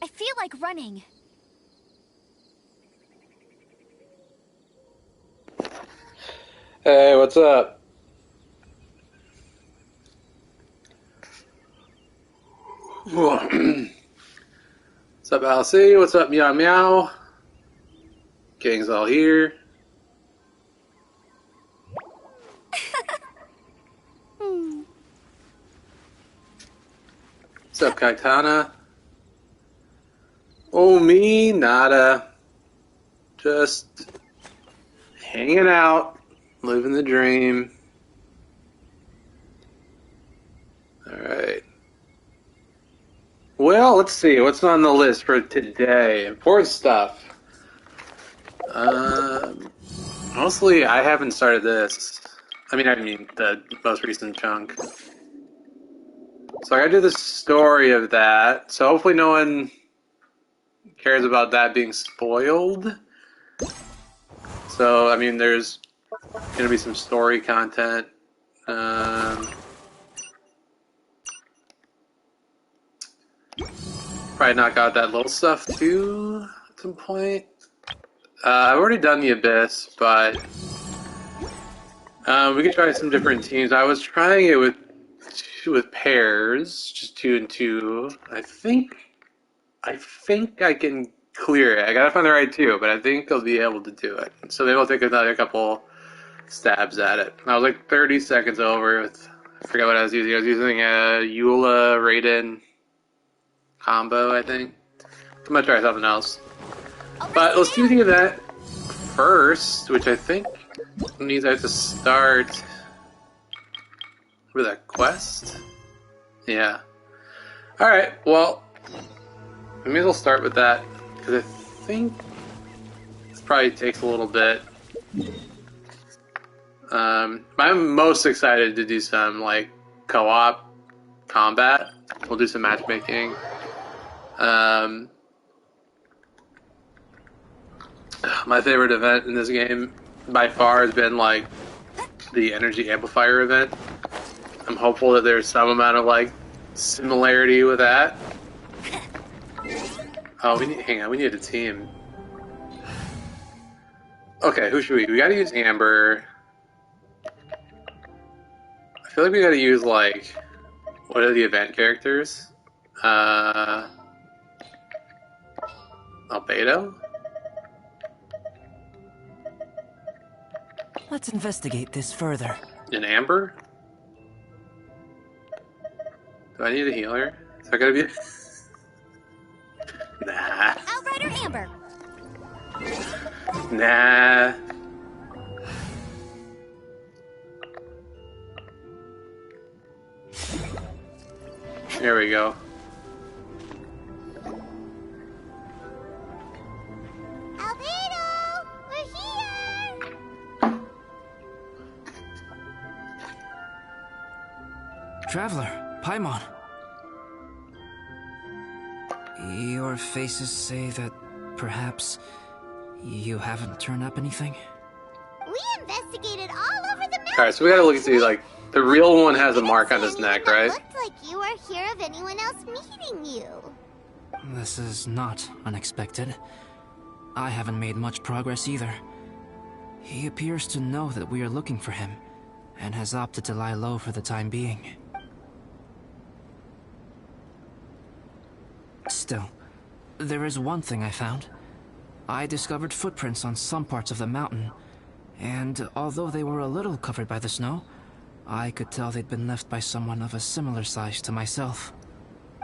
I feel like running. Hey, what's up? What's up, Alcy? What's up, Meow Meow? Gang's all here. What's up, Kaitana? Oh, me, nada. Just hanging out, living the dream. Alright. Well, let's see. What's on the list for today? Important stuff. Mostly, I haven't started this. I mean the most recent chunk. So I gotta do the story of that. So hopefully no one cares about that being spoiled. So, I mean, there's gonna be some story content. Probably knock out that little stuff too at some point. I've already done the Abyss, but we could try some different teams. I was trying it with pairs, just 2 and 2. I think I can clear it. I gotta find the right 2, but I think I'll be able to do it. So maybe I'll take another couple stabs at it. I was like 30 seconds over with, I forgot what I was using. I was using a Eula Raiden combo, I think. I'm gonna try something else. But let's do the event first, which I think means I have to start with a quest. Yeah. Alright, well, I may as well start with that, because I think this probably takes a little bit. I'm most excited to do some, like, co-op combat. We'll do some matchmaking. My favorite event in this game, by far, has been, like, the Energy Amplifier event. I'm hopeful that there's some amount of, like, similarity with that. Oh, hang on, we need a team. Okay, who should we gotta use Amber. I feel like we gotta use, like, what are the event characters? Albedo? Let's investigate this further. An Amber? Do I need a healer? Is that gonna be... Nah. Outrider Amber. Nah. There we go. Albedo, we're here. Traveler, Paimon. Your faces say that perhaps you haven't turned up anything? We investigated all over the mountain. Alright, so we gotta look and see, like, the real one has a mark on his neck, right? Looked like you were here of anyone else meeting you. This is not unexpected. I haven't made much progress either. He appears to know that we are looking for him, and has opted to lie low for the time being. Still, there is one thing I found. I discovered footprints on some parts of the mountain, and although they were a little covered by the snow, I could tell they'd been left by someone of a similar size to myself.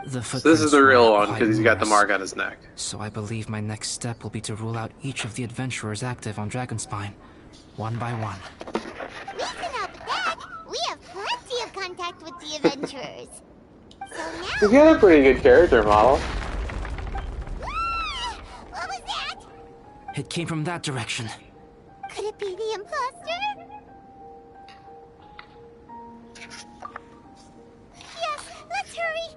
The So this is the footprints real were one, quite because he's got the numerous. mark on his neck. So I believe my next step will be to rule out each of the adventurers active on Dragonspine, one by one. We can help with that. We have plenty of contact with the adventurers. So now... He's got a pretty good character model. What was that? It came from that direction. Could it be the imposter? Yes, let's hurry.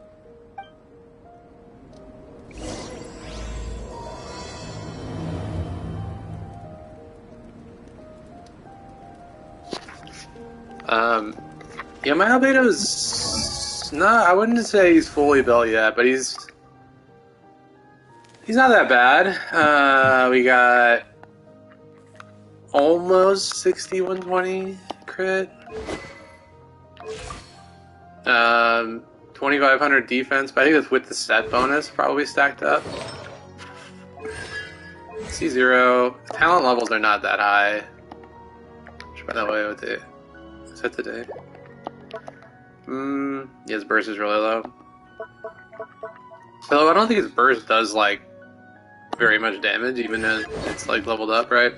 Yeah, my Albedo's not, I wouldn't say he's fully built yet, but he's He's not that bad. We got almost 60 120 crit. 2500 defense, but I think that's with the set bonus probably stacked up. C0. Talent levels are not that high. By the way, with it. Is that today? Yeah, his burst is really low. Although I don't think his burst does like very much damage, even though it's like leveled up, right?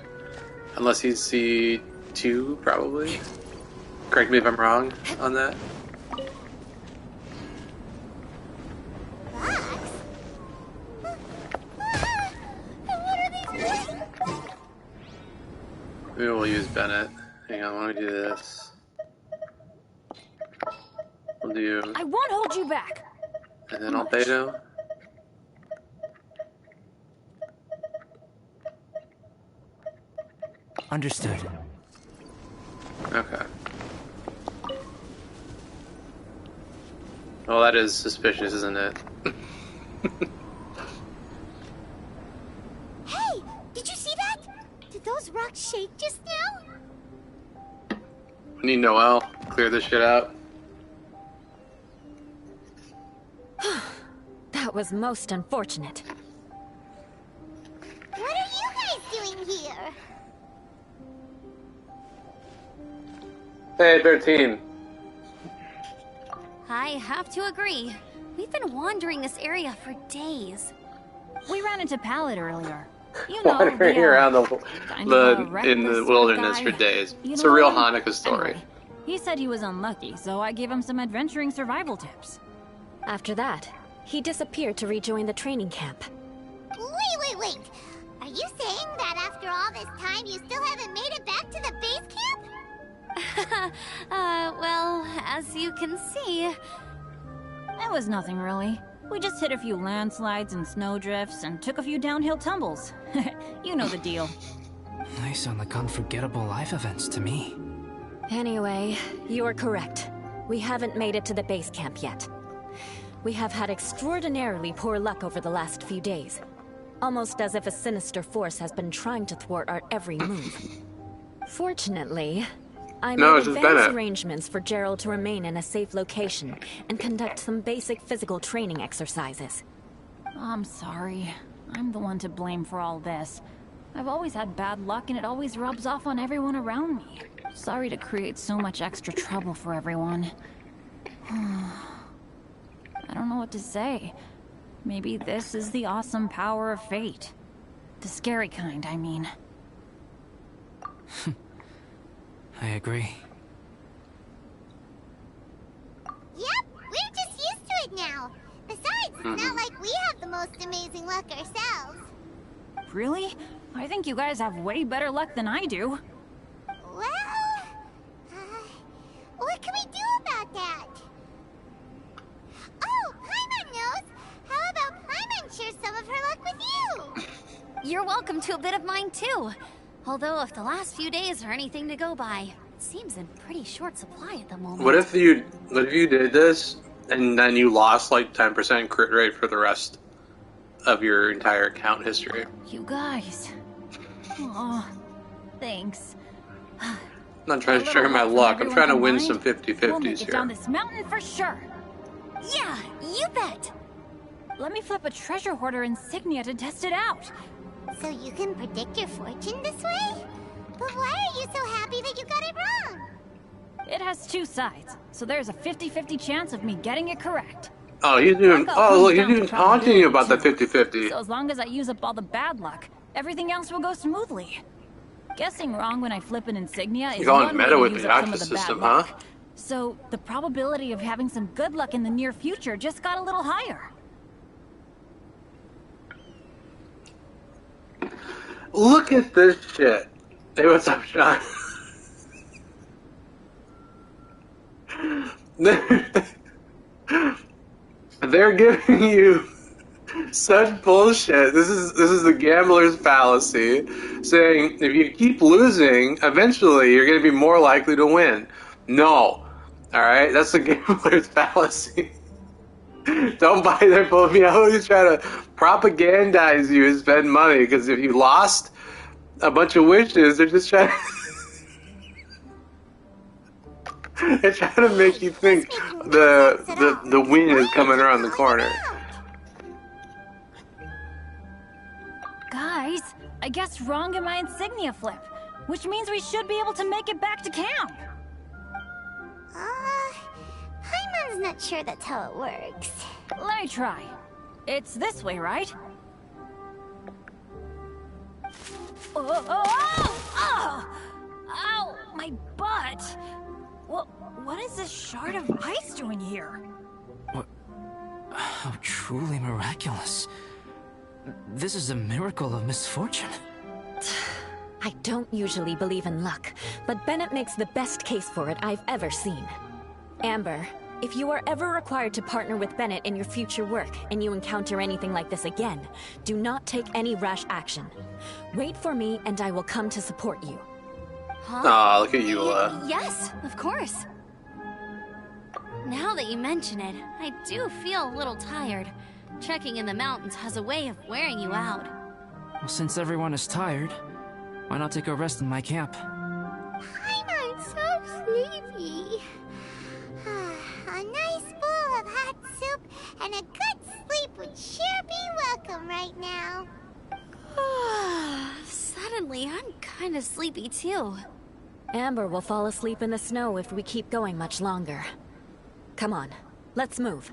Unless he's C2, probably. Correct me if I'm wrong on that. Maybe we'll use Bennett. Hang on, let me do this. We'll do... I won't hold you back! And then Albedo. Understood. Okay. Well, that is suspicious, isn't it? Hey! Did you see that? Did those rocks shake just now? We need Noel. Clear this shit out. That was most unfortunate. What are you guys doing here? Hey, 13. I have to agree. We've been wandering this area for days. We ran into Pallet earlier. You know, Wandering around in the reckless wilderness guy. for days. You It's know a real what? Hanukkah story. Anyway, he said he was unlucky, so I gave him some adventuring survival tips. After that, he disappeared to rejoin the training camp. Wait. Are you saying that after all this time you still haven't made it back to the base camp? Well, as you can see... It was nothing really. We just hit a few landslides and snowdrifts and took a few downhill tumbles. You know the deal. They sound like unforgettable life events to me. Anyway, you are correct. We haven't made it to the base camp yet. We have had extraordinarily poor luck over the last few days. Almost as if a sinister force has been trying to thwart our every move. Fortunately, I No, made it's just advanced Bennett. arrangements for Gerald to remain in a safe location and conduct some basic physical training exercises. I'm sorry. I'm the one to blame for all this. I've always had bad luck and it always rubs off on everyone around me. Sorry to create so much extra trouble for everyone. I don't know what to say. Maybe this is the awesome power of fate. The scary kind, I mean. I agree. Yep, we're just used to it now. Besides, it's not like we have the most amazing luck ourselves. Really? I think you guys have way better luck than I do. Well, what can we do about that? Oh, Paimon knows. How about Paimon share some of her luck with you? You're welcome to a bit of mine, too. Although, if the last few days are anything to go by, it seems in pretty short supply at the moment. What if you did this and then you lost like 10% crit rate for the rest of your entire account history? You guys. Oh, thanks. I'm not trying to A share little my help from luck. I'm trying to everyone win some combined, 50-50s we'll make it down here. this mountain for sure. Yeah, you bet. Let me flip a treasure hoarder insignia to test it out. So you can predict your fortune this way? But why are you so happy that you got it wrong? It has two sides, so there's a 50-50 chance of me getting it correct. Oh, he's doing. Luck Oh, comes look, he's down to even taunting you about the probability, 50-50. So as long as I use up all the bad luck, everything else will go smoothly. Guessing wrong when I flip an insignia is You're going one way meta to with use the up some of Octa the bad system, luck. huh? So the probability of having some good luck in the near future just got a little higher. Look at this shit. Hey, what's up, Sean? They're giving you such bullshit. This is the gambler's fallacy, saying if you keep losing, eventually you're going to be more likely to win. No. Alright? That's the gambler's fallacy. Don't buy their boat. You know, he's trying to propagandize you and spend money because if you lost a bunch of wishes, they're just trying. They're trying to make you think the win is coming around the corner. Guys, I guess wrong in my insignia flip, which means we should be able to make it back to camp. Paimon's not sure that's how it works. Let me try. It's this way, right? Oh! Ow! My butt! What is this shard of ice doing here? What? How truly miraculous. This is a miracle of misfortune. I don't usually believe in luck, but Bennett makes the best case for it I've ever seen. Amber, if you are ever required to partner with Bennett in your future work, and you encounter anything like this again, do not take any rash action. Wait for me, and I will come to support you. Huh? Aw, look at you, Yes, of course. Now that you mention it, I do feel a little tired. Trekking in the mountains has a way of wearing you out. Well, since everyone is tired, why not take a rest in my camp? Paimon's so sleepy. A nice bowl of hot soup and a good sleep would sure be welcome right now. Suddenly, I'm kind of sleepy too. Amber will fall asleep in the snow if we keep going much longer. Come on, let's move.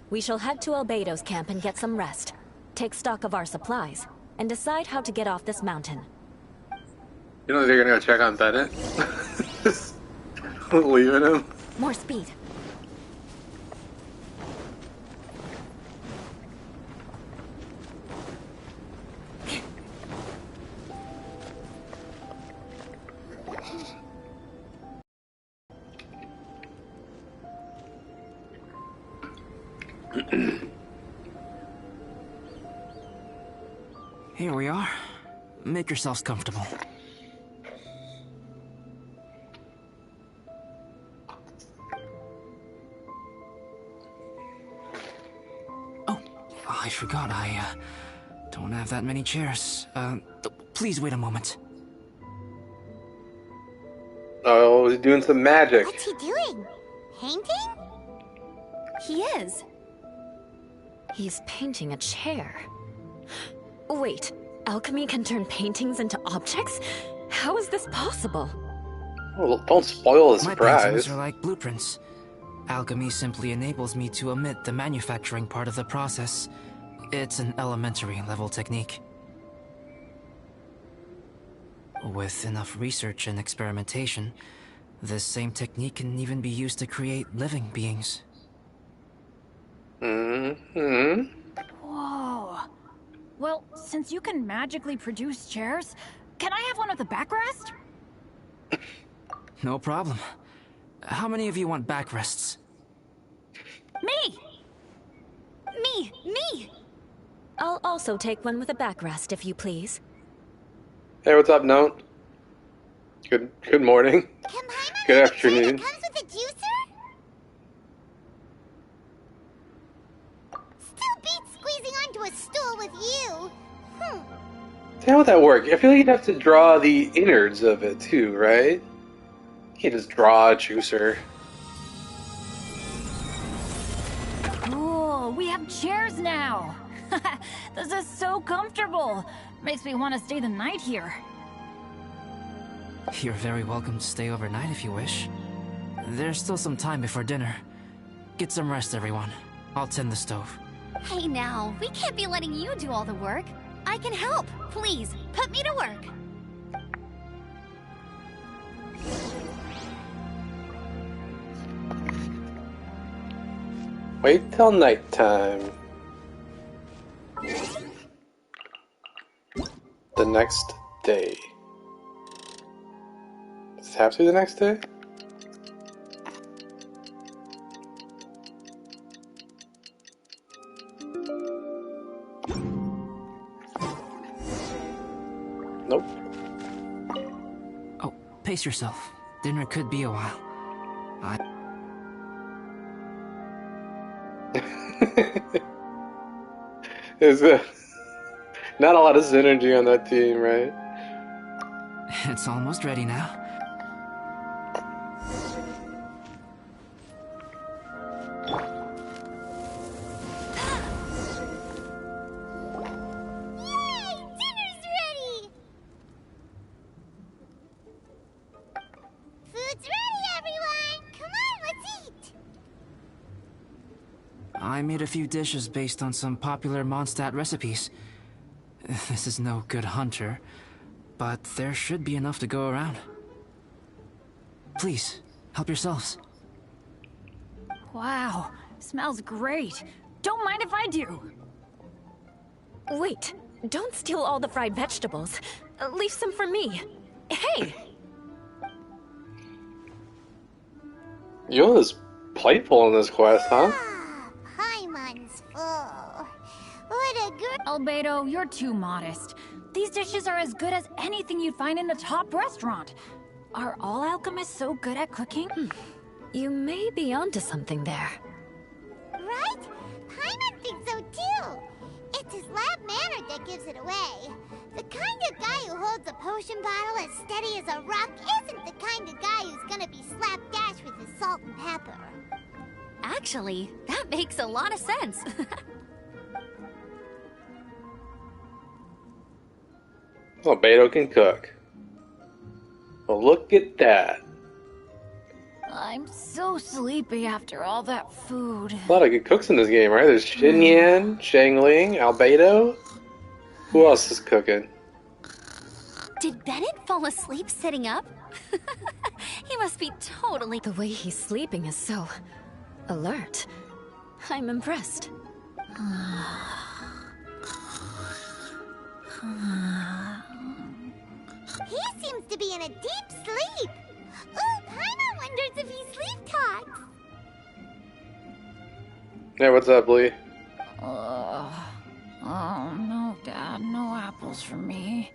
We shall head to Albedo's camp and get some rest. Take stock of our supplies, and decide how to get off this mountain. You know they're gonna go check on Bennett? Just leaving him. More speed. Here we are. Make yourselves comfortable. Oh, I forgot. I don't have that many chairs. Please wait a moment. Oh, he's doing some magic. What's he doing? Painting? He is. He's painting a chair. Wait, alchemy can turn paintings into objects? How is this possible? Well, don't spoil the My surprise. paintings are like blueprints. Alchemy simply enables me to omit the manufacturing part of the process. It's an elementary level technique. With enough research and experimentation, this same technique can even be used to create living beings. Mm-hmm. Whoa. Well, since you can magically produce chairs, can I have one with a backrest? No problem. How many of you want backrests? Me! Me! I'll also take one with a backrest, if you please. Hey, what's up, Note? Good morning. Can Paimon Good have a chair afternoon. that comes with a juicer? Still beats squeezing onto a stool with you. How would that work? I feel like you'd have to draw the innards of it too, right? You can't just draw a juicer. Cool, we have chairs now. This is so comfortable. Makes me want to stay the night here. You're very welcome to stay overnight if you wish. There's still some time before dinner. Get some rest, everyone. I'll tend the stove. Hey now, we can't be letting you do all the work. I can help. Please, put me to work. Wait till nighttime. The next day. Does it have to be the next day? Nope. Oh, pace yourself. Dinner could be a while. There's not a lot of synergy on that team, right? It's almost ready now. Yay! Dinner's ready! Food's ready, everyone! Come on, let's eat! I made a few dishes based on some popular Mondstadt recipes. This is no good hunter, but there should be enough to go around. Please, help yourselves. Wow, smells great. Don't mind if I do. Wait, don't steal all the fried vegetables. Leave some for me. Hey! Eula's playful in this quest, huh? Ah, Paimon's full. What a girl. Albedo, you're too modest. These dishes are as good as anything you'd find in a top restaurant. Are all alchemists so good at cooking? You may be onto something there. Right? Paimon thinks so too. It's his lab manner that gives it away. The kind of guy who holds a potion bottle as steady as a rock isn't the kind of guy who's gonna be slapdash with his salt and pepper. Actually, that makes a lot of sense. Oh, Beto can cook. Well, look at that. I'm so sleepy after all that food. A lot of good cooks in this game, right? There's Xinyan, Shangling, Albedo. Who else is cooking? Did Bennett fall asleep sitting up? He must be totally... The way he's sleeping is so alert. I'm impressed. He seems to be in a deep sleep. Ooh, Paimon wonders if he sleep talks. Hey, what's up, Lee? Oh no, Dad, no apples for me.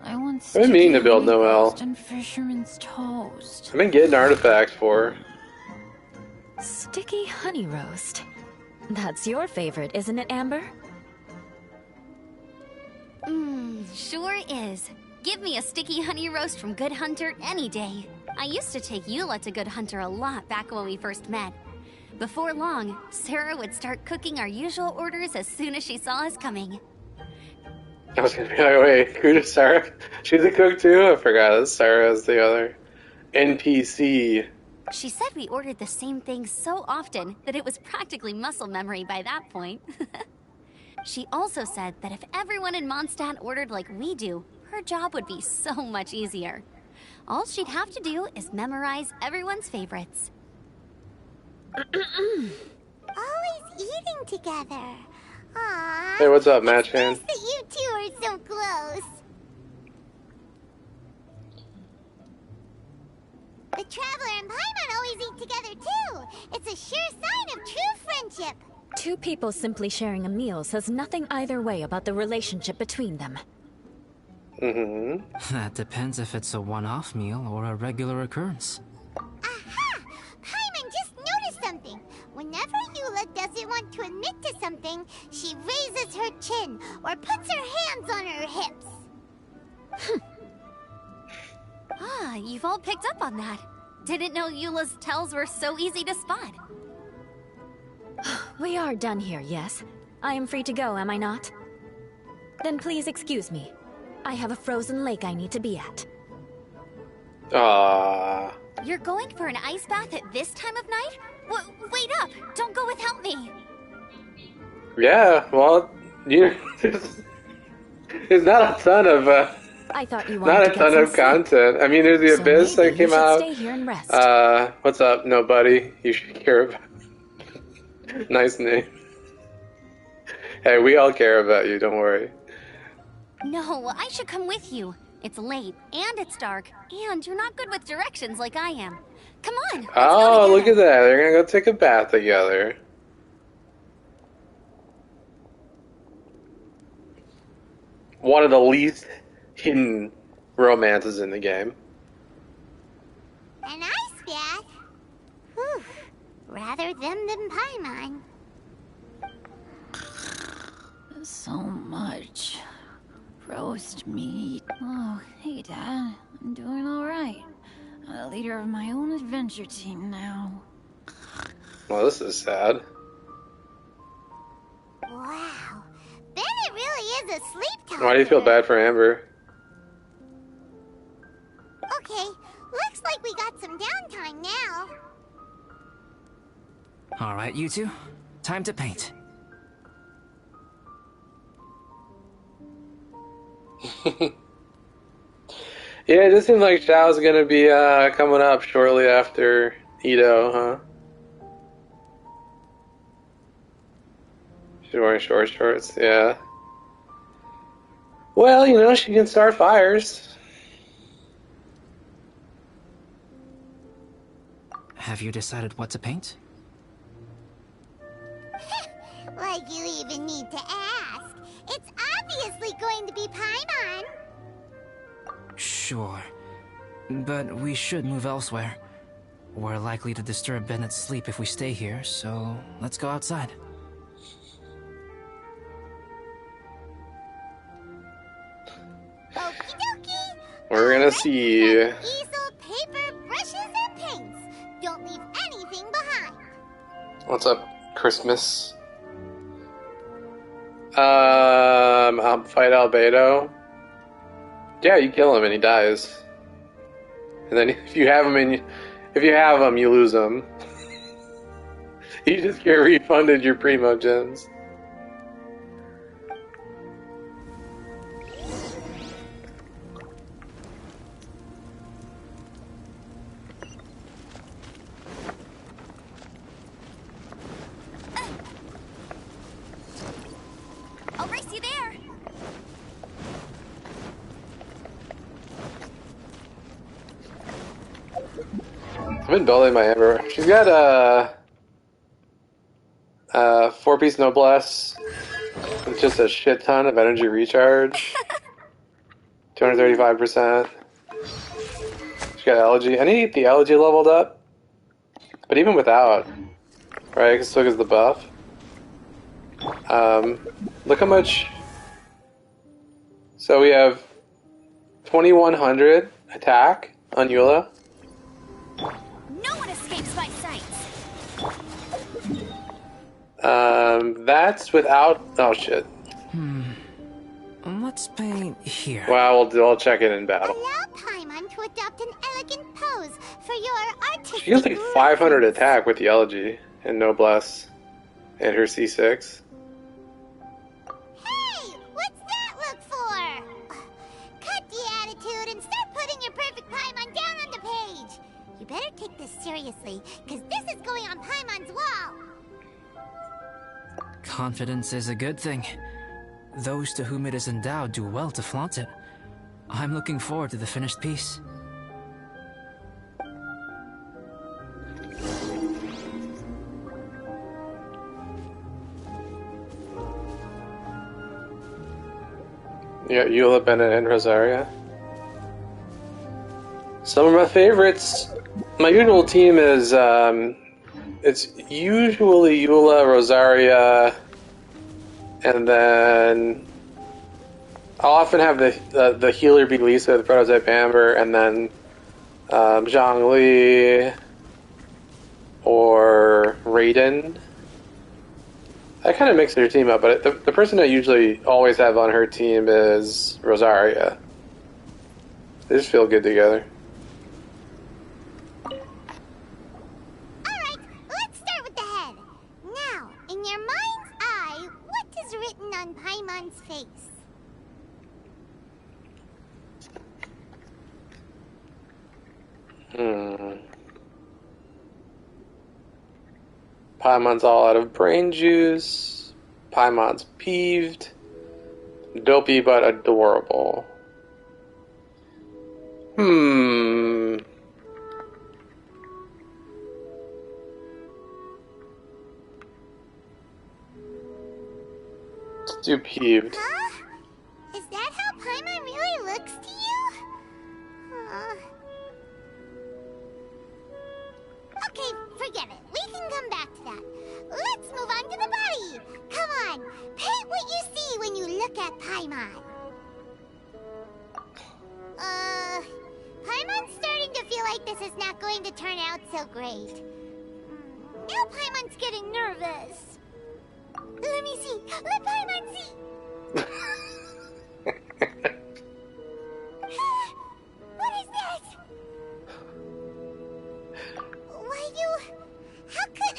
I want I've been meaning to build sticky Noelle. toast and fisherman's toast. I've been getting artifacts for her. Sticky honey roast. That's your favorite, isn't it, Amber? Sure is. Give me a sticky honey roast from Good Hunter any day. I used to take Eula to Good Hunter a lot back when we first met. Before long, Sarah would start cooking our usual orders as soon as she saw us coming. I was gonna be like, wait, who's Sarah? She's a cook too? I forgot. Sarah's the other NPC. She said we ordered the same thing so often that it was practically muscle memory by that point. She also said that if everyone in Mondstadt ordered like we do, her job would be so much easier. All she'd have to do is memorize everyone's favorites. Always eating together. Aww. Hey, what's up, Match Hand? Nice that you two are so close. The Traveler and Paimon always eat together too. It's a sure sign of true friendship. Two people simply sharing a meal says nothing either way about the relationship between them. That depends if it's a one-off meal or a regular occurrence. Aha! Paimon just noticed something. Whenever Eula doesn't want to admit to something, she raises her chin or puts her hands on her hips. Ah, you've all picked up on that. Didn't know Eula's tells were so easy to spot. We are done here, yes? I am free to go, am I not? Then please excuse me. I have a frozen lake I need to be at. Ah. You're going for an ice bath at this time of night? Wait up! Don't go without me! Yeah, well, you there's not a ton of I thought you wanted not to a get ton some of sleep. content. I mean, there's the So Abyss maybe that came you should out. stay here and rest. What's up, nobody? You should care about. Nice name. Hey, we all care about you. Don't worry. No, I should come with you. It's late, and it's dark, and you're not good with directions like I am. Come on, let's Oh, go look at together. that. They're gonna go take a bath together. One of the least hidden romances in the game. An ice bath? Whew. Rather them than Paimon. So much. Roast meat. Oh, hey, Dad. I'm doing alright. I'm the leader of my own adventure team now. Well, this is sad. Wow. Bennett really is a sleep talker. Why do you feel bad for Amber? Okay, looks like we got some downtime now. Alright, you two. Time to paint. Yeah, it just seems like Xiao's gonna be coming up shortly after Ito, huh? She's wearing short shorts, yeah. Well, you know, she can start fires. Have you decided what to paint? Like you even need to ask. It's obviously going to be Paimon. Sure. But we should move elsewhere. We're likely to disturb Bennett's sleep if we stay here, so let's go outside. Okie dokie. We're gonna see. Easel, paper, brushes, and paints. Don't leave anything behind. What's up, Christmas? Fight Albedo. Yeah, you kill him and he dies. And then if you have him, you lose him. You just get refunded your primo gens. I'll race you there. I've been building my Amber. She's got a 4-piece noblesse with just a shit ton of energy recharge. 235%. She's got elegy. I need to get the elegy leveled up. But even without, right, it still gives the buff. Look how much. So we have 2100 attack on Eula. No one escapes my sight. That's without. Oh shit. Let's paint here. Wow, I'll check it in battle. Allow Paimon to adopt an elegant pose for your artistic. She has like 500 reference. attack with the elegy and noblesse and her C6. Hey, what's that look for? Cut the attitude and start putting your perfect Paimon down on the page. You better take this seriously, because this is going on Paimon's wall. Confidence is a good thing. Those to whom it is endowed do well to flaunt it. I'm looking forward to the finished piece. Yeah, Eula, Bennett, and Rosaria. Some of my favorites. My usual team is it's usually Eula, Rosaria, and then I'll often have the healer be Lisa, the prototype Amber, and then Zhongli or Raiden. I kind of mix their team up, but the person I usually always have on her team is Rosaria. They just feel good together. Alright, let's start with the head. Now, in your mind's eye, what is written on Paimon's face? Paimon's all out of brain juice. Paimon's peeved. Dopey but adorable. Let's do peeved. Huh? Is that how Paimon really looks to you? Okay, forget it. We can come back to that. Let's move on to the body. Come on, paint what you see look at Paimon. Paimon's starting to feel like this is not going to turn out so great. Now Paimon's getting nervous. Let me see. Let Paimon see. What is this? Why you... How could...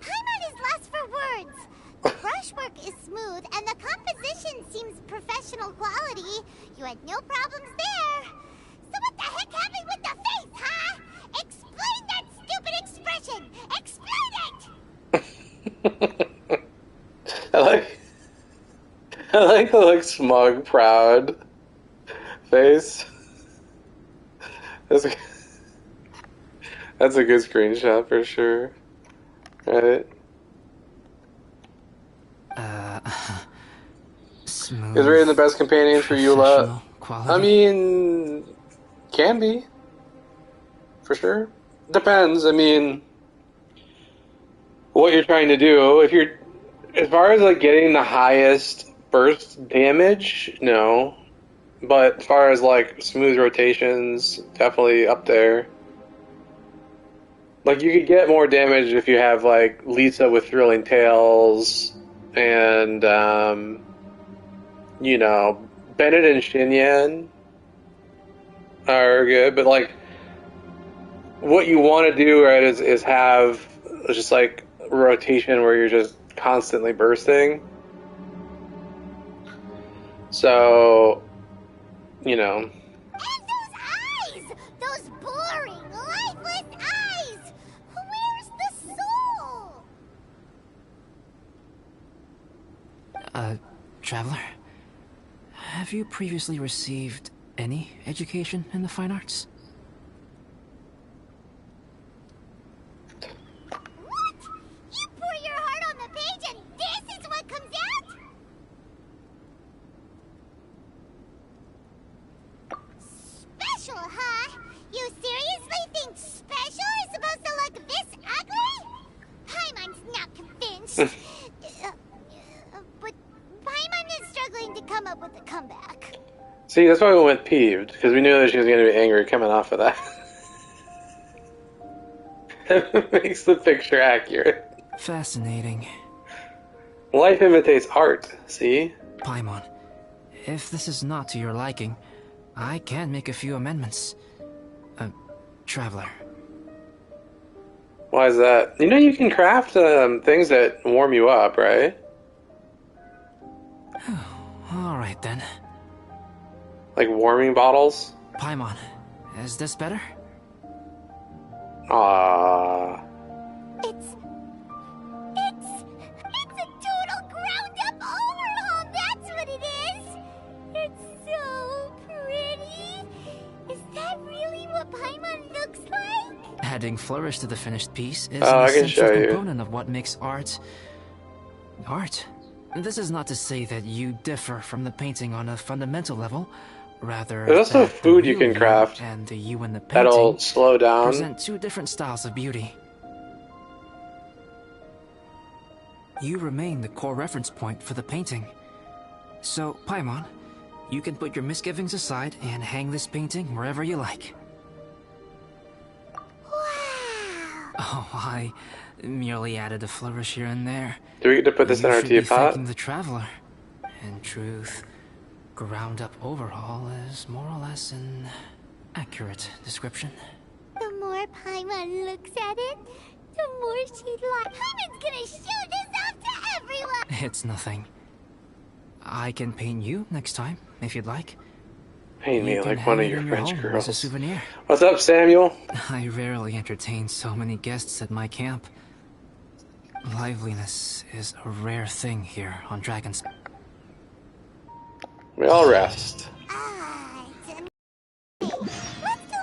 Paimon is lost for words. The brushwork is smooth and the composition seems professional quality. You had no problems there. So what the heck happened with the face, huh? Explain that stupid expression! Explain it! I like the like smug, proud face. That's a good screenshot for sure. Right? Smooth. Is rated the best companion for Eula? Quality. I mean, can be. For sure. Depends. I mean, what you're trying to do. If you're, as far as like getting the highest burst damage, no. But as far as like smooth rotations, definitely up there. Like you could get more damage if you have like Lisa with thrilling tales and you know, Bennett and Shinyan are good, but like what you want to do, right, is have just like rotation where you're just constantly bursting. So, you know. And those eyes! Those boring, lifeless eyes! Where's the soul? Traveler, have you previously received any education in the fine arts? What? You pour your heart on the page and this is what comes out? Special, huh? You seriously think special is supposed to look this ugly? Paimon's not convinced. But Paimon is struggling to come up with a comeback. See, that's why we went peeved, because we knew that she was going to be angry coming off of that. That makes the picture accurate. Fascinating. Life imitates art, see? Paimon, if this is not to your liking, I can make a few amendments. Traveler. Why is that? You know you can craft things that warm you up, right? Alright then. Like warming bottles? Paimon, is this better? Aww. It's a total ground-up overhaul, that's what it is! It's so pretty! Is that really what Paimon looks like? Adding flourish to the finished piece is Oh, an I can essential show you. component of what makes art... art. This is not to say that you differ from the painting on a fundamental level. Rather, There's also that the food you real can craft and the you in the that'll painting slow down. present two different styles of beauty. You remain the core reference point for the painting. So, Paimon, you can put your misgivings aside and hang this painting wherever you like. Wow! Oh, I merely added a flourish here and there. Do we get to put this in You our should be teapot? thanking the traveler. In truth, ground-up overhaul is more or less an accurate description. The more Paimon looks at it, the more she'd like. Paimon's gonna show this off to everyone! It's nothing. I can paint you next time, if you'd like. Paint me You can like one hang of it your in French home girls. as a souvenir. What's up, Samuel? I rarely entertain so many guests at my camp. Liveliness is a rare thing here on Dragon's. We all rest. Let's go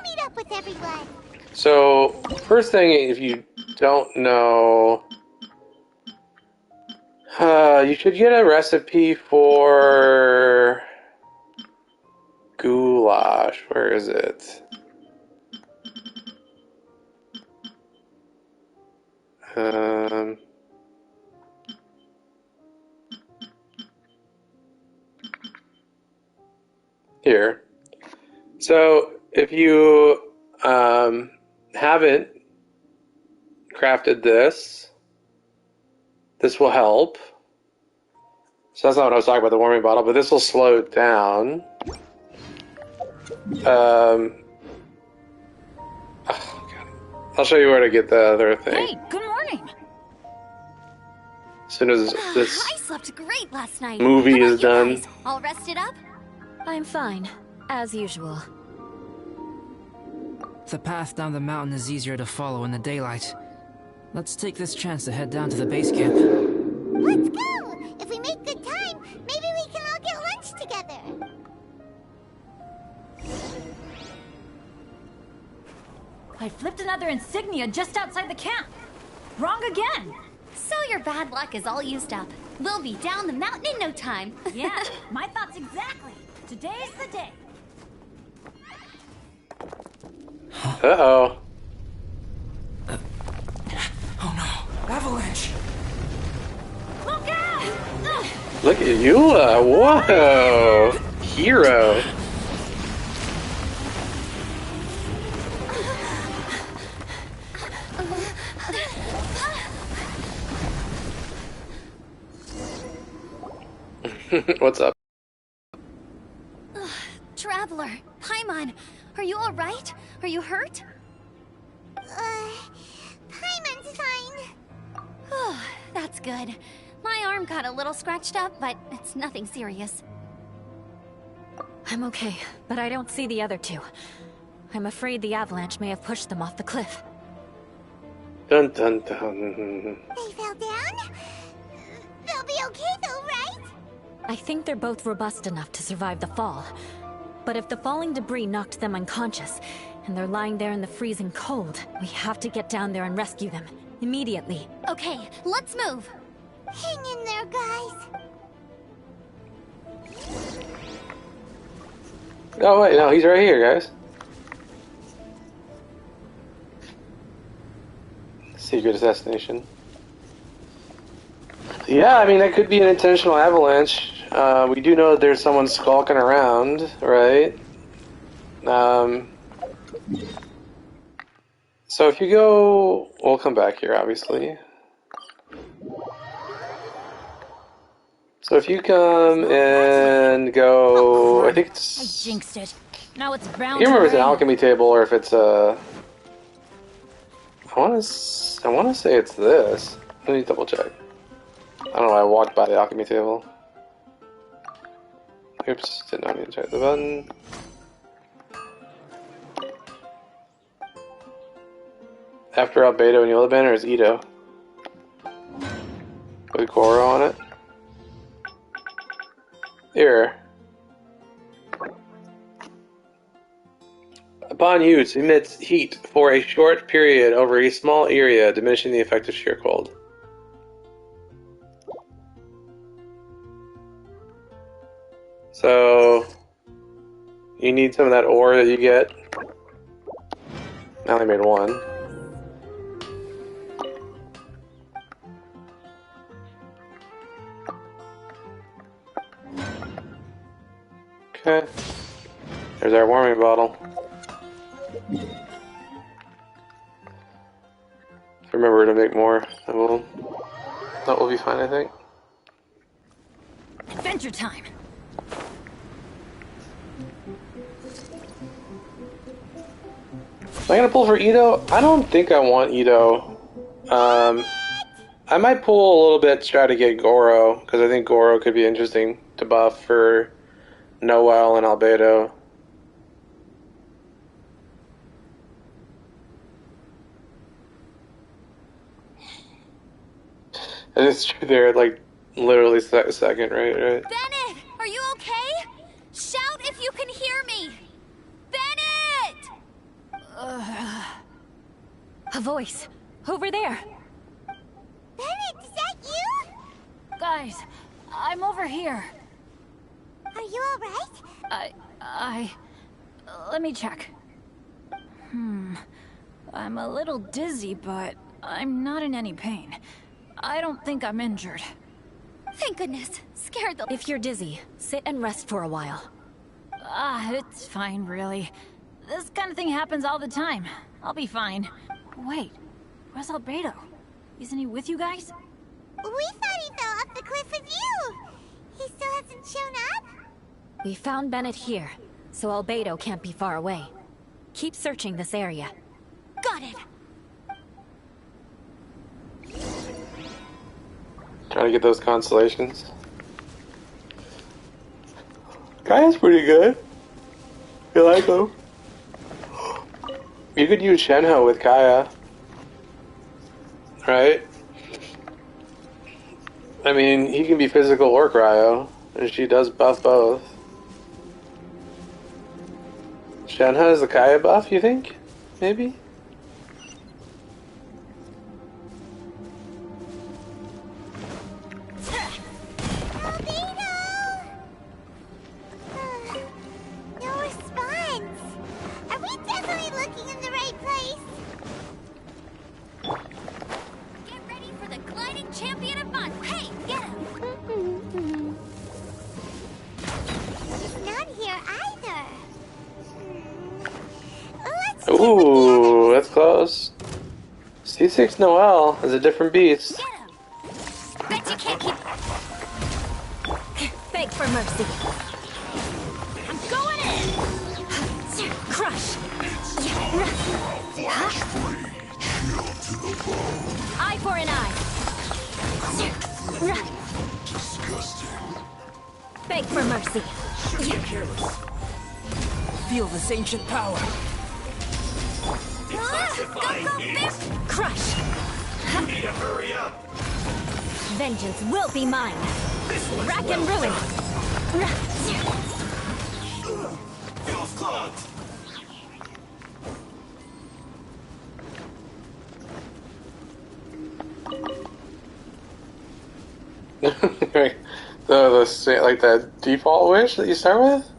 meet up with everyone. So, first thing, if you don't know, you should get a recipe for goulash. Where is it? here. So if you haven't crafted this, this will help. So that's not what I was talking about, the warming bottle, but this will slow it down. Oh, God. I'll show you where to get the other thing. Hey, good morning. As soon as this I slept great last night. movie How is about you done. guys? All rested up? I'm fine, as usual. The path down the mountain is easier to follow in the daylight. Let's take this chance to head down to the base camp. Let's go! If we make good time, maybe we can all get lunch together. I flipped another insignia just outside the camp. Wrong again. So your bad luck is all used up. We'll be down the mountain in no time. Yeah, my thoughts exactly. Today's the day. Uh-oh. Oh no, avalanche! Look out! Look at Eula. Whoa. Hero. What's up? Traveler, Paimon, are you all right? Are you hurt? Paimon's fine. Oh, that's good. My arm got a little scratched up, but it's nothing serious. I'm okay, but I don't see the other two. I'm afraid the avalanche may have pushed them off the cliff. Dun dun dun. They fell down? They'll be okay though, right? I think they're both robust enough to survive the fall. But if the falling debris knocked them unconscious, and they're lying there in the freezing cold, we have to get down there and rescue them. Immediately. Okay, let's move. Hang in there, guys. Oh wait, no, he's right here, guys. Secret assassination. Yeah, I mean, that could be an intentional avalanche. We do know that there's someone skulking around, right? So if you go... We'll come back here, obviously. So if you come and go... I think I it's... jinxed it. Now it's I bound can't remember if it's to an rain. alchemy table or if it's a... I want to say it's this. Let me double check. I don't know why I walked by the alchemy table. Oops, did not mean to check the button. After Albedo and Yola Banner is Ito. With Goro on it. Here. Upon use, emits heat for a short period over a small area, diminishing the effect of sheer cold. So, you need some of that ore that you get. I only made one. Okay. There's our warming bottle. If I remember to make more, that will be fine, I think. Adventure time. Am I gonna pull for Ito? I don't think I want Ito. I might pull a little bit to try to get Goro, because I think Goro could be interesting to buff for Noel and Albedo. And it's true there, like, literally second, right? Bennett, are you okay? Shout if you can hear me. Bennett! A voice. Over there. Bennett, is that you? Guys, I'm over here. Are you alright? Let me check. I'm a little dizzy, but I'm not in any pain. I don't think I'm injured. Thank goodness. Scared the... If you're dizzy, sit and rest for a while. It's fine, really. This kind of thing happens all the time. I'll be fine. Wait, where's Albedo? Isn't he with you guys? We thought he fell off the cliff with you. He still hasn't shown up? We found Bennett here, so Albedo can't be far away. Keep searching this area. Got it. Trying to get those constellations. Kaya's pretty good. You like him? You could use Shenhe with Kaya. Right? I mean, he can be physical or cryo, and she does buff both. Shenhe is the Kaya buff, you think? Maybe? No response. Are we definitely looking in the right place? Get ready for the gliding champion of fun. Hey, get him. He's not here either. Let's Ooh, that's close. C6 Noel is a different beast. Get him. Bet you can't keep... Beg for mercy. I'm going in. Crush. Eye for an eye. Beg for mercy. Feel this ancient power. Go, fish. Crush. Need to hurry up. Vengeance will be mine. Rack and ruin. Feels clogged. Right. Like the default wish that you start with?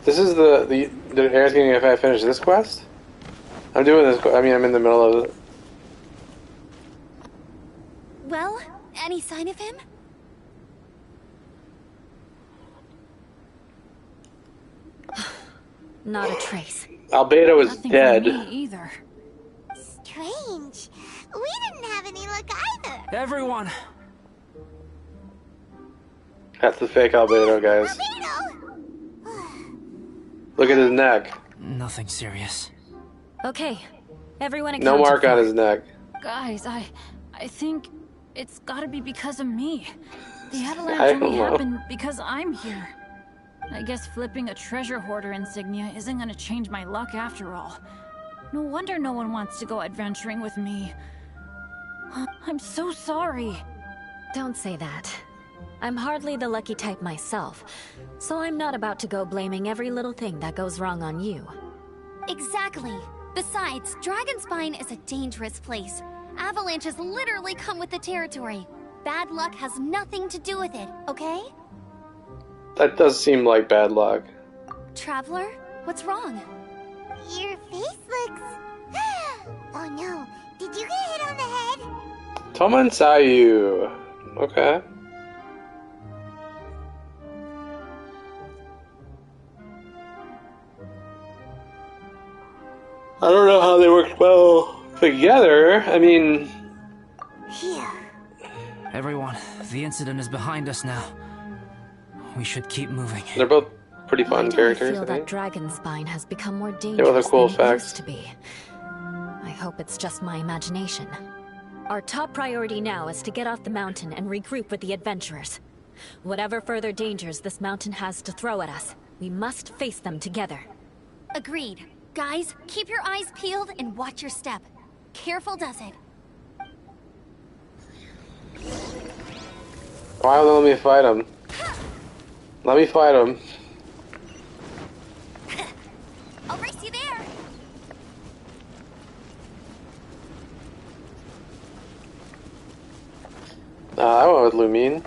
This is the they're asking if I finish this quest? I'm doing this, I mean, I'm in the middle of it. Well, any sign of him? Not a trace. Albedo is Nothing dead. from me either. Strange. We didn't have any luck either. Everyone, That's the fake Albedo, guys. Albedo! Look at his neck. nothing serious. Okay, everyone No accounted mark for. on his neck. Guys, I think it's gotta be because of me. The I avalanche don't only know. happened because I'm here. I guess flipping a treasure hoarder insignia isn't gonna change my luck after all. No wonder no one wants to go adventuring with me. I'm so sorry. Don't say that. I'm hardly the lucky type myself, so I'm not about to go blaming every little thing that goes wrong on you. Exactly. Besides, Dragonspine is a dangerous place. Avalanches literally come with the territory. Bad luck has nothing to do with it, okay? That does seem like bad luck. Traveler, what's wrong? Your face looks... Oh no, did you get hit on the head? Toman Sayu. Okay. I don't know how they work well together. I mean, Phew. Everyone, the incident is behind us now. We should keep moving. they're both pretty Why fun do characters, I feel I that think. Dragonspine has become more both dangerous have cool than it effects. used to be? I hope it's just my imagination. Our top priority now is to get off the mountain and regroup with the adventurers. Whatever further dangers this mountain has to throw at us, we must face them together. Agreed. Guys, keep your eyes peeled and watch your step. Careful does it. Why don't they let me fight him? Let me fight him. I'll race you there. I went with Lumine.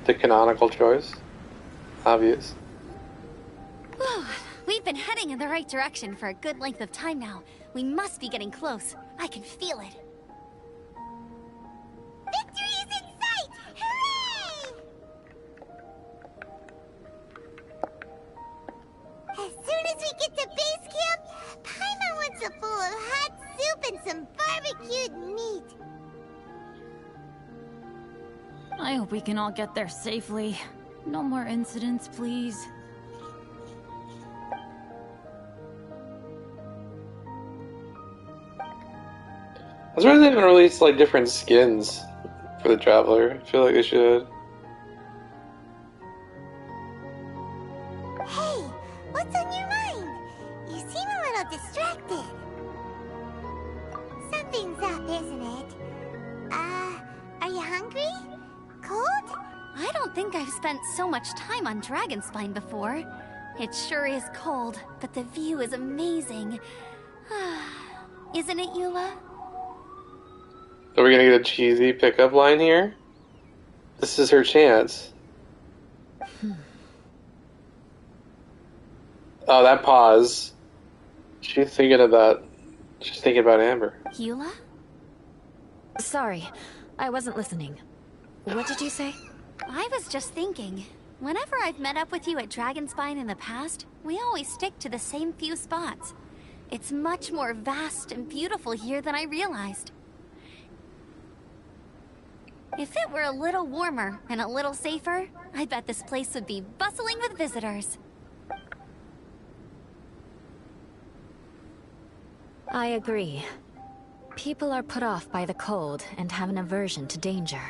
The canonical choice. obvious. Whew. We've been heading in the right direction for a good length of time now. We must be getting close. I can feel it. Victory is in sight! Hooray! As soon as we get to base camp, Paimon wants a bowl of hot soup and some barbecued meat. I hope we can all get there safely. No more incidents, please. I was surprised they haven't released like different skins for the Traveler. I feel like they should. Hey, what's on your mind? You seem a little distracted. Something's up, isn't it? Are you hungry? Cold? I don't think I've spent so much time on Dragonspine before. It sure is cold, but the view is amazing. Isn't it, Eula? Are we gonna get a cheesy pickup line here? This is her chance. Oh, that pause. She's thinking about Amber. Eula? Sorry, I wasn't listening. What did you say? I was just thinking. Whenever I've met up with you at Dragonspine in the past, we always stick to the same few spots. It's much more vast and beautiful here than I realized. If it were a little warmer and a little safer, I bet this place would be bustling with visitors. I agree. People are put off by the cold and have an aversion to danger.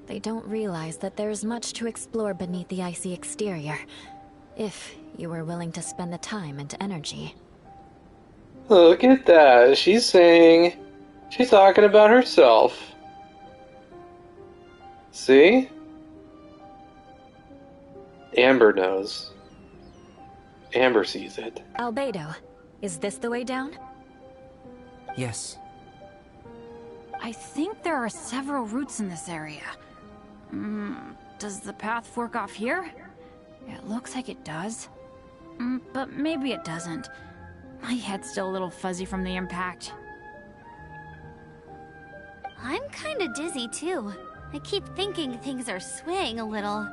They don't realize that there's much to explore beneath the icy exterior, if you were willing to spend the time and energy. Look at that. She's talking about herself. See? Amber knows. Amber sees it. Albedo, is this the way down? Yes. I think there are several routes in this area. Does the path fork off here? It looks like it does. But maybe it doesn't. My head's still a little fuzzy from the impact. I'm kinda dizzy too. I keep thinking things are swaying a little.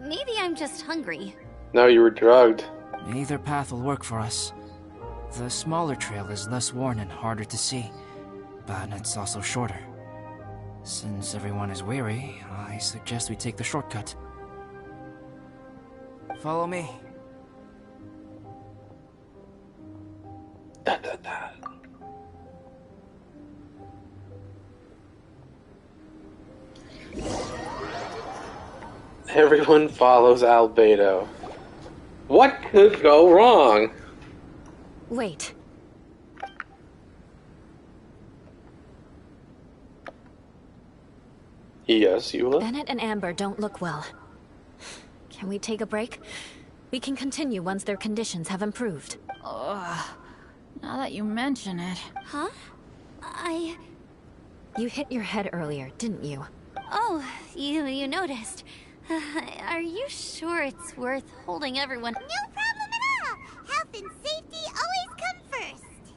Maybe I'm just hungry. No, you were drugged. Either path will work for us. The smaller trail is less worn and harder to see, but it's also shorter. Since everyone is weary, I suggest we take the shortcut. Follow me. Da, da, da. Everyone follows Albedo. What could go wrong? Wait. Yes, Eula? Bennett and Amber don't look well. Can we take a break? We can continue once their conditions have improved. Ugh. Now that you mention it. Huh? You hit your head earlier, didn't you? Oh, you noticed. Are you sure it's worth holding everyone? No problem at all. Health and safety always come first.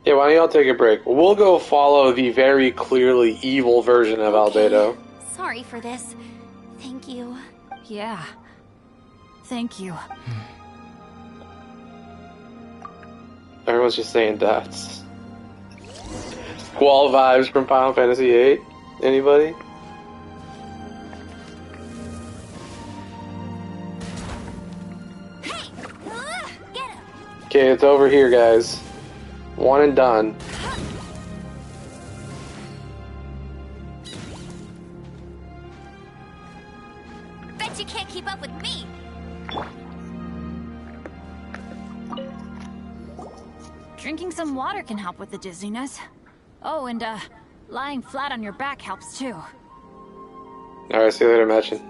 Yeah, why don't y'all take a break? We'll go follow the very clearly evil version of Albedo. Sorry for this. Thank you. Yeah. Thank you. Everyone's just saying deaths. Squall vibes from Final Fantasy VIII? Anybody? Hey! Get him! Okay, it's over here, guys. One and done. Bet you can't keep up with me! Drinking some water can help with the dizziness. Oh, and lying flat on your back helps too. Alright, see you later, Matchin.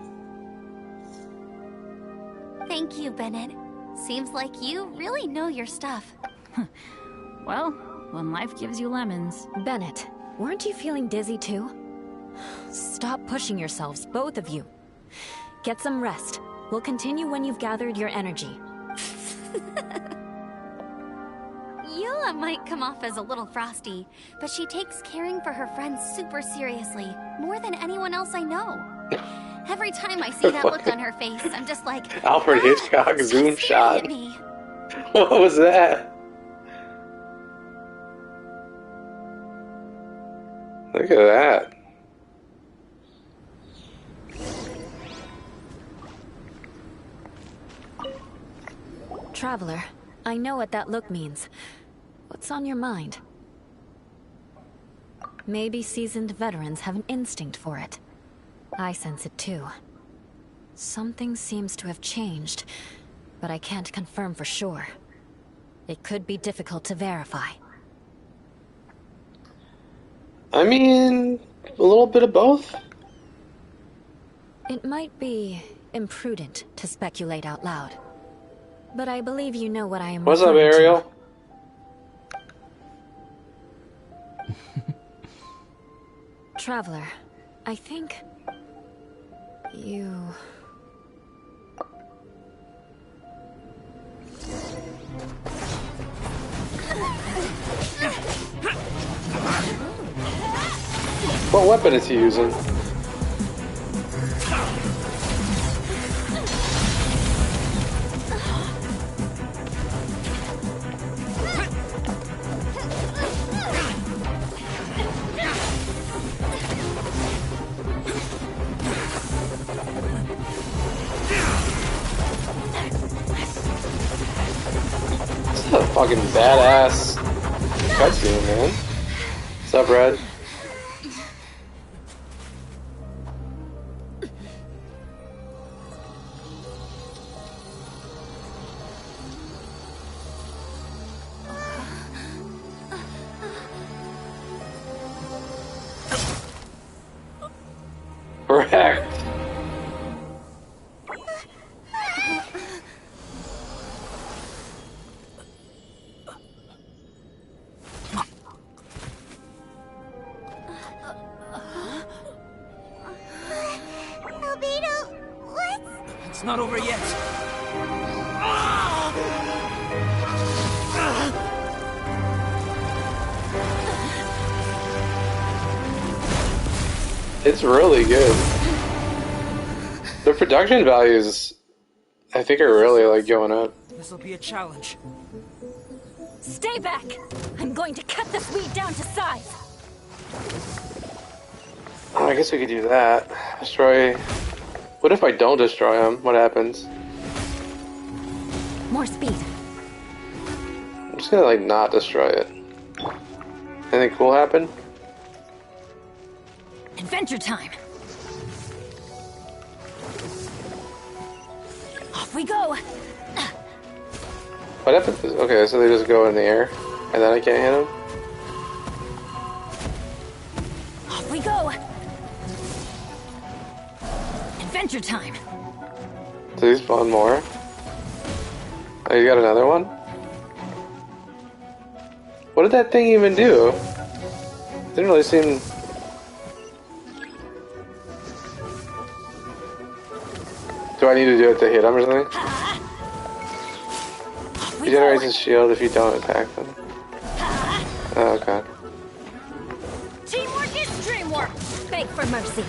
Thank you, Bennett. Seems like you really know your stuff. Well, when life gives you lemons. Bennett, weren't you feeling dizzy too? Stop pushing yourselves, both of you. Get some rest. We'll continue when you've gathered your energy. Eula might come off as a little frosty, but she takes caring for her friends super seriously, more than anyone else I know. Every time I see that look on her face, I'm just like, Alfred Hitchcock she's zoom staring shot. at me. What was that? Look at that. Traveler, I know what that look means. What's on your mind? Maybe seasoned veterans have an instinct for it. I sense it too. Something seems to have changed, but I can't confirm for sure. It could be difficult to verify. I mean, a little bit of both. It might be imprudent to speculate out loud, but I believe you know what I am What's up, referring to. Ariel? Traveler, I think... you... What weapon is he using? This is a fucking badass cutscene, man. What's up, Red? Correct. Albedo, what? It's not over yet. It's really good. The production values, I think, are really like going up. This'll be a challenge. Stay back! I'm going to cut this weed down to size! Oh, I guess we could do that. Destroy. What if I don't destroy him? What happens? More speed. I'm just gonna like not destroy it. Anything cool happen? Adventure time. Off we go. What happens? Okay, so they just go in the air, and then I can't hit them. Off we go. Adventure time. Do these spawn more? Oh, you got another one? What did that thing even do? Didn't really seem... Do I need to do it to hit him or something? He generates his shield if you don't attack them. Oh, okay. Teamwork is dreamwork! Beg for mercy.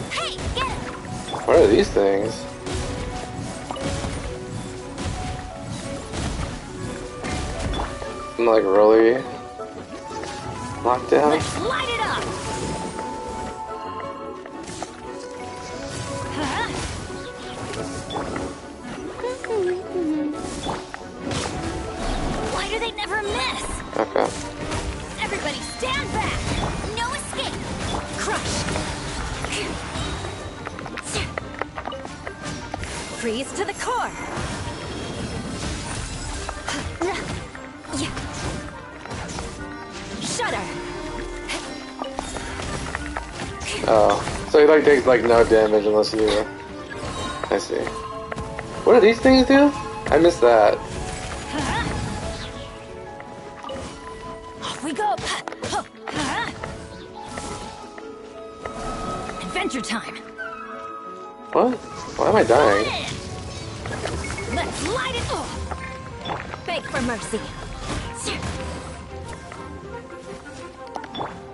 Hey, get him! What are these things? I'm like really locked down. Let's light it up! Why do they never miss? Okay. Everybody stand back! No escape! Crush! Freeze to the core! Shudder! Oh, so he like takes like no damage unless you... I see. What do these things do? I missed that. Off we go! Adventure time! What? Why am I dying? Let's light it up! Beg for mercy.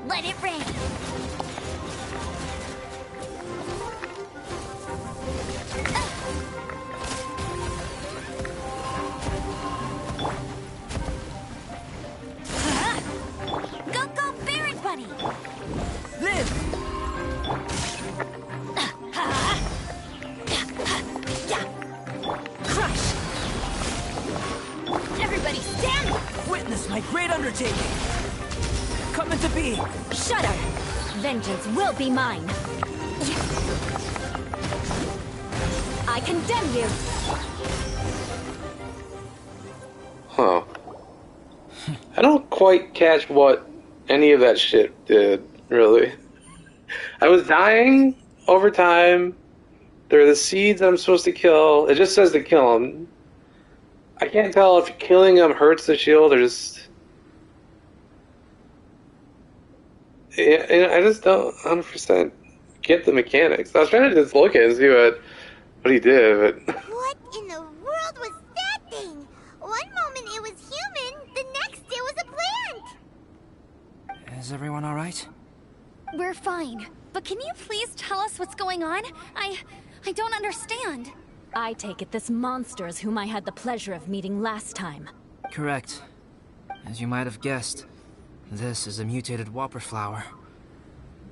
Let it rain. Go, go, Barret Buddy! Live! Crush! Everybody stand! Witness my great undertaking! Coming to be! Shudder! Vengeance will be mine. I condemn you! Huh. I don't quite catch what any of that shit did, really. I was dying over time. There are the seeds that I'm supposed to kill. It just says to kill them. I can't tell if killing them hurts the shield or just... Yeah, I just don't 100% get the mechanics. I was trying to just look at it and see what he did, but... What in the world was that thing? One moment it was human, the next it was a plant. Is everyone alright? We're fine. But can you please tell us what's going on? I don't understand. I take it this monster is whom I had the pleasure of meeting last time. Correct. As you might have guessed, this is a mutated whopper flower.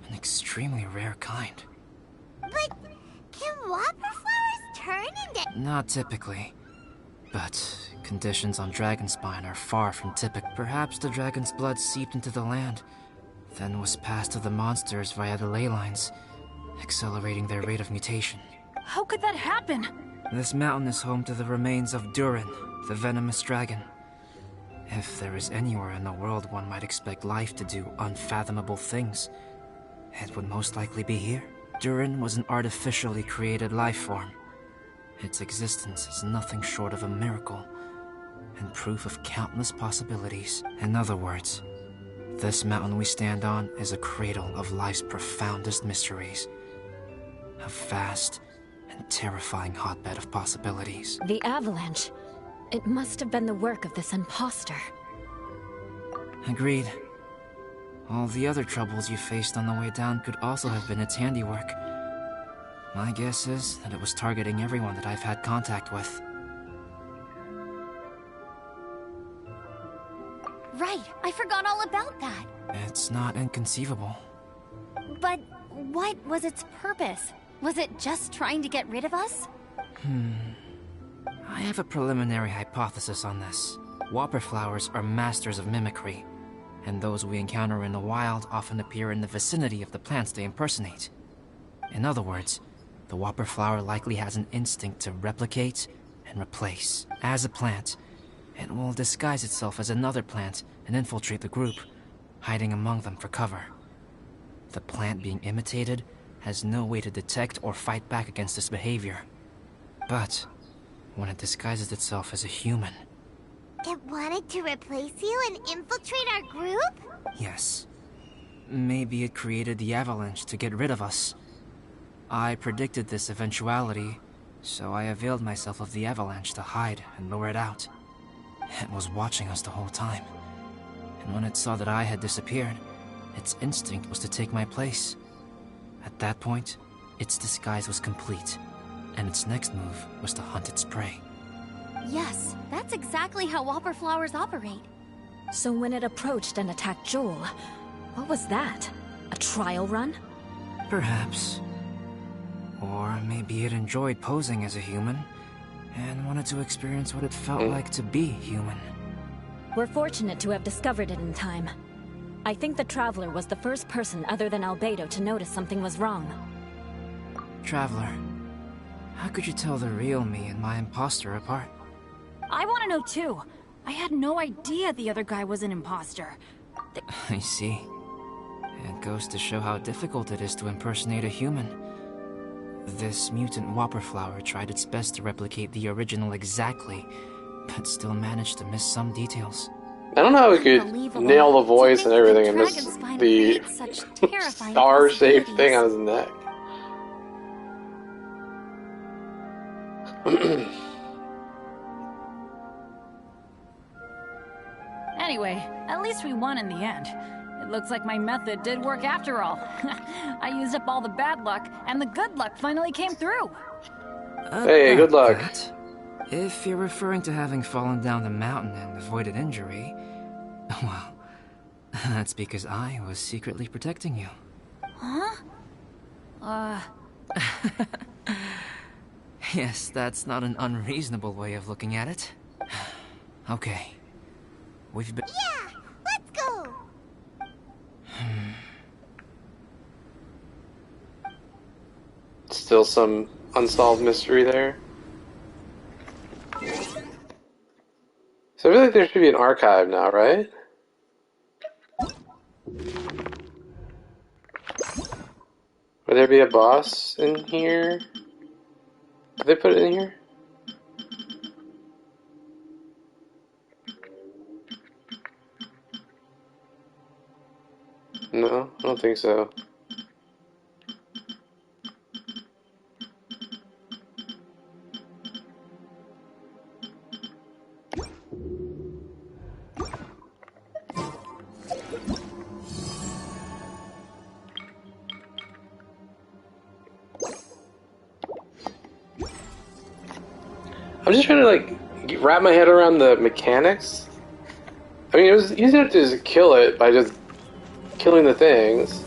An extremely rare kind. But can whopper flowers turn into... Not typically. But conditions on Dragonspine are far from typical. Perhaps the dragon's blood seeped into the land, then was passed to the monsters via the ley lines, accelerating their rate of mutation. How could that happen? This mountain is home to the remains of Durin, the venomous dragon. If there is anywhere in the world one might expect life to do unfathomable things, it would most likely be here. Durin was an artificially created life form. Its existence is nothing short of a miracle, and proof of countless possibilities. In other words, this mountain we stand on is a cradle of life's profoundest mysteries. A vast and terrifying hotbed of possibilities. The avalanche. It must have been the work of this imposter. Agreed. All the other troubles you faced on the way down could also have been its handiwork. My guess is that it was targeting everyone that I've had contact with. Right, I forgot all about that. It's not inconceivable. But what was its purpose? Was it just trying to get rid of us? I have a preliminary hypothesis on this. Whopper flowers are masters of mimicry, and those we encounter in the wild often appear in the vicinity of the plants they impersonate. In other words, the whopper flower likely has an instinct to replicate and replace. As a plant, it will disguise itself as another plant and infiltrate the group, hiding among them for cover. The plant being imitated has no way to detect or fight back against this behavior. But when it disguises itself as a human... It wanted to replace you and infiltrate our group? Yes. Maybe it created the avalanche to get rid of us. I predicted this eventuality, so I availed myself of the avalanche to hide and lure it out. It was watching us the whole time. And when it saw that I had disappeared, its instinct was to take my place. At that point, its disguise was complete, and its next move was to hunt its prey. Yes, that's exactly how whopper flowers operate. So when it approached and attacked Joel, what was that? A trial run? Perhaps. Or maybe it enjoyed posing as a human, and wanted to experience what it felt like to be human. We're fortunate to have discovered it in time. I think the Traveler was the first person other than Albedo to notice something was wrong. Traveler, how could you tell the real me and my imposter apart? I want to know too. I had no idea the other guy was an imposter. I see. It goes to show how difficult it is to impersonate a human. This mutant whopper flower tried its best to replicate the original exactly, but still managed to miss some details. I don't know how we could Unbelievable. nail the To voice and think that everything and miss dragon spine the creates such terrifying star-shaped thing possibilities. on his neck. Anyway, at least we won in the end. It looks like my method did work after all. I used up all the bad luck, and the good luck finally came through. Hey, good luck. That, if you're referring to having fallen down the mountain and avoided injury, well, that's because I was secretly protecting you. Huh? Yes, that's not an unreasonable way of looking at it. Okay. We've been... Yeah, let's go. Still some unsolved mystery there. So I feel like there should be an archive now, right? Would there be a boss in here? Did they put it in here? No, I don't think so. I'm just trying to like wrap my head around the mechanics. I mean, it was easy enough to just kill it by just killing the things.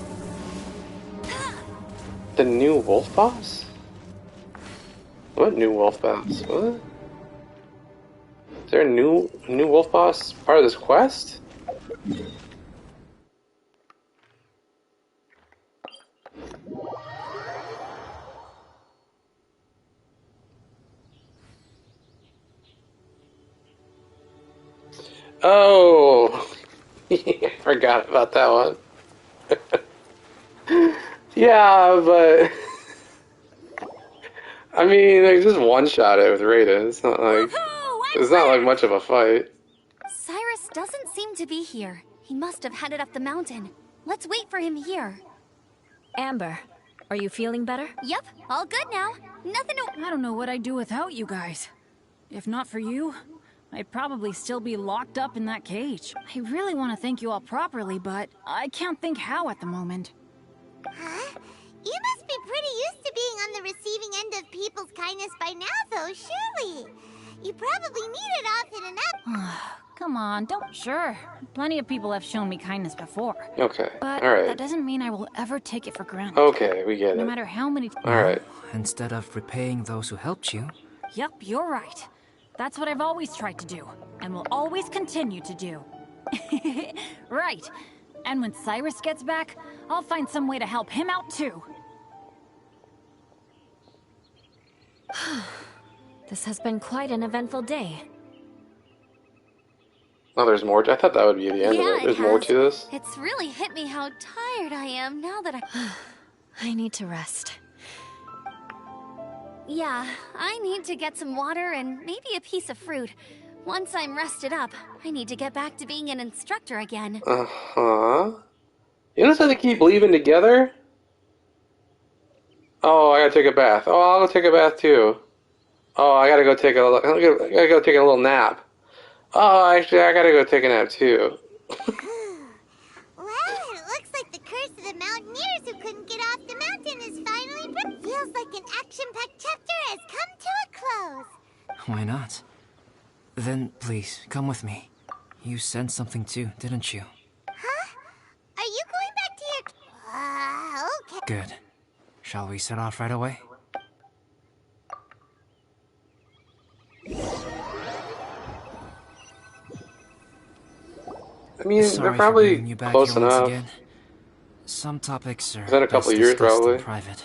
The new wolf boss? What new wolf boss? What? Is there a new wolf boss part of this quest? Oh, I forgot about that one. Yeah, but I mean, like just one shot it with Raiden. It's not like it's not like much of a fight. Cyrus doesn't seem to be here. He must have headed up the mountain. Let's wait for him here. Amber, are you feeling better? Yep, all good now. Nothing to... I don't know what I'd do without you guys. If not for you, I'd probably still be locked up in that cage. I really want to thank you all properly, but I can't think how at the moment. Huh? You must be pretty used to being on the receiving end of people's kindness by now, though, surely. You probably need it often enough. Come on, don't... Sure, plenty of people have shown me kindness before. Okay, But alright. that doesn't mean I will ever take it for granted. Okay, we get No it. matter how many... Alright. Instead of repaying those who helped you, Yep, you're right. That's what I've always tried to do, and will always continue to do. Right. And when Cyrus gets back, I'll find some way to help him out too. This has been quite an eventful day. Oh, there's more. I thought that would be the end of it. There's more to this. It's really hit me how tired I am now that I need to rest. Yeah, I need to get some water and maybe a piece of fruit. Once I'm rested up, I need to get back to being an instructor again. Uh-huh. You notice how they keep leaving together? Oh, I gotta take a bath. Oh, I'll go take a bath too. Oh, I gotta go take a little nap. Oh, actually, I gotta go take a nap too. Well, it looks like the curse of the mountaineers who couldn't get off the mountain is finally broken. Feels like an action-packed chapter has come to a close. why not? Then please, come with me. You sensed something too, didn't you? Huh? Are you going back to your... okay. Good. Shall we set off right away? I mean, Sorry they're for probably bringing you back close here once enough. again. Some topics are Is that a couple best years, discussed probably? in private.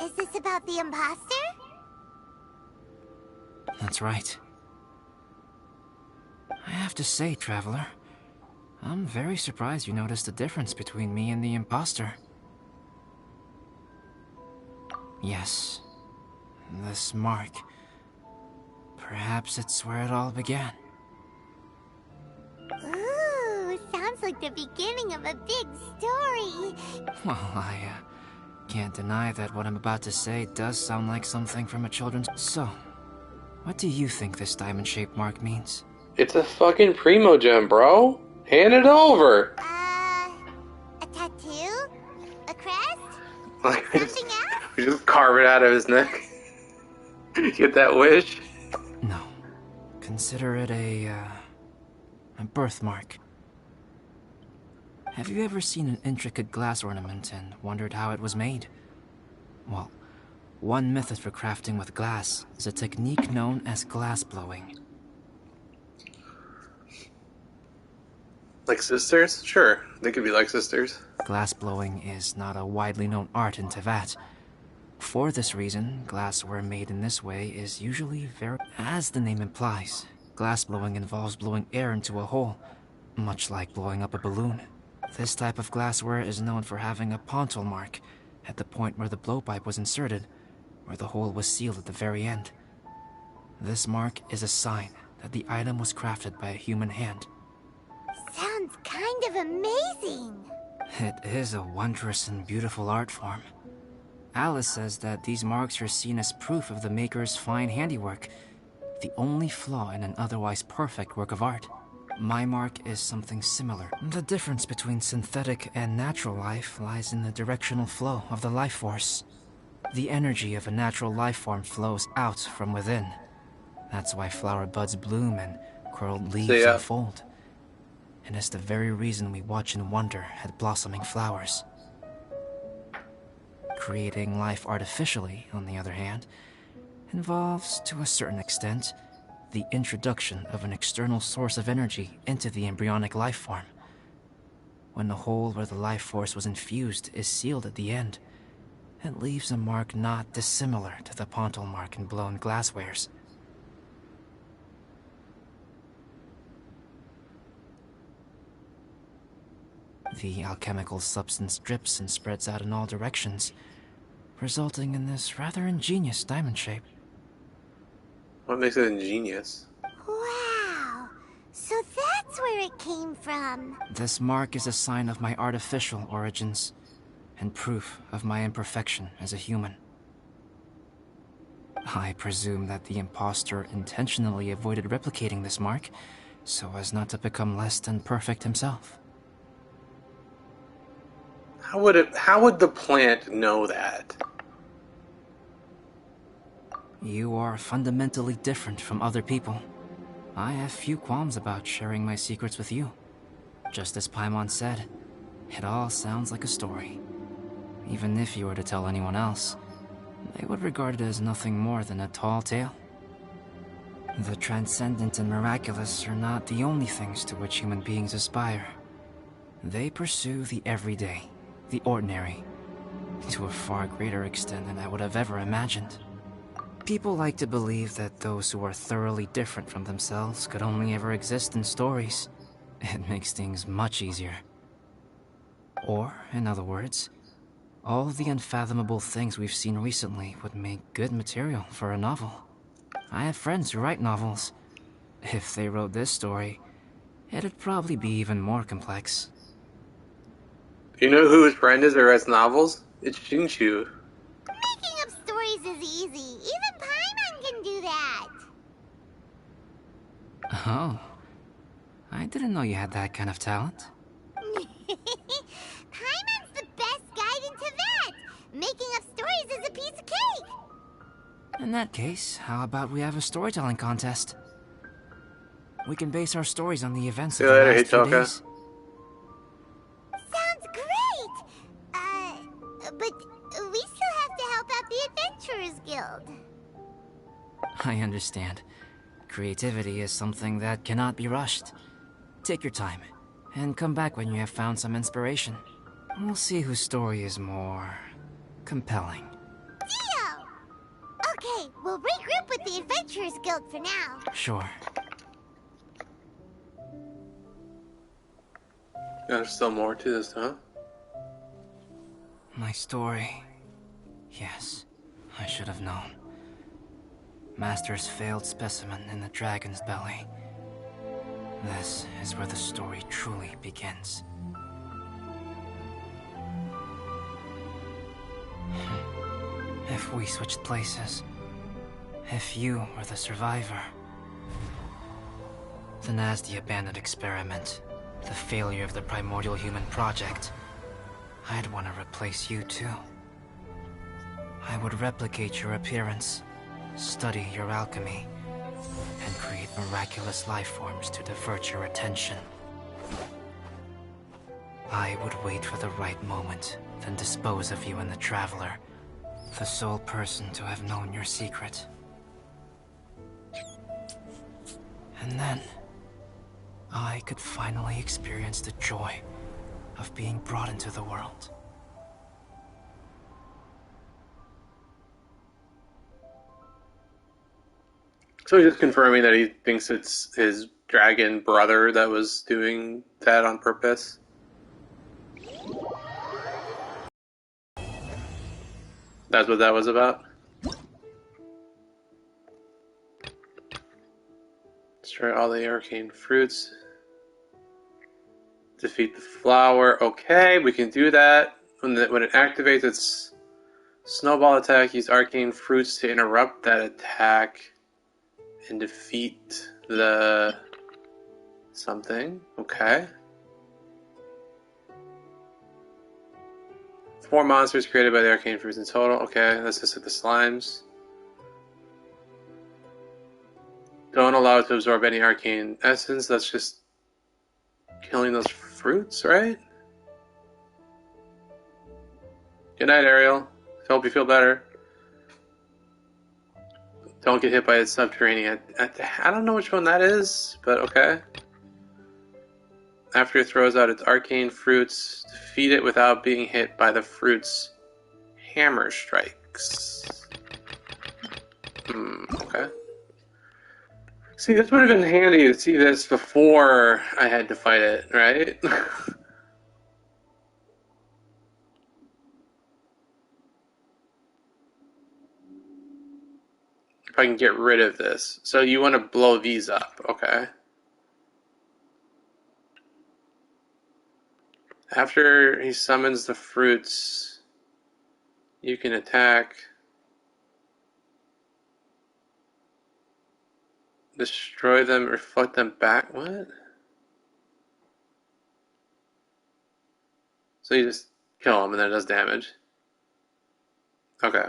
Is this about the imposter? That's right. I have to say, Traveler, I'm very surprised you noticed the difference between me and the imposter. Yes. This mark. Perhaps it's where it all began. Ooh, sounds like the beginning of a big story. Well, I can't deny that what I'm about to say does sound like something from a children's... So, what do you think this diamond-shaped mark means? It's a fucking primo gem, bro. Hand it over. A tattoo? A crest? Like, Something else? we just carve it out of his neck. Get that wish. No. Consider it a birthmark. Have you ever seen an intricate glass ornament and wondered how it was made? Well, one method for crafting with glass is a technique known as glass blowing. Like sisters? Sure, they could be like sisters. Glass blowing is not a widely known art in Teyvat. For this reason, glassware made in this way is usually very... As the name implies, glass blowing involves blowing air into a hole, much like blowing up a balloon. This type of glassware is known for having a pontil mark at the point where the blowpipe was inserted, where the hole was sealed at the very end. This mark is a sign that the item was crafted by a human hand. Sounds kind of amazing. It is a wondrous and beautiful art form. Alice says that these marks are seen as proof of the maker's fine handiwork, the only flaw in an otherwise perfect work of art. My mark is something similar. The difference between synthetic and natural life lies in the directional flow of the life force. The energy of a natural life form flows out from within. That's why flower buds bloom and curled leaves unfold. And it's the very reason we watch and wonder at blossoming flowers. Creating life artificially, on the other hand, involves, to a certain extent, the introduction of an external source of energy into the embryonic life form. When the hole where the life force was infused is sealed at the end, it leaves a mark not dissimilar to the pontil mark in blown glasswares. The alchemical substance drips and spreads out in all directions, resulting in this rather ingenious diamond shape. What makes it ingenious? Wow. So that's where it came from. This mark is a sign of my artificial origins, and proof of my imperfection as a human. I presume that the impostor intentionally avoided replicating this mark, so as not to become less than perfect himself. How would the plant know that? You are fundamentally different from other people. I have few qualms about sharing my secrets with you. Just as Paimon said, it all sounds like a story. Even if you were to tell anyone else, they would regard it as nothing more than a tall tale. The transcendent and miraculous are not the only things to which human beings aspire. They pursue the everyday, the ordinary, to a far greater extent than I would have ever imagined. People like to believe that those who are thoroughly different from themselves could only ever exist in stories. It makes things much easier. Or, in other words, all the unfathomable things we've seen recently would make good material for a novel. I have friends who write novels. If they wrote this story, it'd probably be even more complex. You know who his friend is that writes novels? It's Shinchu. Making up stories is easy. Even Paimon can do that. Oh. I didn't know you had that kind of talent. Paimon's the best guide in Teyvat. Making up stories is a piece of cake. In that case, how about we have a storytelling contest? We can base our stories on the events See of you the later, last few Hitoka. days. Sounds great. But we still have to help out the Adventurers Guild. I understand. Creativity is something that cannot be rushed. Take your time, and come back when you have found some inspiration. We'll see whose story is more compelling. Deal! Okay, we'll regroup with the Adventurers Guild for now. Sure. There's still more to this, huh? My story. Yes. I should have known. Master's failed specimen in the dragon's belly. This is where the story truly begins. If we switched places, if you were the survivor, then as the abandoned experiment, the failure of the primordial human project, I'd want to replace you too. I would replicate your appearance, study your alchemy, and create miraculous life forms to divert your attention. I would wait for the right moment, then dispose of you and the Traveler, the sole person to have known your secret. And then, I could finally experience the joy of being brought into the world. So he's just confirming that he thinks it's his dragon brother that was doing that on purpose. That's what that was about? Destroy all the arcane fruits. Defeat the flower. Okay, we can do that. When it activates its snowball attack, use arcane fruits to interrupt that attack and defeat the something. Okay. 4 monsters created by the arcane fruits in total. Okay, that's just like the slimes. Don't allow it to absorb any arcane essence. That's just killing those fruits, right? Good night, Ariel. Hope you feel better. Don't get hit by its subterranean. I don't know which one that is, but okay. After it throws out its arcane fruits, defeat it without being hit by the fruit's hammer strikes. Okay. See, this would have been handy to see this before I had to fight it, right? If I can get rid of this. So you want to blow these up, okay. After he summons the fruits, you can attack, destroy them, reflect them back. What? So you just kill them and then it does damage. Okay.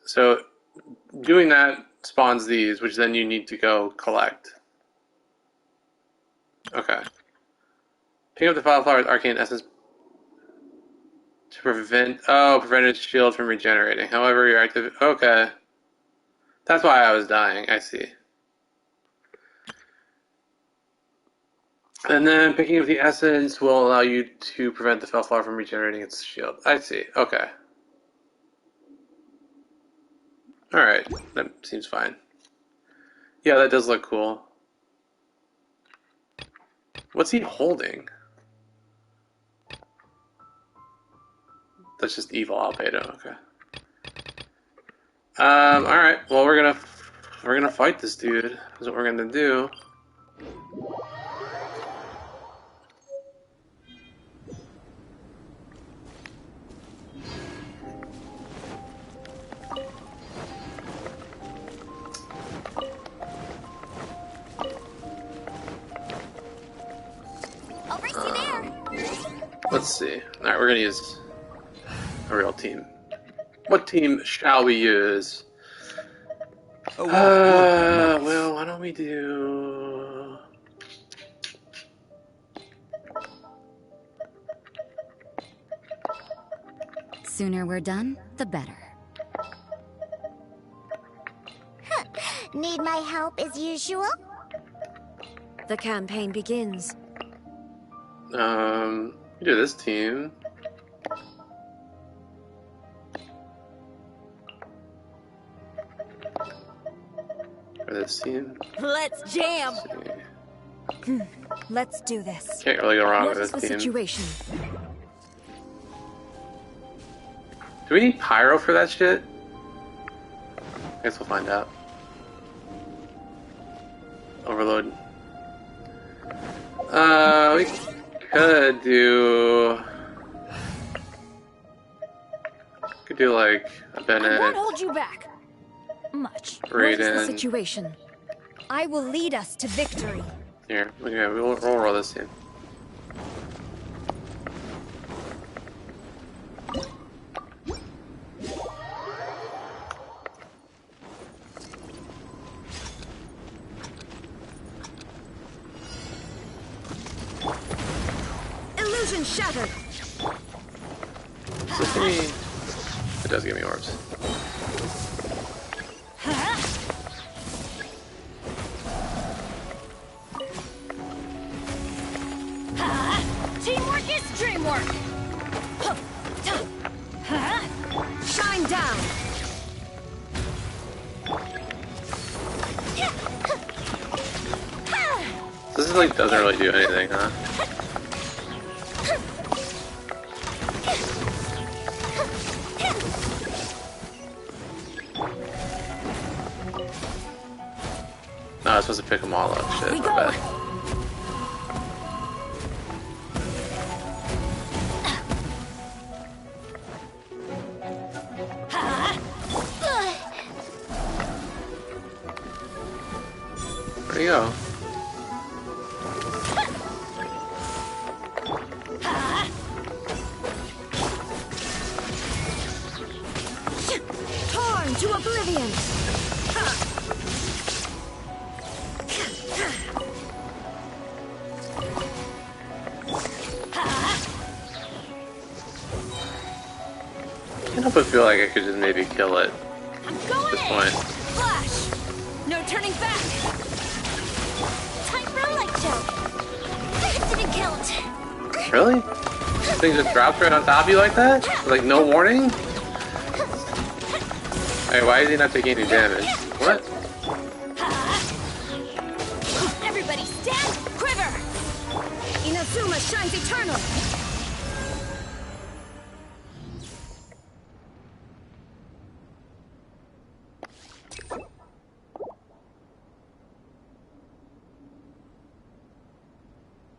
So doing that spawns these, which then you need to go collect. Okay. Pick up the Wildflower's arcane essence to prevent its shield from regenerating. However, you're active. Okay. That's why I was dying. I see. And then picking up the essence will allow you to prevent the Wildflower from regenerating its shield. I see. Okay. Alright. That seems fine. Yeah, that does look cool. What's he holding? That's just evil Albedo, okay. Alright, well we're gonna fight this dude. That's what we're gonna do. I'll race you there. Let's see. Alright, we're gonna use a real team. What team shall we use? Well, why don't we do... Sooner we're done, the better. Need my help as usual? The campaign begins. We do this team. Or this team. Let's jam! Let's do this. Can't really go wrong What with is this the team. situation? Do we need pyro for that shit? I guess we'll find out. Overload. We could do... Could do like a Bennett. I won't hold you back. Much. What is the Raiden. situation? I will lead us to victory. Here, okay, we'll roll this in. Illusion shattered. Does this give me... It does give me orbs. Teamwork is dreamwork. Shine down. This is like doesn't really do anything, huh? No, I was supposed to pick them all up. Shit, We my go. bad. Where'd he go? Torn to oblivion. I can't help but feel like I could just maybe kill it I'm at going this in. point. Flash. No turning back. Time for a light show. That didn't count. Really? This thing just drops right on top of you like that? With, like, no warning? Hey, why is he not taking any damage? What? Everybody stand. Quiver. Inazuma shines eternal.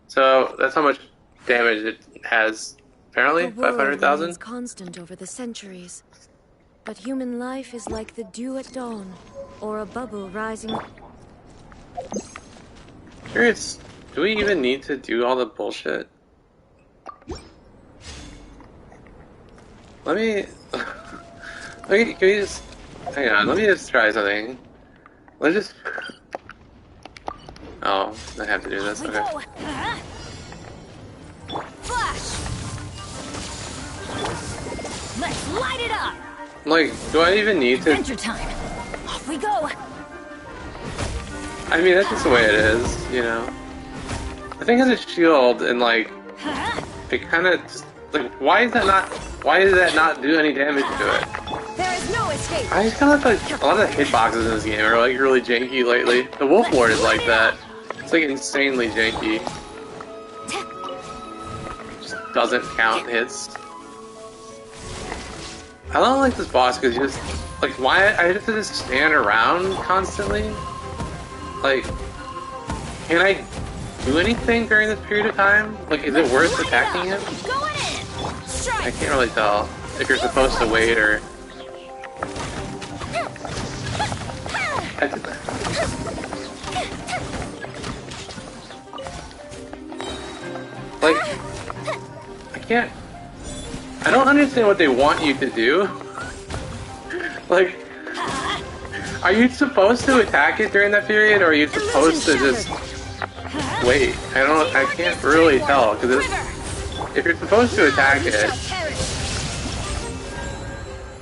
So, that's how much damage it has, apparently? The world 500,000? remains constant over the centuries. But human life is like the dew at dawn, or a bubble rising. Curious, do we even need to do all the bullshit? Let me... can we just... Hang on, let me just try something. Let's just... Oh, I have to do this, We okay. go. Flash. Let's light it up. Like, do I even need to... Adventure time. Off we go. I mean, that's just the way it is, you know? The thing has a shield, and like, it kind of just... Like, why does that not do any damage to it? There is no escape. I just kind of like a lot of the hitboxes in this game are like really janky lately. The Wolf Lord is like that. It's like insanely janky. Just doesn't count hits. I don't like this boss because you just like why I have to just stand around constantly. Like, can I do anything during this period of time? Like, is it worth attacking him? Going in. Strike. I can't really tell if you're supposed to wait or. Like, I can't. I don't understand what they want you to do. Like, are you supposed to attack it during that period, or are you supposed to just wait? I can't really tell, because if you're supposed to attack it,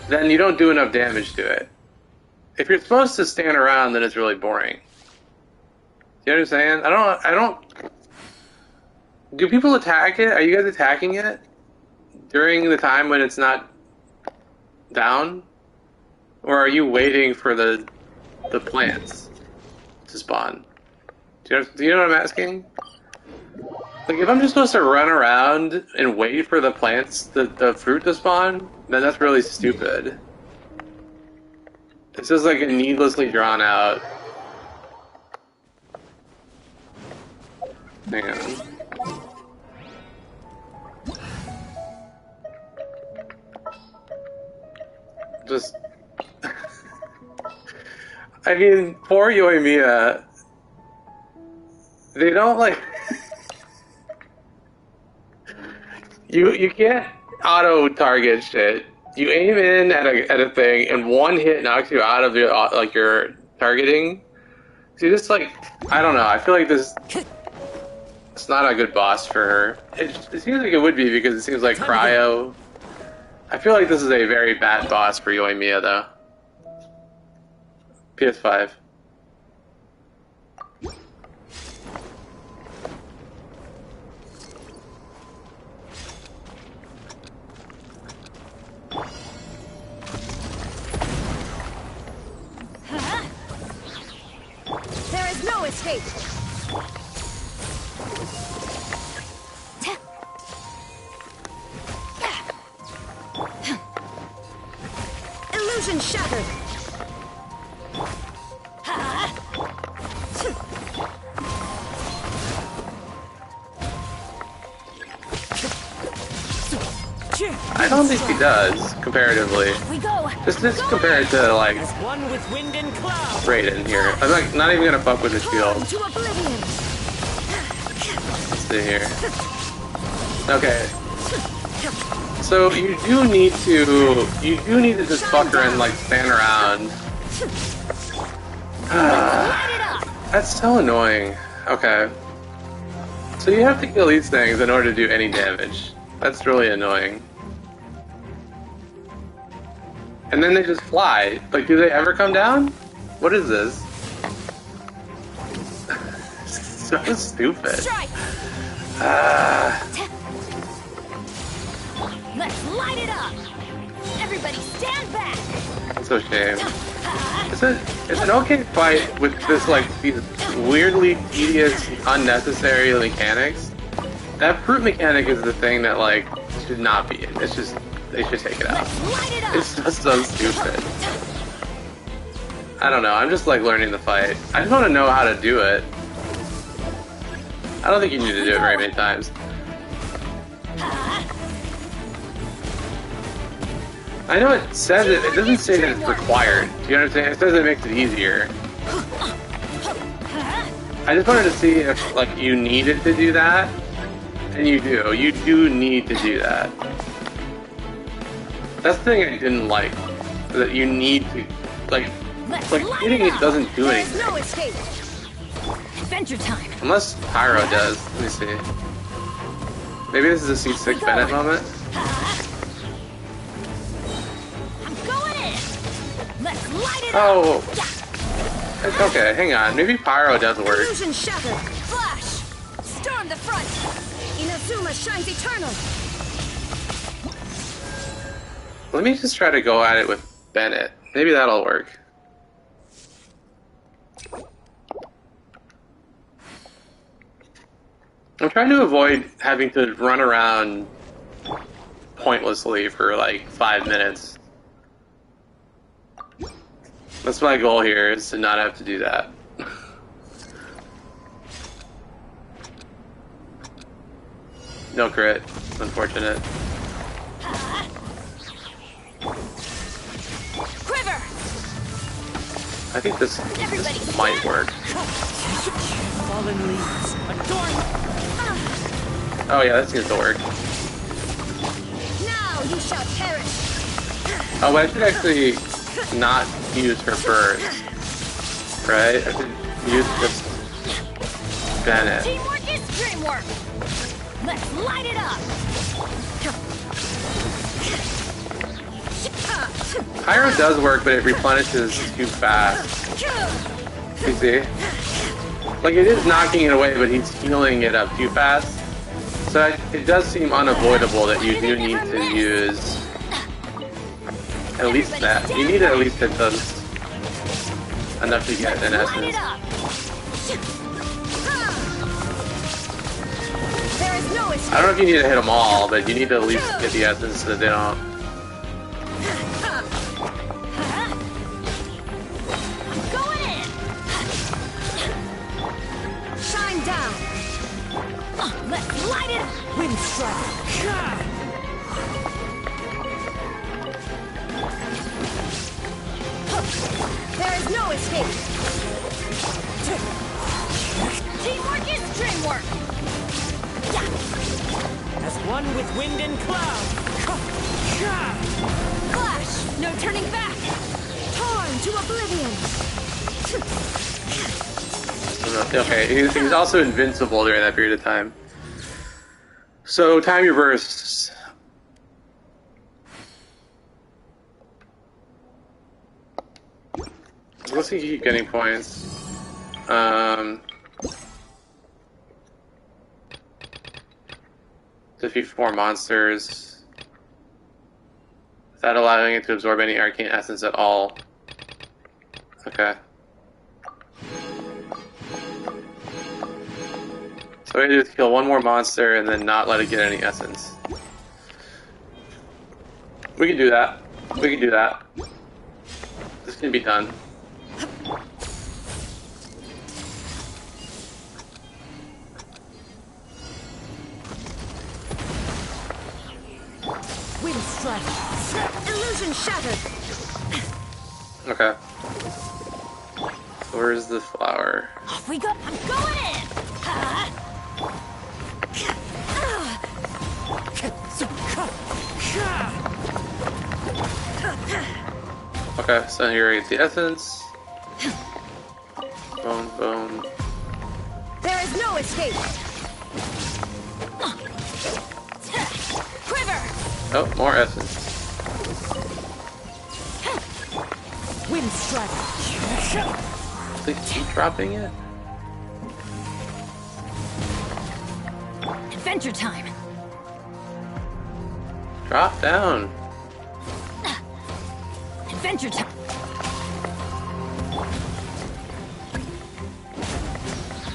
then you don't do enough damage to it. If you're supposed to stand around, then it's really boring. You know what I'm saying? I don't... Do people attack it? Are you guys attacking it during the time when it's not down? Or are you waiting for the plants to spawn? Do you know what I'm asking? Like, if I'm just supposed to run around and wait for the plants, the fruit to spawn, then that's really stupid. It's just like needlessly drawn out. Hang on. Just... I mean, poor Yoimiya. They don't, like... You can't auto-target shit. You aim in at a thing, and one hit knocks you out of your, like, your targeting. So you just, like... I don't know, I feel like this... It's not a good boss for her. It seems like it would be, because it seems like Cryo... I feel like this is a very bad boss for Yoimiya, though. PS5. There is no escape. Illusion shattered. I don't think he does, comparatively. We go. Just compared to, like, One with wind and cloud. Raiden here. I'm like, not even gonna fuck with the shield. To oblivion. Let's see here. Okay. So you do need to just fuck her and, like, stand around. That's so annoying. Okay. So you have to kill these things in order to do any damage. That's really annoying. And then they just fly. Like, do they ever come down? What is this? So stupid. Let's light it up. Everybody stand back. That's a shame. It's an okay fight with this, like, these weirdly tedious, unnecessary mechanics. That fruit mechanic is the thing that, like, should not be. It's just, they should take it out. It's just so stupid. I don't know, I'm just, like, learning the fight. I just want to know how to do it. I don't think you need to do it very many times. I know it says it doesn't say that it's required. Do you understand? It says it makes it easier. I just wanted to see if, like, you needed to do that. And you do. You do need to do that. That's the thing I didn't like. That you need to, like hitting it doesn't do anything. No escape. Adventure time. Unless Pyro does. Let me see. Maybe this is a C6 Bennett moment. I'm going in. Let's light it Oh. up. It's okay, hang on. Maybe Pyro does work. Illusion shattered. Flash. Storm the front. Inazuma shines eternal. Let me just try to go at it with Bennett. Maybe that'll work. I'm trying to avoid having to run around pointlessly for like 5 minutes. That's my goal here, is to not have to do that. No crit. Unfortunate. Quiver. I think this might work. Fallen leaves. Adorn. Oh yeah, that seems to work. Now you shall perish. Oh, but I should actually not use her first. Right? I should use just Bennett. Teamwork is dreamwork. Let's light it up. Pyro does work, but it replenishes too fast. You see? Like, it is knocking it away, but he's healing it up too fast. So it does seem unavoidable that you do need to use at least that. You need to at least hit those enough to get an essence. is no escape. I don't know if you need to hit them all, but you need to at least get the essence so that they don't. Going in. Shine down. Let's light it up. Wind strike. There is no escape. Teamwork is dreamwork. As one with wind and cloud. Flash, no turning back. Torn to oblivion. Okay, he's also invincible during that period of time. So time reversed. Let's see if you keep getting points. Defeat 4 monsters without allowing it to absorb any arcane essence at all. Okay. So what I do is kill one more monster and then not let it get any essence. We can do that. We can do that. This can be done. Wind strike. Illusion shattered. Okay. So where's the flower? Off we go. I'm going in. Okay, so here we get the essence. Boom, boom. There is no escape. Quiver. Oh, more essence. Wind strike. Please keep dropping it. Adventure time. Drop down. Adventure time.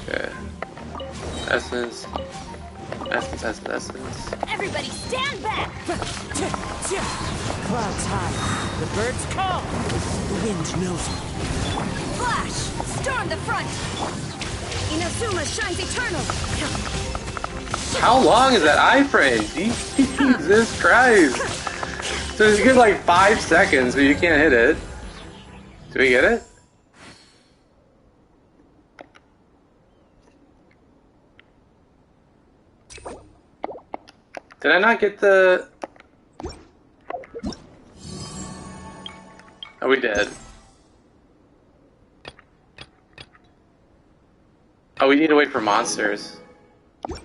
Okay. Essence. Essence, essence, essence. Everybody stand back. Clouds high. The birds call. The wind knows me. Flash. Storm the front. Inazuma shines eternal. How long is that iframe? Jesus Christ. So you get like 5 seconds, but you can't hit it. Do we get it? Did I not get the... Oh, we did. Oh, we need to wait for monsters. You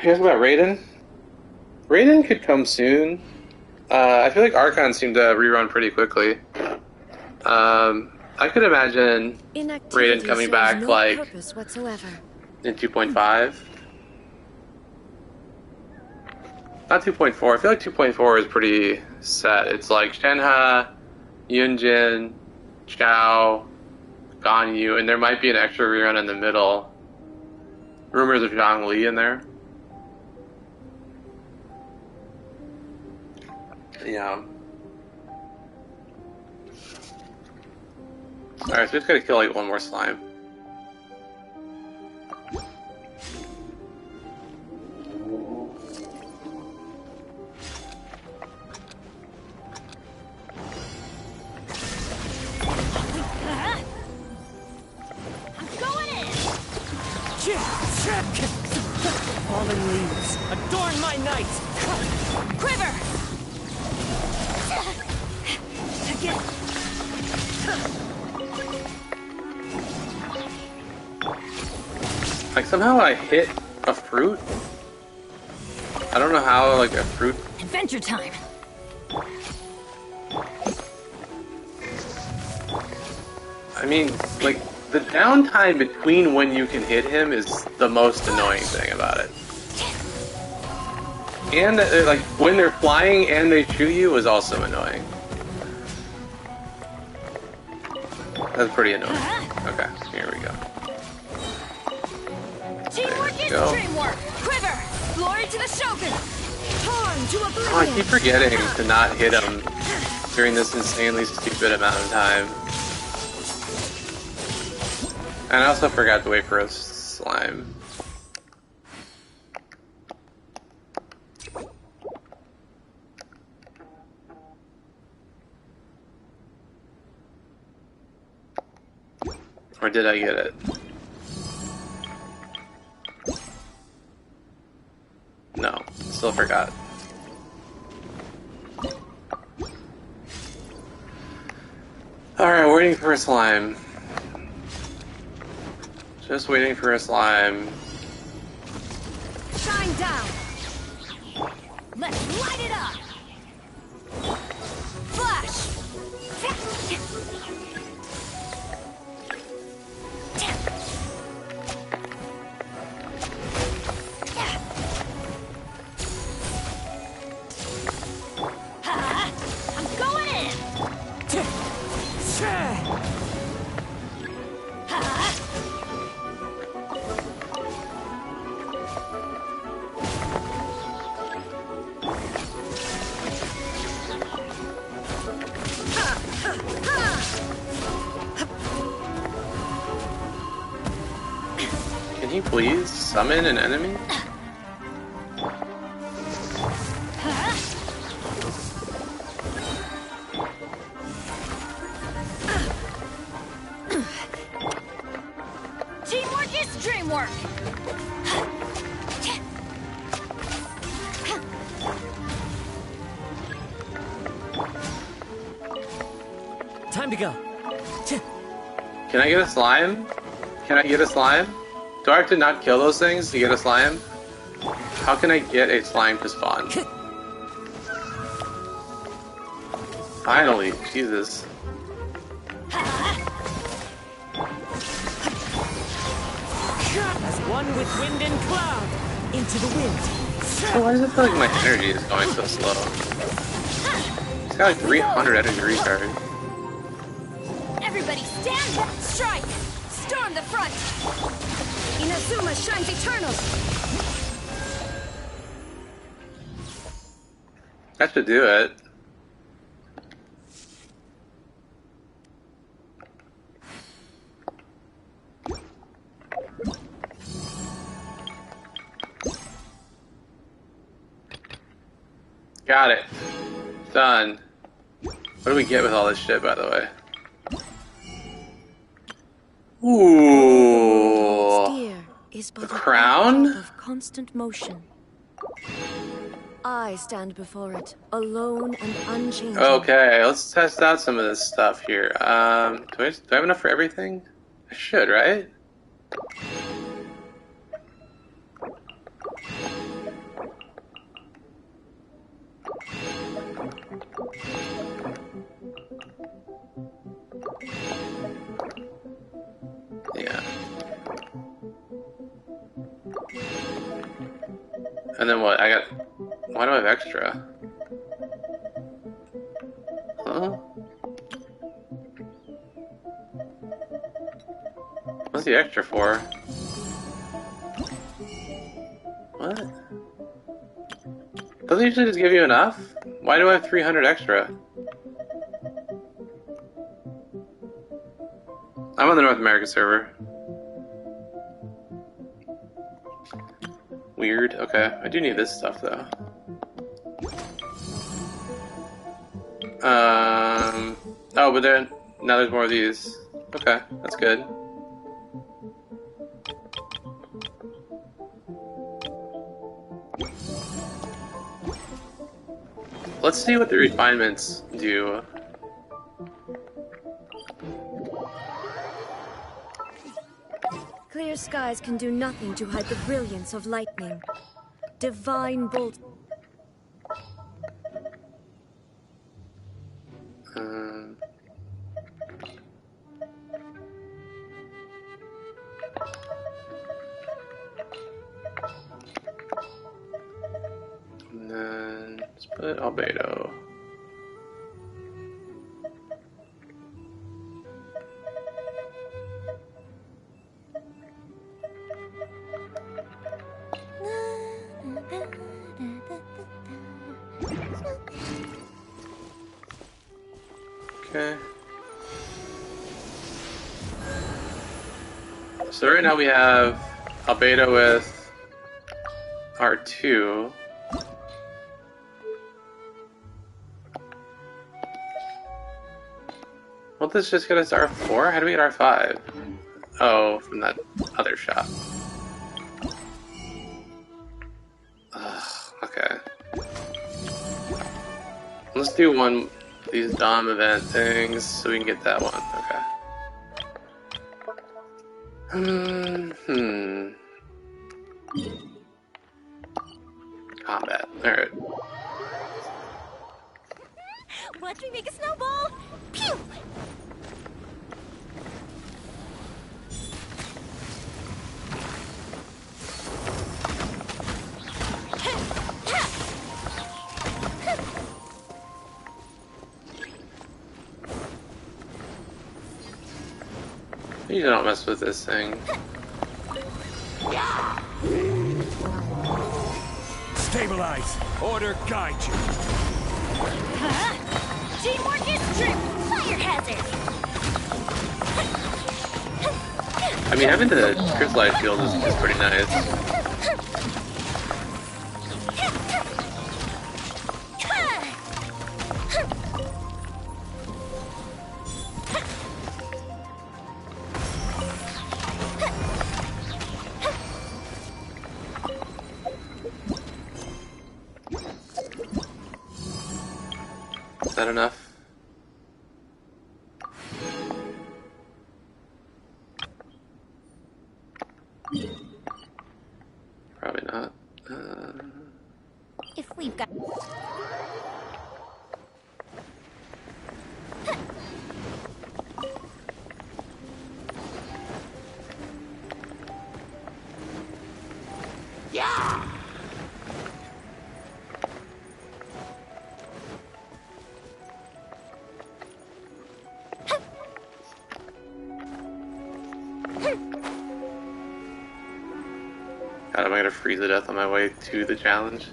guys know about Raiden? Raiden could come soon. I feel like Archon seemed to rerun pretty quickly. I could imagine Raiden coming back like in 2.5. Not 2.4. I feel like 2.4 is pretty set. It's like Shenhe, Yunjin, Chao, Ganyu, and there might be an extra rerun in the middle. Rumors of Zhang Li in there. Yeah. Alright, so we just gotta kill like one more slime. Fallen leaves, adorn my night! Quiver! Like somehow I hit a fruit. I don't know how like a fruit. Adventure time! I mean, like the downtime between when you can hit him is the most annoying thing about it. And like when they're flying and they shoot you is also annoying. That's pretty annoying. Okay, here we go. Teamwork is Go. dreamwork. Quiver. Glory to the Shogun. Torn to oblivion. Oh, I keep forgetting to not hit him during this insanely stupid amount of time. And I also forgot to wait for a slime. Or did I get it? No, still forgot. Alright, waiting for a slime. Just waiting for a slime. Shine down. Let's light it up. Flash. I'm going in. Can you please summon an enemy? Teamwork is dreamwork. Time to go. Can I get a slime? Can I get a slime? Do I have to not kill those things to get a slime? How can I get a slime to spawn? Finally, Jesus. As one with wind and cloud. Into the wind. So why does it feel like my energy is going so slow? It's got like 300 energy recharge. Everybody stand up. Strike. Storm the front. Inazuma shines eternal. That should do it. Got it. Done. What do we get with all this shit, by the way? Ooh. Steer is but A crown? of constant motion. I stand before it, alone and unchanging. Okay, let's test out some of this stuff here. Do I have enough for everything? I should, right? Yeah. And then what? Why do I have extra? Huh? What's the extra for? What? Doesn't it usually just give you enough? Why do I have 300 extra? I'm on the North America server. Weird. Okay, I do need this stuff though. Oh, but then now there's more of these. Okay, that's good. Let's see what the refinements do. Clear skies can do nothing to hide the brilliance of lightning. Divine bolt. And then split albedo. Okay. So right now we have Albedo with R2. Won't this just get us R4? How do we get R5? Oh, from that other shop. Ugh, okay. Let's do one of these Dom event things so we can get that one. Okay. Combat. Alright. Watch me make a snowball! Pew! You don't mess with this thing. Stabilize. Order guide you. Teamwork is strict! Fire hazard! I mean, having the crystallized shield is pretty nice. Is that enough? Probably not. If we've got... God, am I gonna freeze to death on my way to the challenge?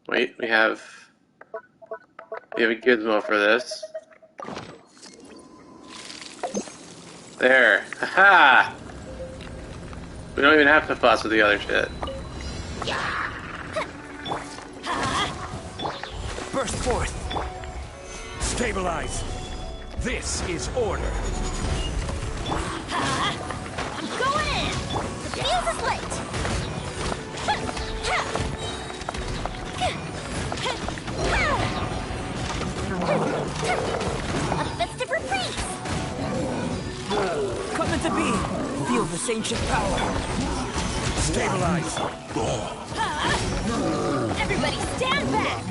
Wait, we have a gizmo for this. There. Haha! We don't even have to fuss with the other shit. Burst forth. Stabilize. This is order. I'm going in! The fuse is lit! A festive reprise! Come into being. Feel this ancient power. Stabilize. Everybody stand back!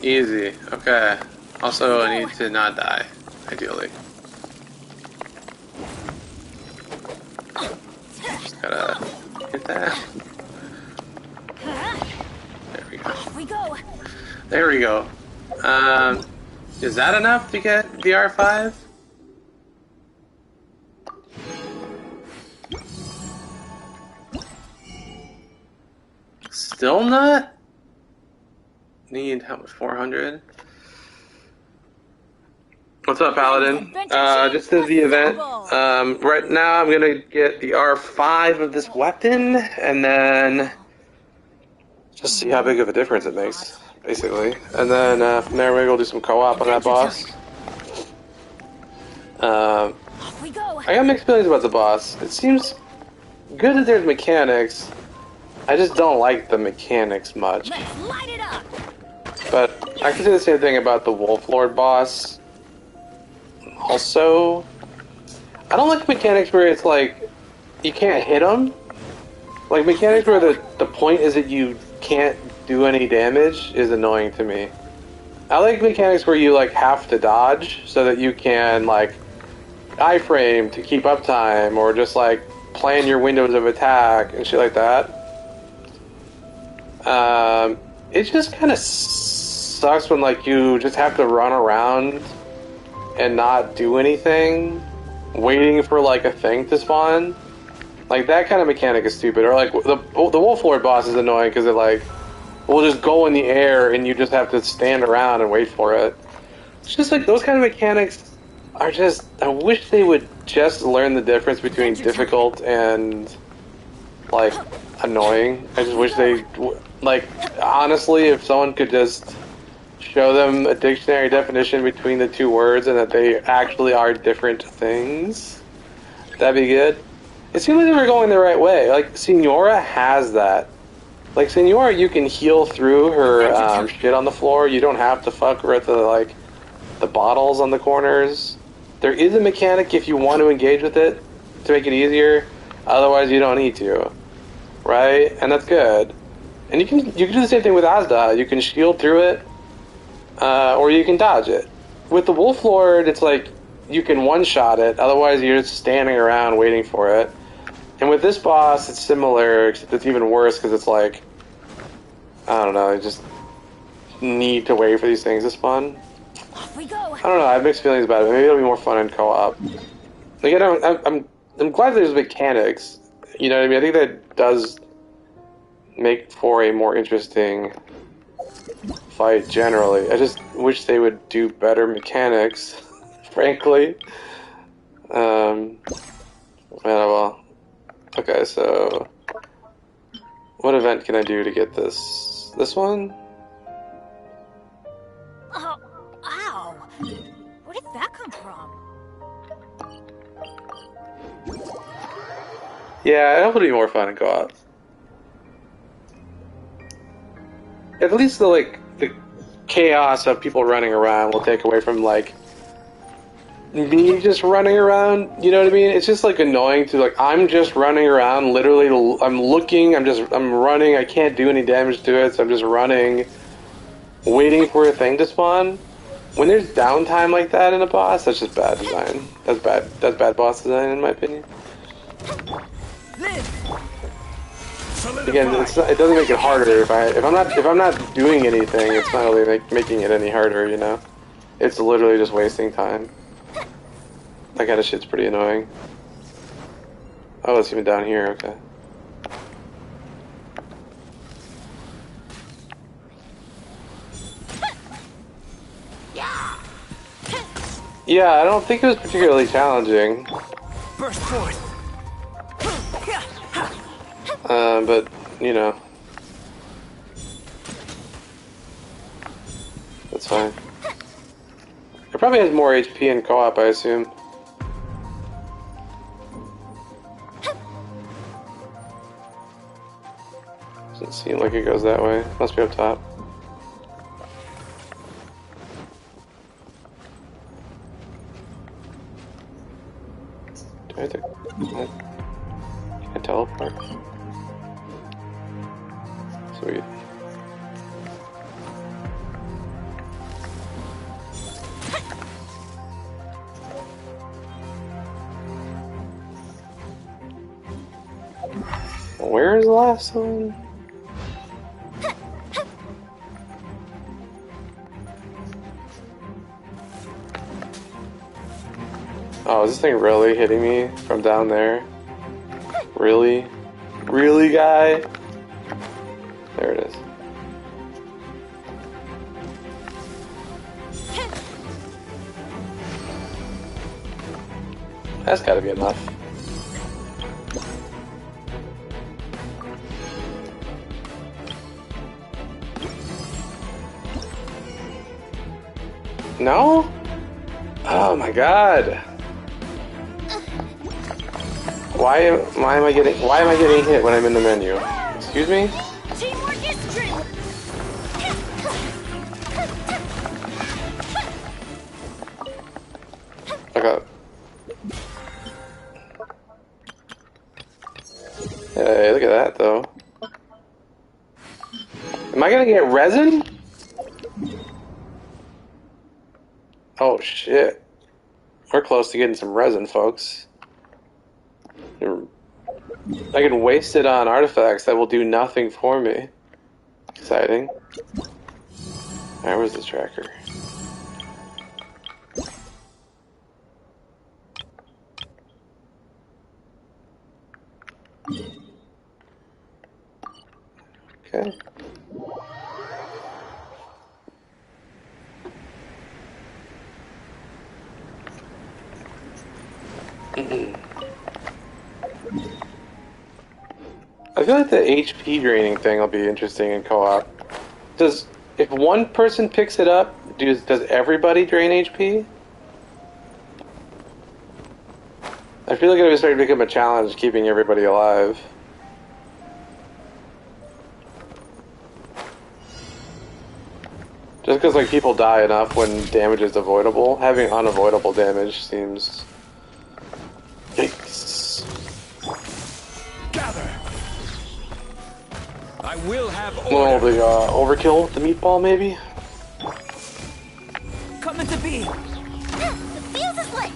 Easy. Okay. Also, I need to not die, ideally. Just gotta get that. There we go. Here we go! There we go. Is that enough to get the R5? Still not? Need how much? 400? What's up, Paladin? Just did the event. Right now I'm gonna get the R5 of this weapon, and then just see how big of a difference it makes, basically. And then from there we're gonna do some co-op on that boss. Off we go! I got mixed feelings about the boss. It seems good that there's mechanics. I just don't like the mechanics much. Let's light it up! But I can say the same thing about the Wolf Lord boss. Also, I don't like mechanics where it's like you can't hit them. Like mechanics where the point is that you can't do any damage is annoying to me. I like mechanics where you like have to dodge so that you can like iframe to keep uptime, or just like plan your windows of attack and shit like that. It just kind of sucks when like you just have to run around and not do anything, waiting for like a thing to spawn. Like that kind of mechanic is stupid. Or like the Wolf Lord boss is annoying because it like will just go in the air and you just have to stand around and wait for it. It's just like those kind of mechanics are just. I wish they would just learn the difference between difficult and like annoying. I just wish they like honestly, if someone could just show them a dictionary definition between the two words and that they actually are different things, that'd be good. It seems like they were going the right way. Like Senora has that. Like Senora, you can heal through her shit on the floor. You don't have to fuck with the like the bottles on the corners. There is a mechanic if you want to engage with it to make it easier. Otherwise, you don't need to, right? And that's good. And you can do the same thing with Asda. You can shield through it, or you can dodge it. With the Wolf Lord, it's like you can one-shot it. Otherwise, you're just standing around waiting for it. And with this boss, it's similar, except it's even worse because it's like, I don't know, you just need to wait for these things to spawn. Off we go. I don't know, I have mixed feelings about it. Maybe it'll be more fun in co-op. Like, I'm glad there's mechanics. You know what I mean? I think that does make for a more interesting fight generally. I just wish they would do better mechanics, frankly. Well. Okay, so what event can I do to get this? This one? Oh, ow! Where did that come from? Yeah, that would be more fun in co-op. At least the chaos of people running around will take away from like me just running around, you know what I mean? It's just like annoying to like I'm just running around, literally I'm looking, I'm running, I can't do any damage to it, so I'm just running, waiting for a thing to spawn. When there's downtime like that in a boss, that's just bad design. That's bad boss design in my opinion. Again, it doesn't make it harder if I'm not doing anything, it's not really making it any harder, you know? It's literally just wasting time. That kind of shit's pretty annoying. Oh, it's even down here, okay. Yeah, I don't think it was particularly challenging. Burst forth. But, you know. That's fine. It probably has more HP in co-op, I assume. Doesn't seem like it goes that way. Must be up top. Do I have to... Can I teleport? Sweet. Where is the last one? Oh, is this thing really hitting me from down there? Really? Really, guy? There it is. That's gotta be enough. No? Oh my god. Why am I getting hit when I'm in the menu? Excuse me? Teamwork is strength. Okay. Hey, look at that though. Am I gonna get resin? Oh shit. We're close to getting some resin, folks. I can waste it on artifacts that will do nothing for me. Exciting. Alright, where's the tracker? Okay. I feel like the HP draining thing will be interesting in co-op. If one person picks it up, does everybody drain HP? I feel like it would start to become a challenge keeping everybody alive. Just because like people die enough when damage is avoidable, having unavoidable damage seems... Yikes. Gather. I will have order. Well, the overkill with the meatball, maybe? Coming to be. The fuse is lit!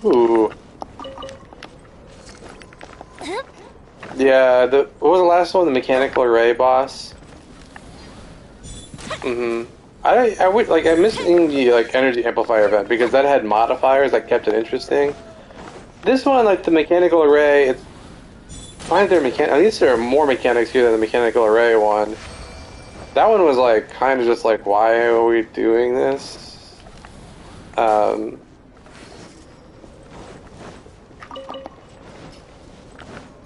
Ooh. Yeah, what was the last one? The mechanical array boss? I would, like, I'm missing the, like, energy amplifier event because that had modifiers that kept it interesting. This one, like, the mechanical array, it's... Why is there at least there are more mechanics here than the mechanical array one. That one was, like, kind of just like, why are we doing this?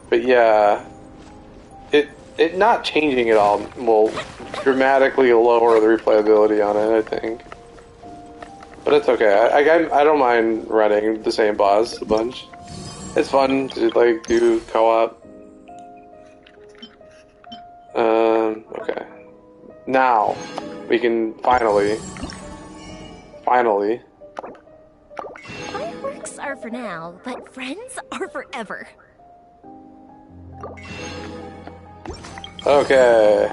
But yeah, it not changing it all will dramatically lower the replayability on it, I think. But it's okay. I don't mind running the same boss a bunch. It's fun to like do co-op. Okay. Now we can finally. Fireworks are for now, but friends are forever. Okay.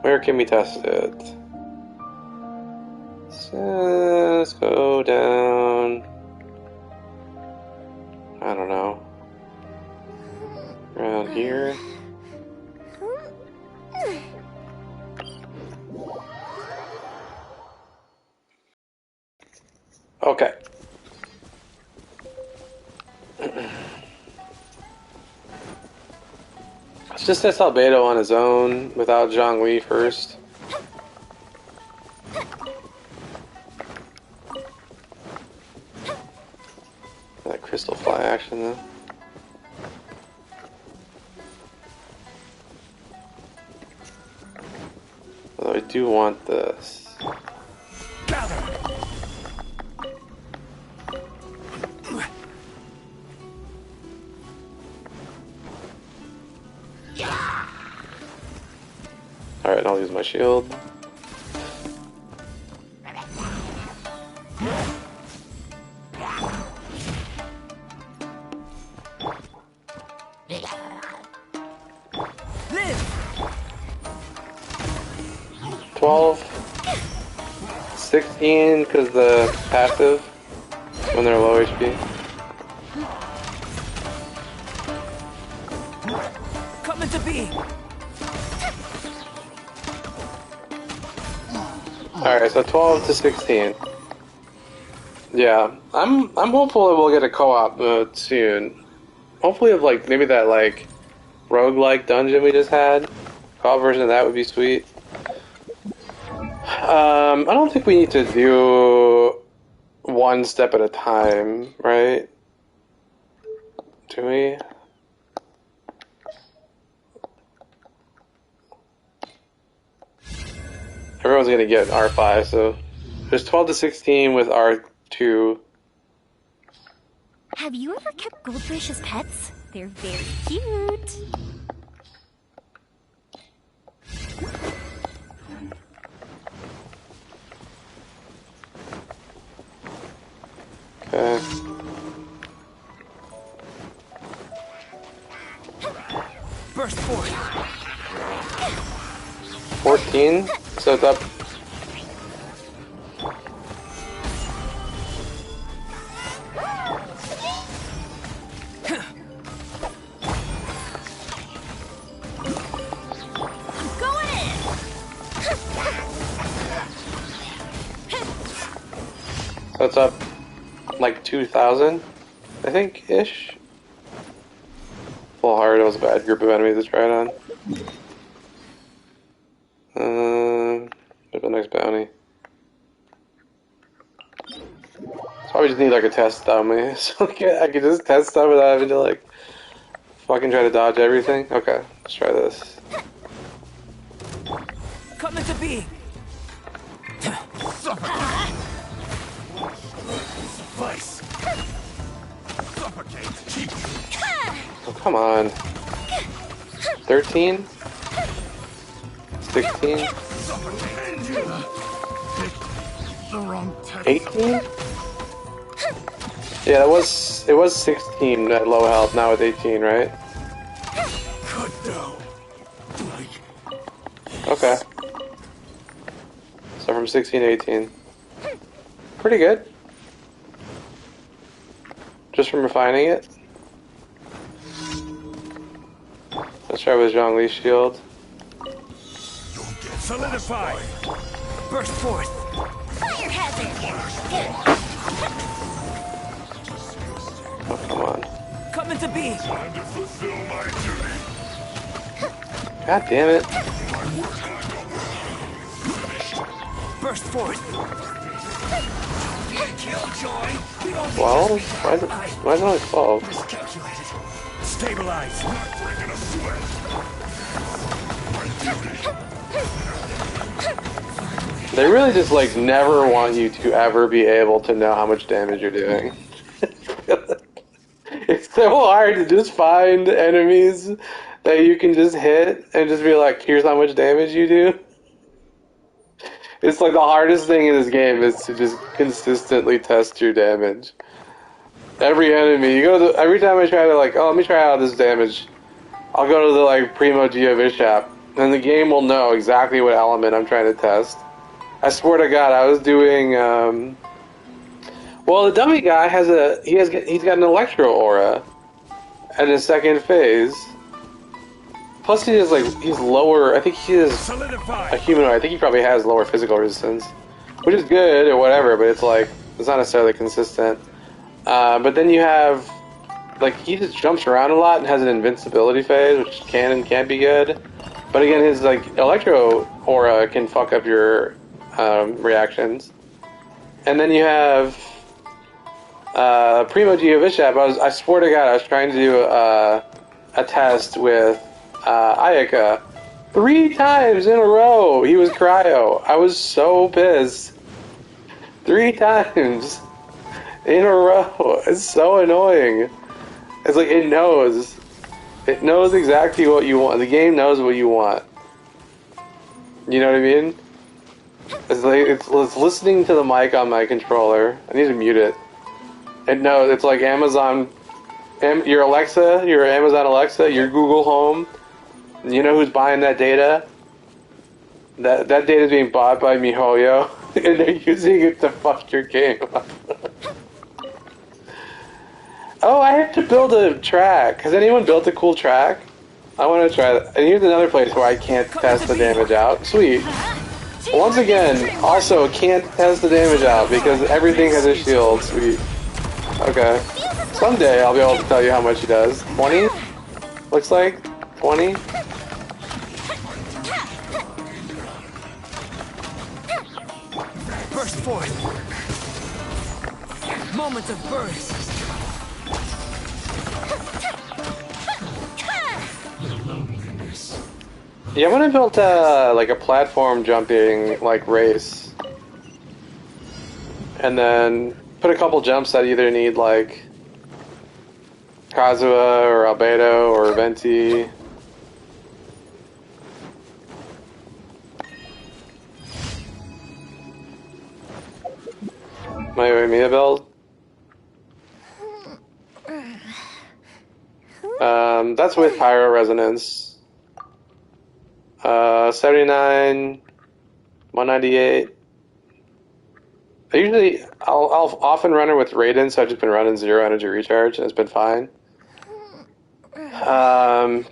Where can we test it? So, let's go down. I don't know. Around here. Okay. Let's just test out Beto on his own without Zhongli first. That crystal fly action though. Although I do want this. Gather. Alright, I'll use my shield. Live. 12. 16 because the passive when they're low HP. Coming to be. Alright, so 12 to 16. Yeah, I'm hopeful that we'll get a co-op mode soon. Hopefully of like maybe that like roguelike dungeon we just had. Co-op version of that would be sweet. I don't think we need to do one step at a time, right? Do we? Everyone's gonna get R5, so there's 12 to 16 with R2. Have you ever kept goldfish as pets? They're very cute. Okay. Burst forth. 14, so it's up. Going in. So it's up like 2,000, I think, ish. Full hard, it was a bad group of enemies to try it on. What's the next bounty? So we just need like a test dummy, so I can just test stuff without having to like fucking try to dodge everything. Okay, let's try this. Come into being. Suffice. Suffocate. Keep. Oh, come on. 13? 16? Suffocate. The wrong test. 18? Yeah, it was 16 at low health, now it's 18, right? Good though. Okay. So from 16 to 18. Pretty good. Just from refining it. Let's try with Zhongli's shield. Solidify. Burst forth. Fire hazard. Oh, come on. Come into being. Time to fulfill my duty. God damn it. Burst forth. Killjoy. Well, why is it only 12? Miscalculated. Stabilize. Not breaking a sweat. They really just like never want you to ever be able to know how much damage you're doing. It's so hard to just find enemies that you can just hit and just be like, here's how much damage you do. It's like the hardest thing in this game is to just consistently test your damage. Every enemy, you go to every time I try to like, oh, let me try out this damage, I'll go to the like Primo Geovishap, and the game will know exactly what element I'm trying to test. I swear to God, I was doing. Well, the dummy guy he's got an electro aura, at his second phase. Plus, he's lower. I think he is a humanoid. I think he probably has lower physical resistance, which is good or whatever. But it's like it's not necessarily consistent. But then you have like he just jumps around a lot and has an invincibility phase, which can and can't be good. But again, his like electro aura can fuck up your reactions. And then you have Primo Geovishap. I swear to God, I was trying to do a test with Ayaka 3 times in a row. He was cryo. I was so pissed. 3 times in a row. It's so annoying. It's like it knows exactly what you want. The game knows what you want. You know what I mean? It's like it's listening to the mic on my controller. I need to mute it. It knows. It's like Amazon. Your Alexa, your Amazon Alexa, your Google Home. You know who's buying that data? That data is being bought by MiHoYo, and they're using it to fuck your game up. Oh, I have to build a track. Has anyone built a cool track? I want to try that. And here's another place where I can't test the damage out. Sweet. Once again, also can't test the damage out because everything has a shield. Sweet. Okay. Someday I'll be able to tell you how much he does. 20? Looks like 20. Burst forth. Moments of burst. Yeah, when I built like a platform jumping like race, and then put a couple jumps that either need like Kazuha or Albedo or Venti. My Mia build. That's with Pyro Resonance. 79, 198. I'll often run her with Raiden, so I've just been running 0 energy recharge, and it's been fine. And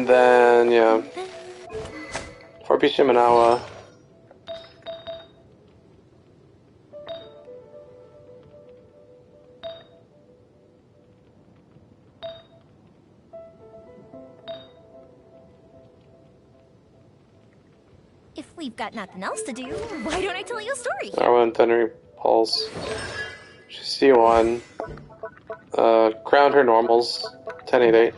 then, yeah. 4-piece Shimenawa. If we've got nothing else to do, why don't I tell you a story? R1 Thundering Pulse. She's C1. Crowned her normals. 1088.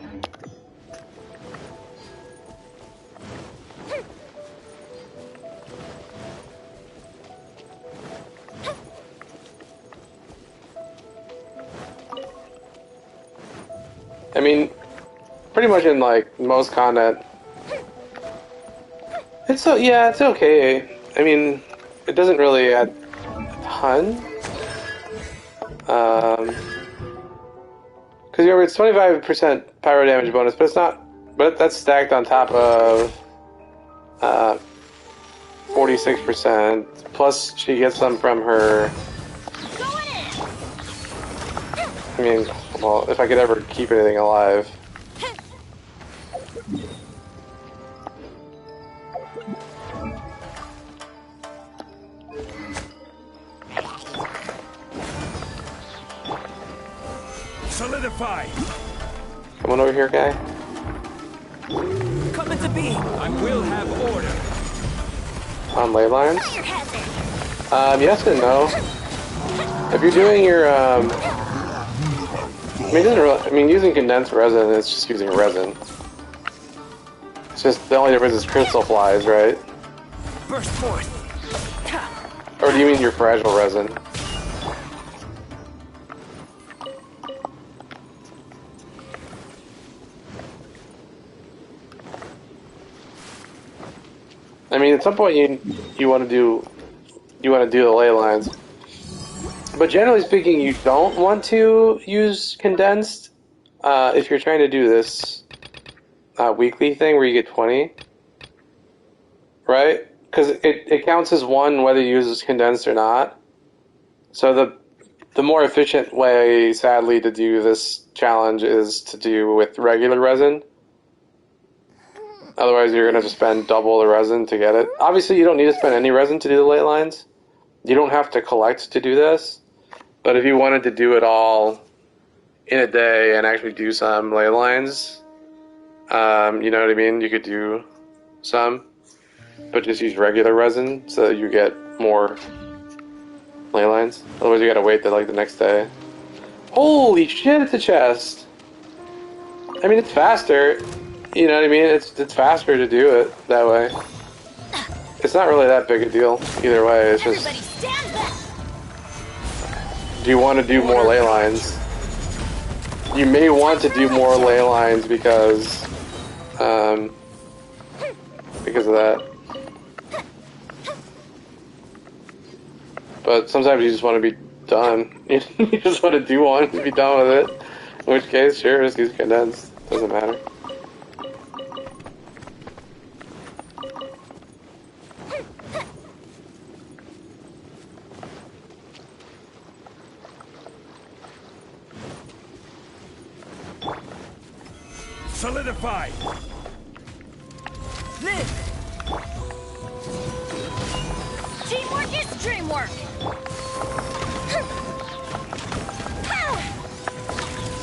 I mean, pretty much in like most content, it's okay. I mean, it doesn't really add a ton. Because it's 25% pyro damage bonus, but it's not. But that's stacked on top of 46%. Plus, she gets some from her. I mean, well, if I could ever keep anything alive. Solidify. Come on over here, guy. Come into being. I will have order. On ley lines? Yes and no. If you're doing your, I mean, it doesn't really, I mean, using condensed resin, it's just using resin. It's just, the only difference is crystal flies, right? Burst forth. Or do you mean your fragile resin? I mean, at some point you want to do the ley lines, but generally speaking, you don't want to use condensed if you're trying to do this weekly thing where you get 20, right? Because it counts as one whether you use condensed or not. So the more efficient way, sadly, to do this challenge is to do with regular resin. Otherwise, you're going to have to spend double the resin to get it. Obviously, you don't need to spend any resin to do the ley lines. You don't have to collect to do this. But if you wanted to do it all in a day and actually do some ley lines, you know what I mean? You could do some, but just use regular resin so that you get more ley lines. Otherwise, you got to wait till like the next day. Holy shit! It's a chest. I mean, it's faster. You know what I mean? It's faster to do it that way. It's not really that big a deal either way. It's just, do you want to do more ley lines? You may want to do more ley lines because of that. But sometimes you just want to be done. You just want to do one and be done with it. In which case, sure, just use condensed. Doesn't matter. Solidify. Live. Teamwork is dreamwork.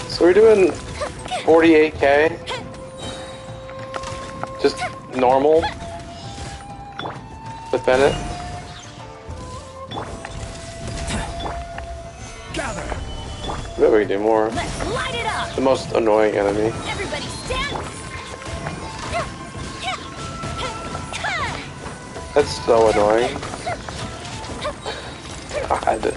So we're doing 48k. Just normal. With Bennett. Gather. I bet we can do more. Let's light it up. The most annoying enemy. Everybody stand. That's so annoying. God.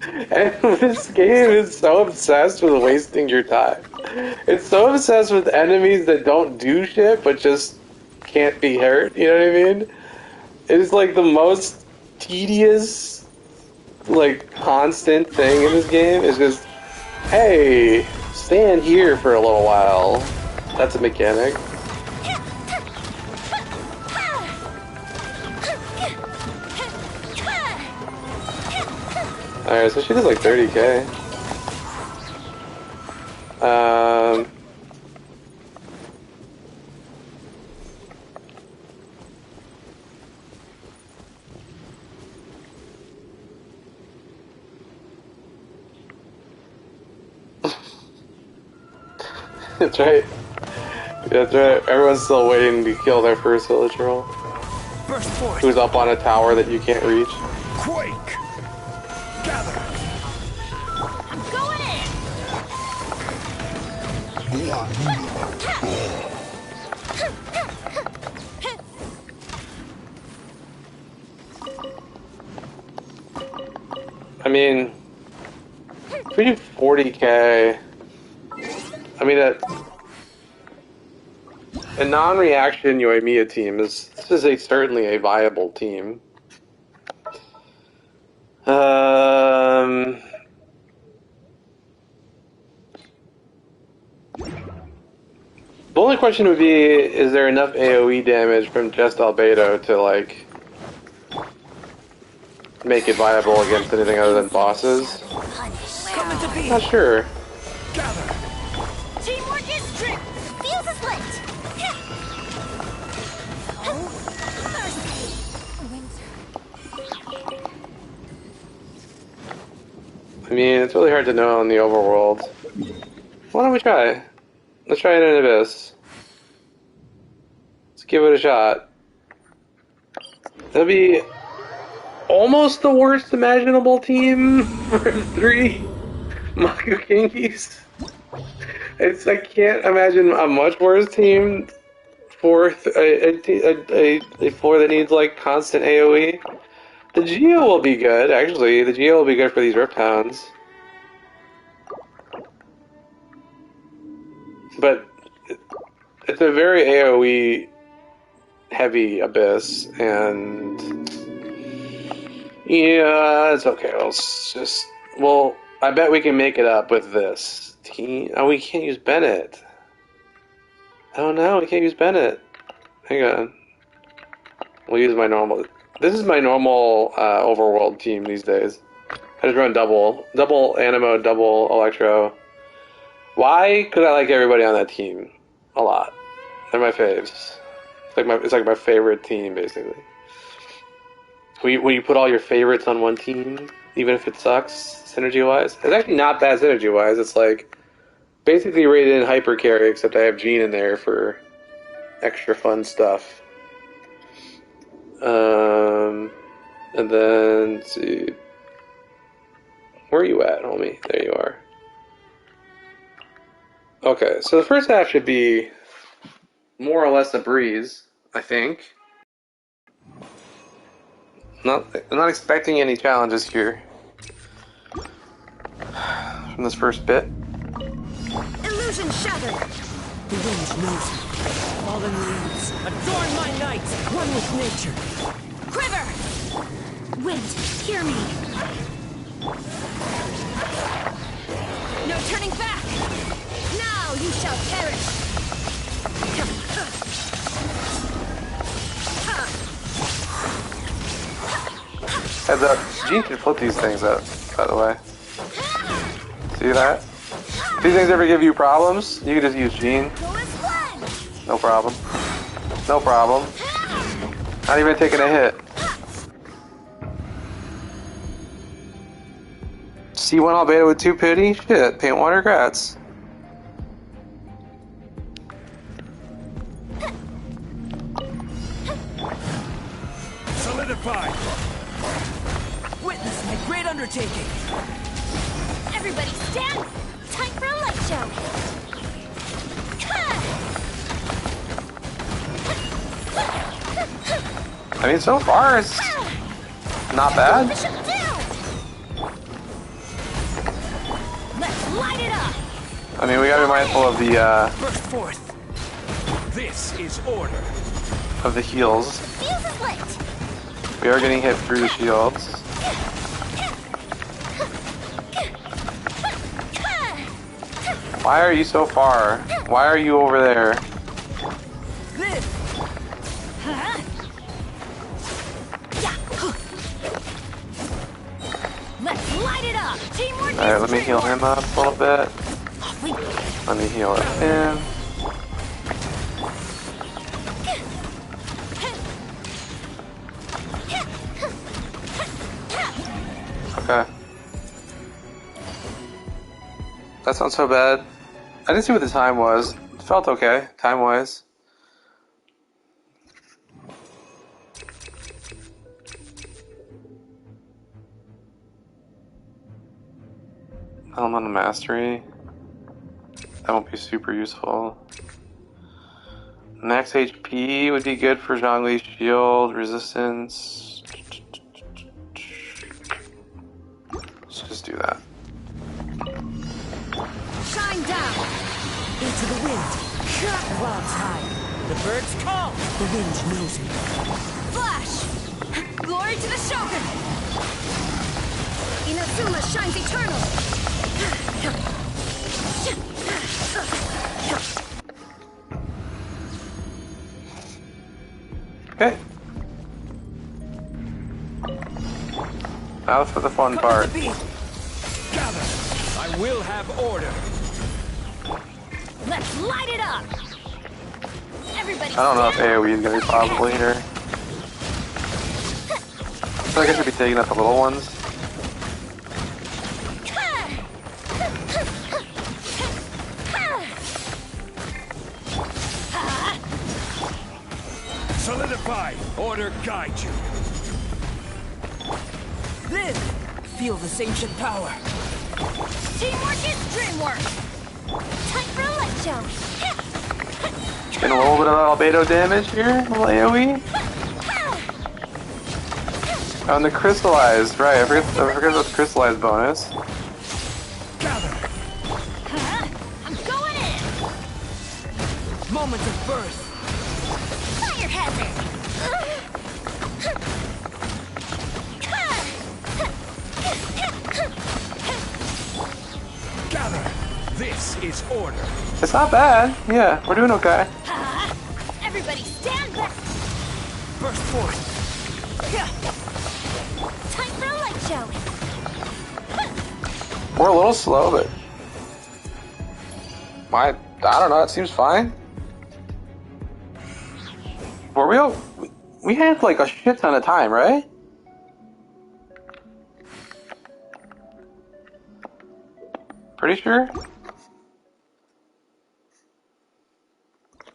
And this game is so obsessed with wasting your time. It's so obsessed with enemies that don't do shit but just can't be hurt, you know what I mean? It is like the most tedious, like, constant thing in this game is just, hey, stand here for a little while. That's a mechanic. Alright, so she does like 30k. That's right. That's right. Everyone's still waiting to kill their first village roll. Burst forth. Who's up on a tower that you can't reach. Quake. Gather. I'm going in. I mean, if we do 40k, I mean, a non-reaction Yoimiya team is certainly a viable team. The only question would be, is there enough AoE damage from just Albedo to, like, make it viable against anything other than bosses? Coming to be. Not sure. Gather. Teamwork is strict. Fuse is lit. I mean, it's really hard to know in the overworld. Why don't we try? Let's try it in Abyss. Let's give it a shot. It'll be almost the worst imaginable team for 3 Maku Kingis. I can't imagine a much worse team for a floor that needs like constant AoE. The Geo will be good, actually. The Geo will be good for these Rift Hounds. But it's a very AoE heavy Abyss, and yeah, it's okay. Well, I bet we can make it up with this team. Oh, we can't use Bennett. Oh no, we can't use Bennett. Hang on. We'll use my normal. This is my normal overworld team these days. I just run double Animo, double Electro. Why? Because I like everybody on that team a lot. They're my faves. It's like my favorite team, basically. When you put all your favorites on one team, even if it sucks synergy-wise, it's actually not bad synergy-wise. It's like basically rated in hyper carry, except I have Jean in there for extra fun stuff. And then let's see, where are you at, homie? There you are. Okay, so the first half should be more or less a breeze, I think. I'm not expecting any challenges here from this first bit. Illusion shattered. The wind knows me. Fallen leaves, adorn my night, one with nature. Quiver. Wind, hear me. No turning back. Now you shall perish. Heads up, Jean can flip these things up, by the way. See that? If these things ever give you problems, you can just use Jean. No problem. No problem. Not even taking a hit. C1 Albedo with 2 pity? Shit, paint water grats. Solidify. Witness my great undertaking. Everybody stand. Time for a light show. I mean, so far it's not bad. light it up. I mean, we gotta be mindful of Burst forth. This is order. the heals. Fuse is lit. We are getting hit through the shields. Why are you so far? Why are you over there? This. Let's light it up. Teamwork is Alright, let me heal him up a little bit. Let me heal him. Okay. That's not so bad. I didn't see what the time was. It felt okay, time-wise. Elemental Mastery. That won't be super useful. Max HP would be good for Zhongli's shield. Resistance. Let's just do that. shine down. Into the wind. Clouds high. The birds call. The wind knows me. Flash. Glory to the Shogun. Inazuma shines eternal. Okay. Now for the fun part. Gather. I will have order. Let's light it up. Everybody. I don't know if AoE is going to be possible here. I feel like I should be taking out the little ones. Solidify. Order guide you. This! Feel this ancient power. Teamwork is dreamwork. Time for a light show. Getting a little bit of albedo damage here, a little AoE. Oh, and the crystallized, right? I forget about the crystallized bonus. Gather. I'm going in. Moment of birth. Fire hazard. Gather. This is order. It's not bad. Yeah, we're doing okay. Everybody stand back. Burst forth. Time for a light show. We're a little slow, but I don't know. It seems fine. Were we had like a shit ton of time, right? Pretty sure.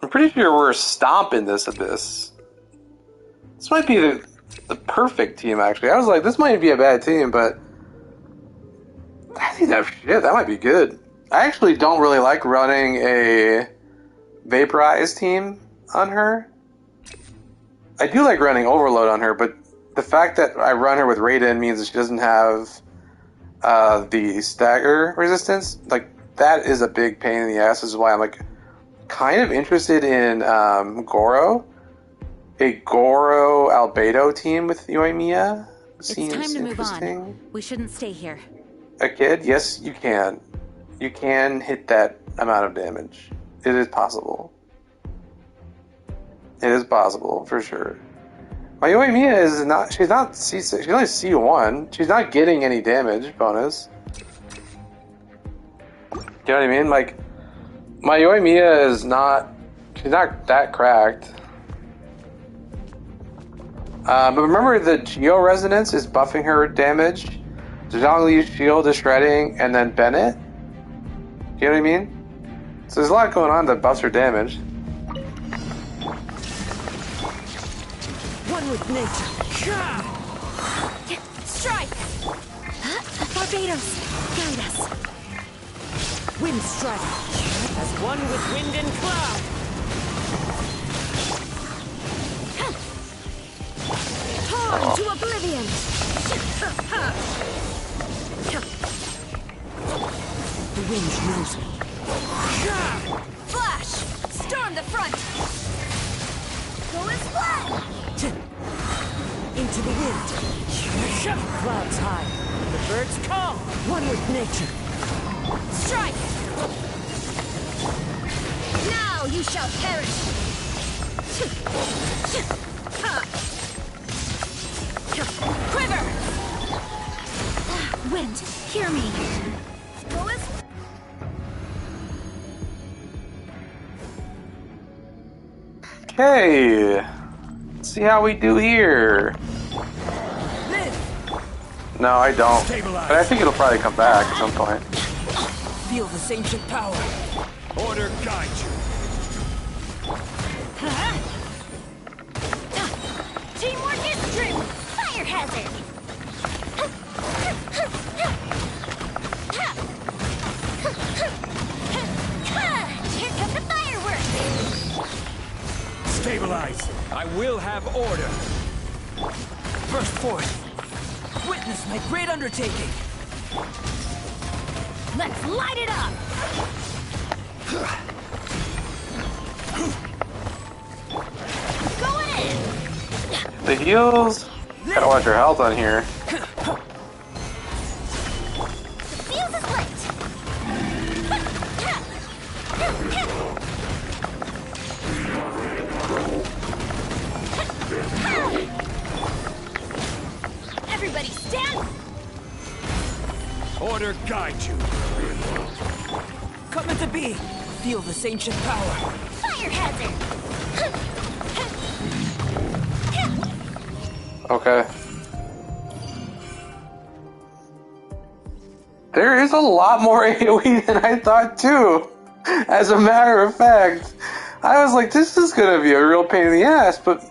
I'm pretty sure we're stomping this abyss. This might be the perfect team, actually. I was like, this might be a bad team, but I think that might be good. I actually don't really like running a vaporized team on her. I do like running overload on her, but the fact that I run her with Raiden means that she doesn't have the stagger resistance. Like, that is a big pain in the ass. This is why I'm like kind of interested in Goro. A Goro Albedo team with Yoimiya seems It's time to move interesting. on. We shouldn't stay here. A kid? Yes, you can. You can hit that amount of damage. It is possible. It is possible, for sure. My Yoimiya is not... She's not C6. She's only C1. She's not getting any damage bonus. You know what I mean? Like, my Yoimiya is not... She's not that cracked. But remember, the Geo Resonance is buffing her damage. Zhongli's shield is shredding, and then Bennett. You know what I mean? So there's a lot going on that buffs her damage. One with nature. Strike. Barbados, guide us. Wind strike. As one with wind and cloud. Torn to oblivion. The wind knows me. Flash! Storm the front! Go as flat! Into the wind. Clouds high. The birds call. One with nature. Strike! Now you shall perish! Quiver! Wind, hear me! Go as... Okay. Let's see how we do here. No, I don't. But I think it'll probably come back at some point. Feel this ancient power. Order guide you. Teamwork is true. Fire hazard. Here come the fireworks. Stabilize. I will have order. Burst forth. Witness my great undertaking. Let's light it up! Going in! The heals. Gotta watch your health on here. The fuse is lit. Everybody stand! Order guide you. Come to be. Feel this ancient power. Fire hazard. Okay. There is a lot more AoE than I thought too. As a matter of fact, I was like, this is gonna be a real pain in the ass, but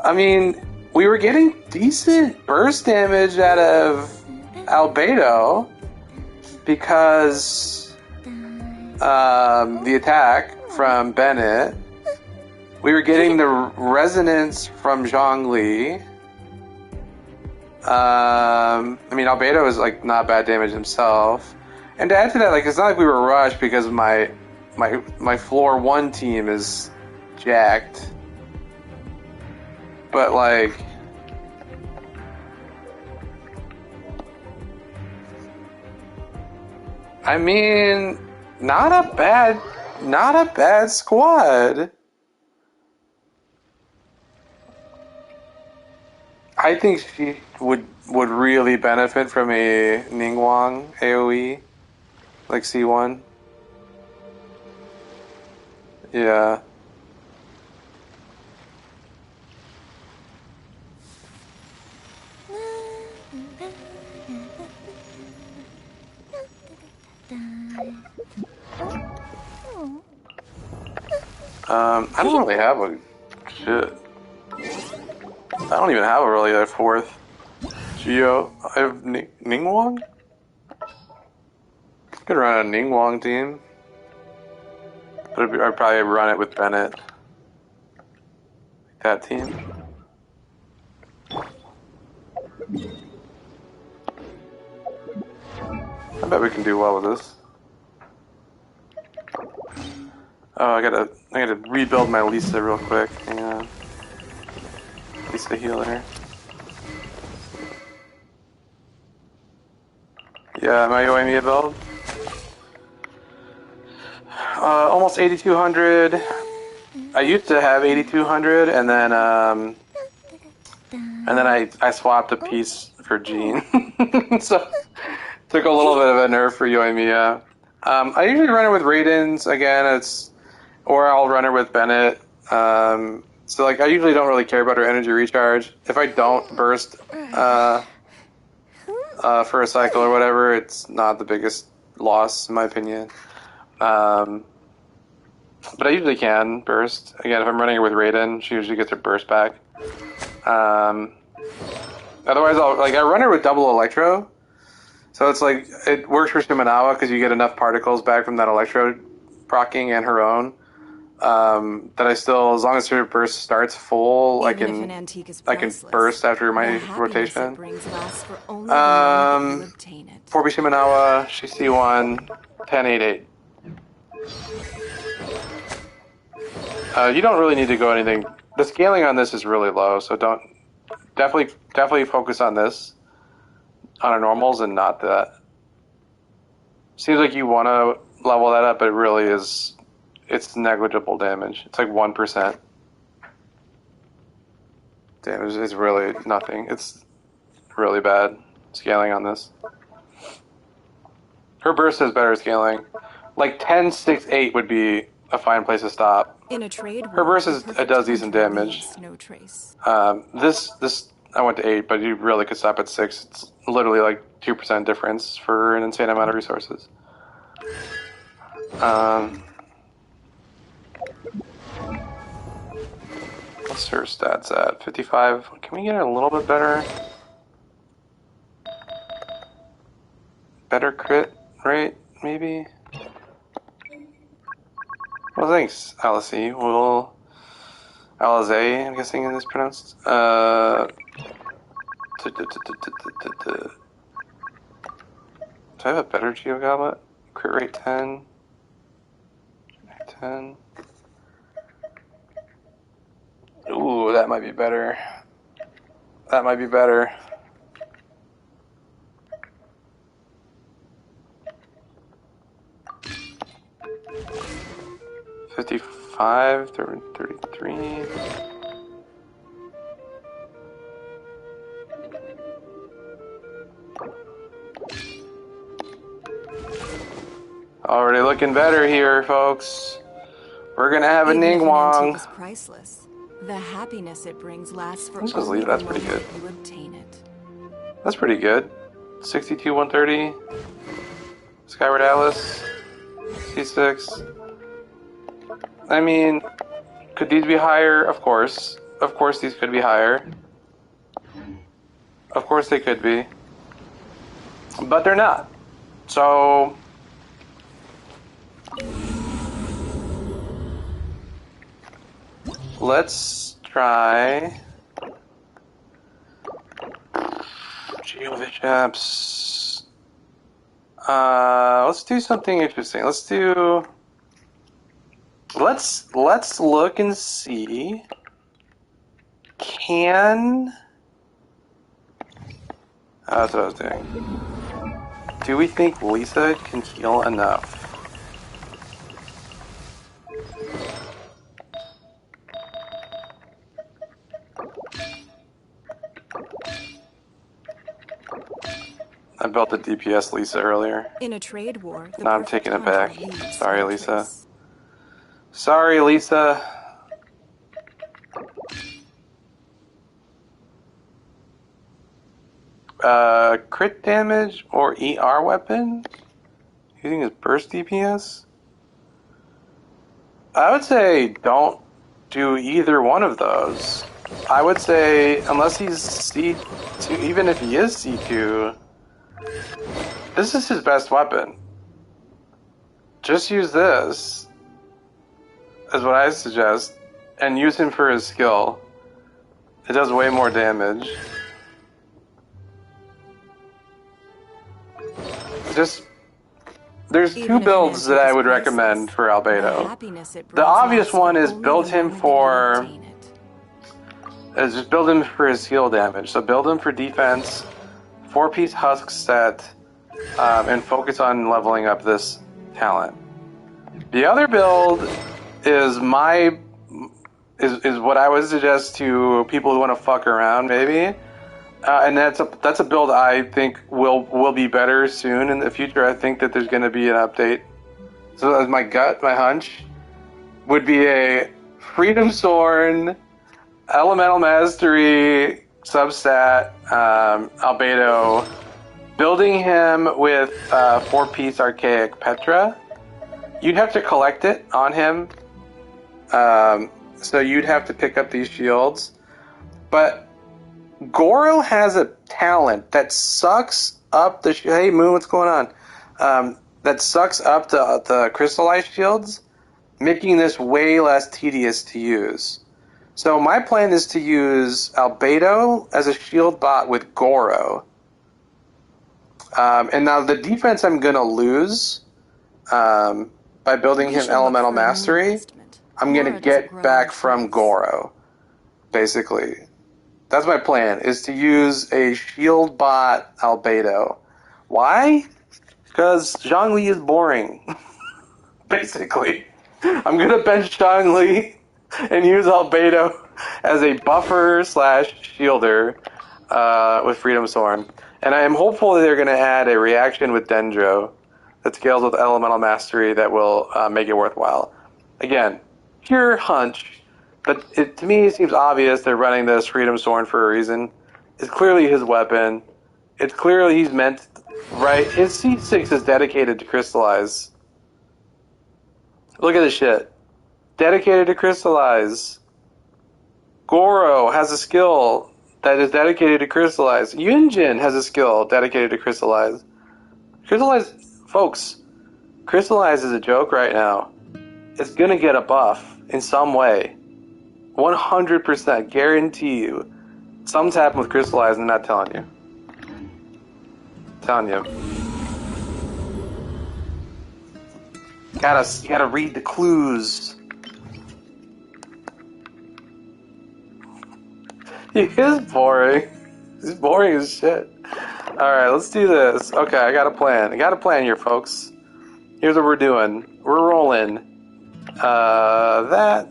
I mean, we were getting decent burst damage out of Albedo because the attack from Bennett. We were getting the resonance from Zhongli. I mean, Albedo is like not bad damage himself, and to add to that, like it's not like we were rushed because my floor 1 team is jacked, but like. I mean, not a bad squad. I think she would really benefit from a Ningguang AoE, like C1. Yeah. I don't really have a shit. I don't even have a really a 4th Geo. I have Ningguang? Could run a Ningguang team. But I'd probably run it with Bennett. That team. I bet we can do well with this. Oh, I gotta rebuild my Lisa real quick. Hang on. Lisa healer. Yeah, my Yoimiya build. Almost 8,200. I used to have 8,200, and then I swapped a piece for Jean. So took a little bit of a nerf for Yoimiya. I usually run it with Raidens again. Or I'll run her with Bennett. So like I usually don't really care about her energy recharge. If I don't burst for a cycle or whatever, it's not the biggest loss in my opinion. But I usually can burst. Again, if I'm running her with Raiden, she usually gets her burst back. Otherwise, I run her with double Electro. So it's like, it works for Shimenawa because you get enough particles back from that Electro proccing and her own. that I still, as long as her burst starts full, I Even if can an antique is I can priceless, burst after the my happiness it rotation. brings lasts for only the moment that you obtain it. 4B Shimenawa, CC1, 1088. You don't really need to go anything. The scaling on this is really low, so don't definitely focus on this on our normals and not that. Seems like you want to level that up, but it really is. It's negligible damage. It's like 1% damage. It's really nothing. It's really bad scaling on this. Her burst has better scaling. Like 10, 6, 8 would be a fine place to stop. In a trade Her war, burst the is, it perfect does decent hunter damage. leaves no trace. This I went to 8, but you really could stop at 6. It's literally like 2% difference for an insane amount of resources. What's her stats at? 55. Can we get her a little bit better? Better crit rate, maybe? Well, thanks, Alice. Well, Alize, I'm guessing it is pronounced. Do I have a better Geo Goblet? Crit rate 10. 10. Ooh, that might be better. That might be better. $55, 33. Already looking better here, folks. We're gonna have a Even if an Ningguang. antique is priceless, the happiness it brings lasts for Let's just only leave. the That's pretty moment good. you obtain it. That's pretty good. 62, 130. Skyward Atlas. C6. I mean, could these be higher? Of course. Of course these could be higher. Of course they could be. But they're not. So... let's try... GeoVichaps. Let's do something interesting. Let's look and see. Can... that's what I was doing. Do we think Lisa can heal enough? I built the DPS Lisa earlier. In a trade war, the Now I'm perfect taking it hunter back. leaves Sorry, no Lisa. trace. Sorry, Lisa. Crit damage or ER weapon? Using his burst DPS? I would say don't do either one of those. I would say, unless he's C2, even if he is C2, this is his best weapon. Just use this, is what I suggest, and use him for his skill. It does way more damage. There's two builds that I would recommend for Albedo. The obvious one is build him for... just build him for his skill damage. So build him for defense, 4-piece husk set, and focus on leveling up this talent. The other build is what I would suggest to people who want to fuck around, maybe. And that's a build I think will be better soon in the future. I think that there's going to be an update. So as my hunch, would be a Freedom Sorn, Elemental Mastery, substat, Albedo, building him with 4-piece Archaic Petra. You'd have to collect it on him, so you'd have to pick up these shields. But Goro has a talent that sucks up the... Hey, Moon, what's going on? That sucks up the crystallized shields making this way less tedious to use. So my plan is to use Albedo as a shield bot with Goro. And now the defense I'm going to lose by building him Elemental Mastery, I'm going to get back from Goro, basically. That's my plan, is to use a shield bot Albedo. Why? Because Zhongli is boring, basically. I'm going to bench Zhongli and use Albedo as a buffer / shielder with Freedom Thorn. And I am hopeful that they're going to add a reaction with Dendro that scales with Elemental Mastery that will make it worthwhile. Again, pure hunch, but to me it seems obvious they're running this Freedom Thorn for a reason. It's clearly his weapon. It's clearly he's meant, right? His C6 is dedicated to Crystallize. Look at this shit. Dedicated to Crystallize. Goro has a skill that is dedicated to Crystallize. Yunjin has a skill dedicated to Crystallize. Crystallize, folks, Crystallize is a joke right now. It's going to get a buff in some way. 100% guarantee you. Something's happened with Crystallize and I'm not telling you. Telling you. You gotta read the clues. He is boring. He's boring as shit. Alright, let's do this. Okay, I got a plan. I got a plan here, folks. Here's what we're doing. We're rolling. That.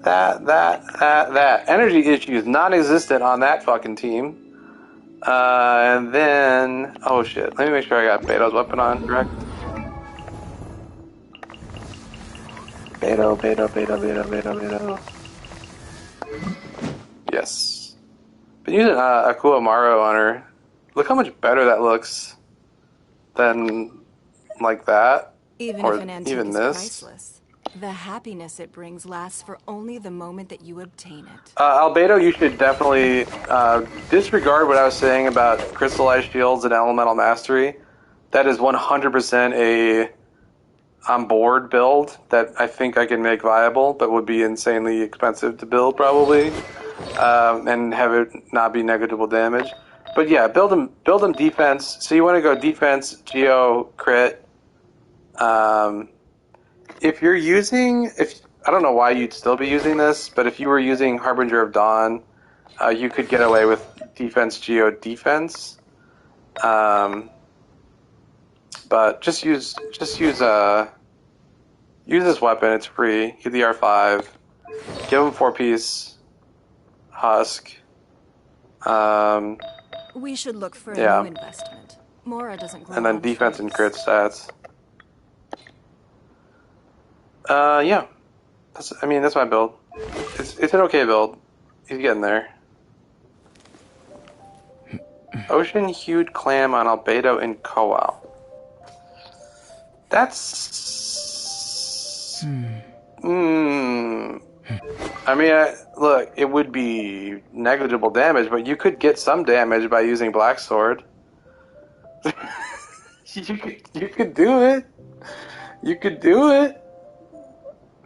Energy issues non-existent on that fucking team. And then... Oh shit. Let me make sure I got Beto's weapon on, correct? Beto. Yes. Been using Akua Maru on her. Look how much better that looks than like that. Even or if an antique even is this. priceless, the happiness it brings lasts for only the moment that you obtain it. Albedo, you should definitely disregard what I was saying about crystallized shields and elemental mastery. That is 100% a on-board build that I think I can make viable, but would be insanely expensive to build probably, and have it not be negligible damage. But yeah, build them defense. So you want to go defense, geo, crit. If you're using, I don't know why you'd still be using this, but if you were using Harbinger of Dawn, you could get away with defense, geo, defense. But just use this weapon. It's free. Get the R5. Give him 4-piece husk. We should look for a new investment. Mora doesn't grow. And then defense and crit stats. Yeah. That's my build. It's an okay build. He's getting there. Ocean hued clam on Albedo and Koal. That's... look, it would be negligible damage, but you could get some damage by using Black Sword. You could do it. You could do it.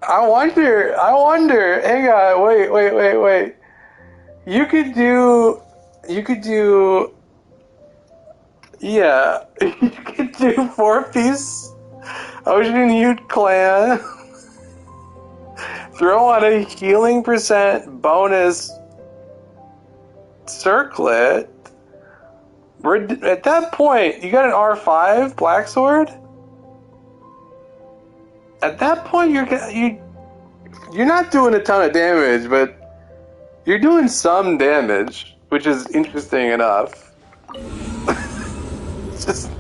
I wonder, hang on, wait. You could do, yeah, you could do 4-piece Ocean Hued Clan, throw on a healing % bonus circlet. At that point, you got an R5 Black Sword? At that point, you're not doing a ton of damage, but you're doing some damage, which is interesting enough. Just,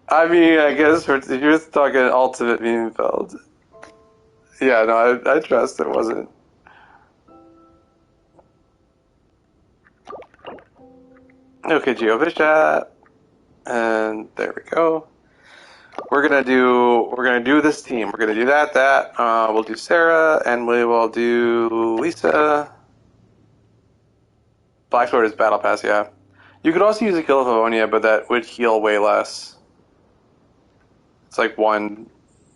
I guess if you're talking ultimate meme feld, yeah, no, I trust it wasn't. Okay, Geofish chat, and there we go. We're gonna do this team. We're gonna do that. We'll do Sarah, and we will do Lisa. Black Sword is Battle Pass, yeah. You could also use a Kill of Avonia, but that would heal way less. It's like 1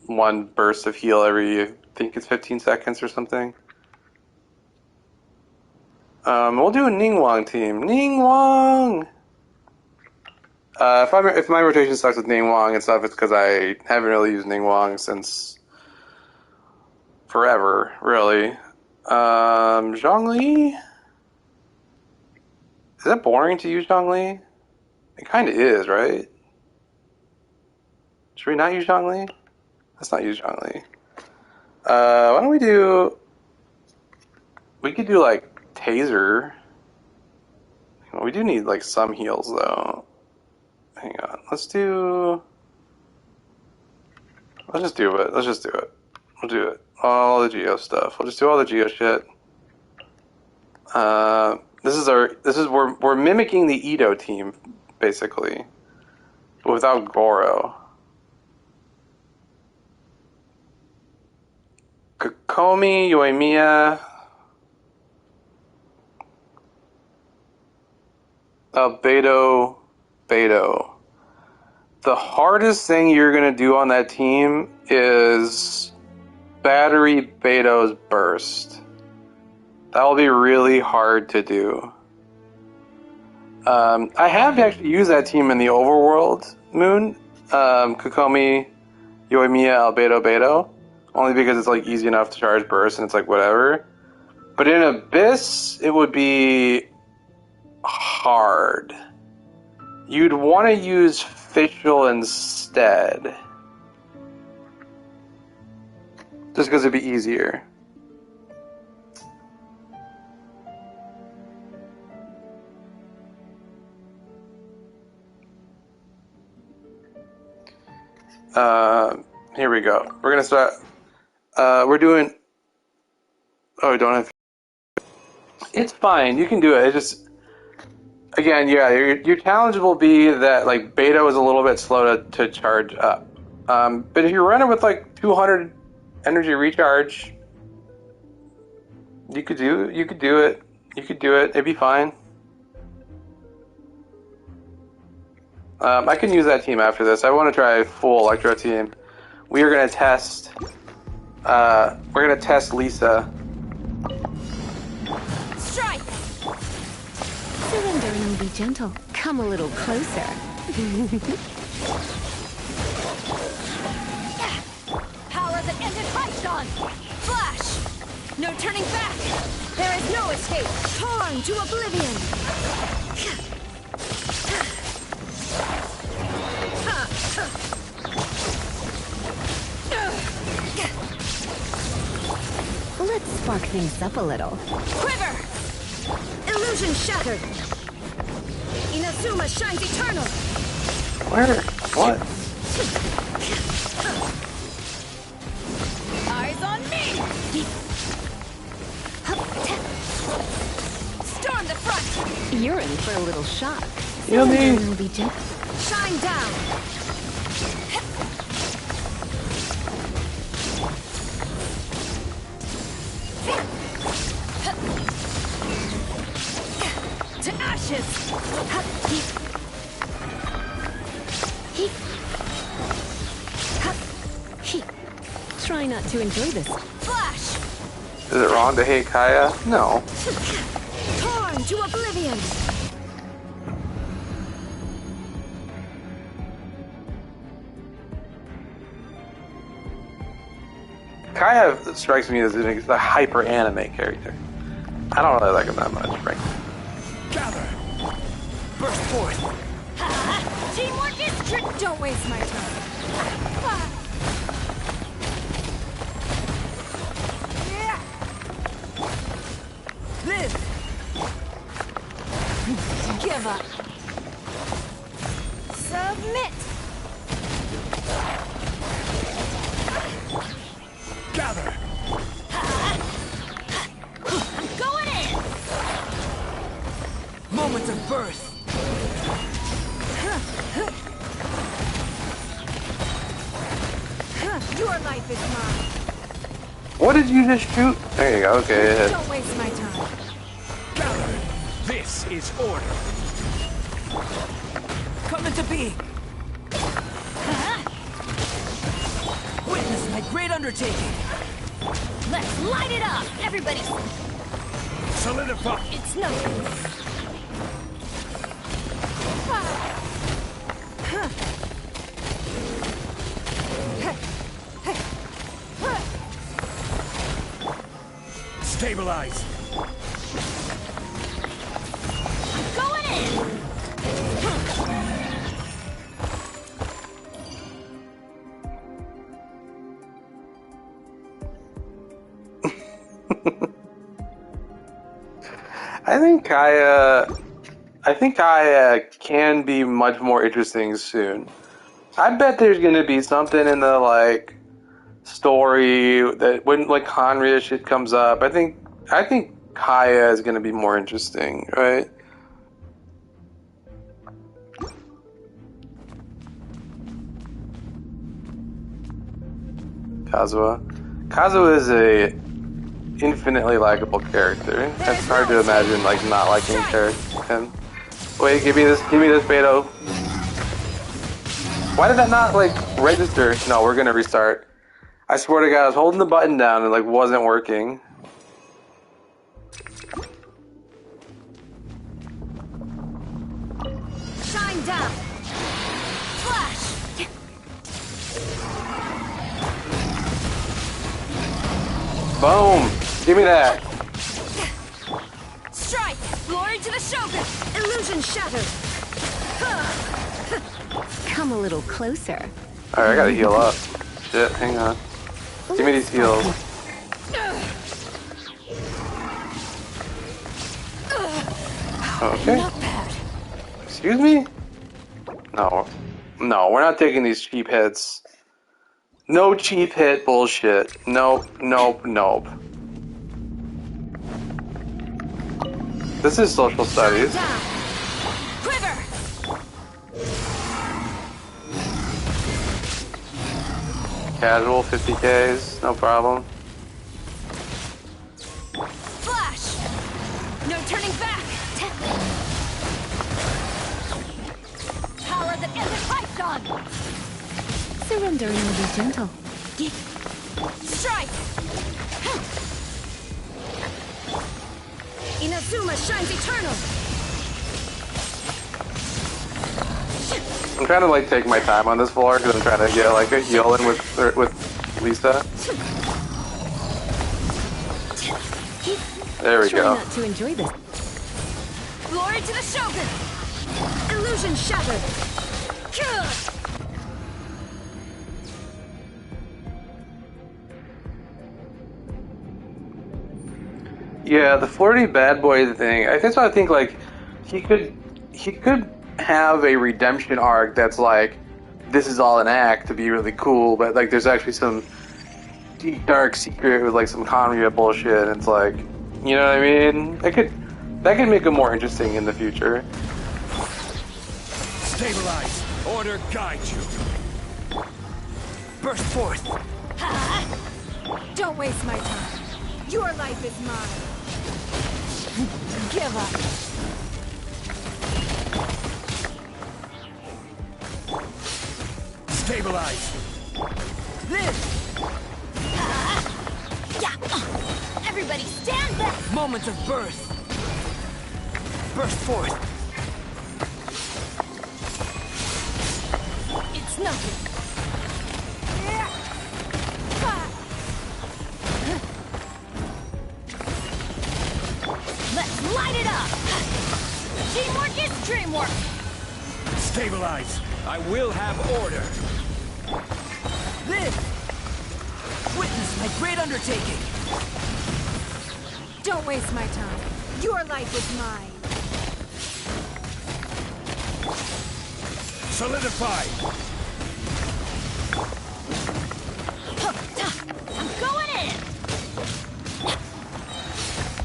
one burst of heal every, I think it's 15 seconds or something. We'll do a Ningguang team. Ningguang! If my rotation sucks with Ningguang and stuff, it's because I haven't really used Ningguang since forever, really. Zhongli? Is that boring to use Zhongli? It kind of is, right? Should we not use Zhongli? Let's not use Zhongli. Why don't we do... We could do, like, Taser. We do need, like, some heals, though. Hang on. Let's just do it. Let's just do it. We'll do it. All the Geo stuff. We'll just do all the Geo shit. We're mimicking the Ito team, basically. But without Goro. Kokomi, Yoimiya, Beto. The hardest thing you're going to do on that team is battery Beto's burst. That will be really hard to do. I have actually used that team in the overworld moon. Kokomi, Yoimiya, Beto. Only because it's like easy enough to charge burst and it's like whatever. But in Abyss, it would be hard. You'd want to use Fischl instead. Just because it'd be easier. Here we go. We're going to start... we're doing... Oh, we don't have... It's fine. You can do it. It's just... Again, yeah, your challenge will be that, like, Beto is a little bit slow to charge up. But if you're running with, like, 200 energy recharge, you could do it. You could do it. It'd be fine. I can use that team after this. I want to try a full Electro team. We are going to test... we're going to test Lisa. Strike! Surrender and be gentle. Come a little closer. Power that ended Python! Flash! No turning back! There is no escape! Torn to oblivion! Let's spark things up a little. Quiver! Illusion shattered! Inazuma shines eternal! Where? What? Eyes on me! Storm the front! You're in for a little shock. Yummy! Surrender and be gentle. Shine down! To ashes! Try not to enjoy this. Flash! Is it wrong to hate Kaya? No. Torn to oblivion! Kaya strikes me as a hyper anime character. I don't really like him that much, frankly. Gather! Burst forth! Teamwork is trick! Don't waste my time. Live! Give up! Submit! Gather! I'm going in! Moment of birth! Your life is mine! What did you just shoot? There you go, okay. Don't waste my time! Gather! This is order! Come into being! Huh? Witness undertaking. Let's light it up! Everybody! Solidify. It's nothing. Stabilize. Going in! I think Kaya can be much more interesting soon. I bet there's gonna be something in the like story that when like Conria shit comes up. I think Kaya is gonna be more interesting, right? Kazuha is a infinitely likable character. It's hard to imagine like not liking him. Wait, give me this Beto. Why did that not like register? No, we're gonna restart. I swear to God, I was holding the button down and like wasn't working. Shine down! Flash! Boom! Give me that. Strike! Glory to the Shogun! Illusion shattered! Come a little closer. Alright, I gotta heal up. Shit, hang on. Give me these heals. Okay. Excuse me? No. No, we're not taking these cheap hits. No cheap hit bullshit. Nope, nope, nope. This is social studies. Quiver! Casual 50Ks, no problem. Flash! No turning back! Power that ended Python! Surrendering will be gentle. Strike! Inazuma shines eternal! I'm trying to like take my time on this floor because I'm trying to get like a heal in with Lisa. There we go. Not to enjoy this. Glory to the Shogun! Illusion shattered! Yeah, the flirty bad boy thing. That's why I think like he could have a redemption arc that's like this is all an act to be really cool, but like there's actually some deep dark secret with like some Conria bullshit. And it's like, you know what I mean? That could make it more interesting in the future. Stabilize. Order guide you. Burst forth. Don't waste my time. Your life is mine. Give up. Stabilize. Live. Everybody stand back. Moment of birth. Burst forth. It's nothing. Let's light it up! Teamwork is dreamwork! Stabilize. I will have order. Live. Witness my great undertaking. Don't waste my time. Your life is mine. Solidify. I'm going in!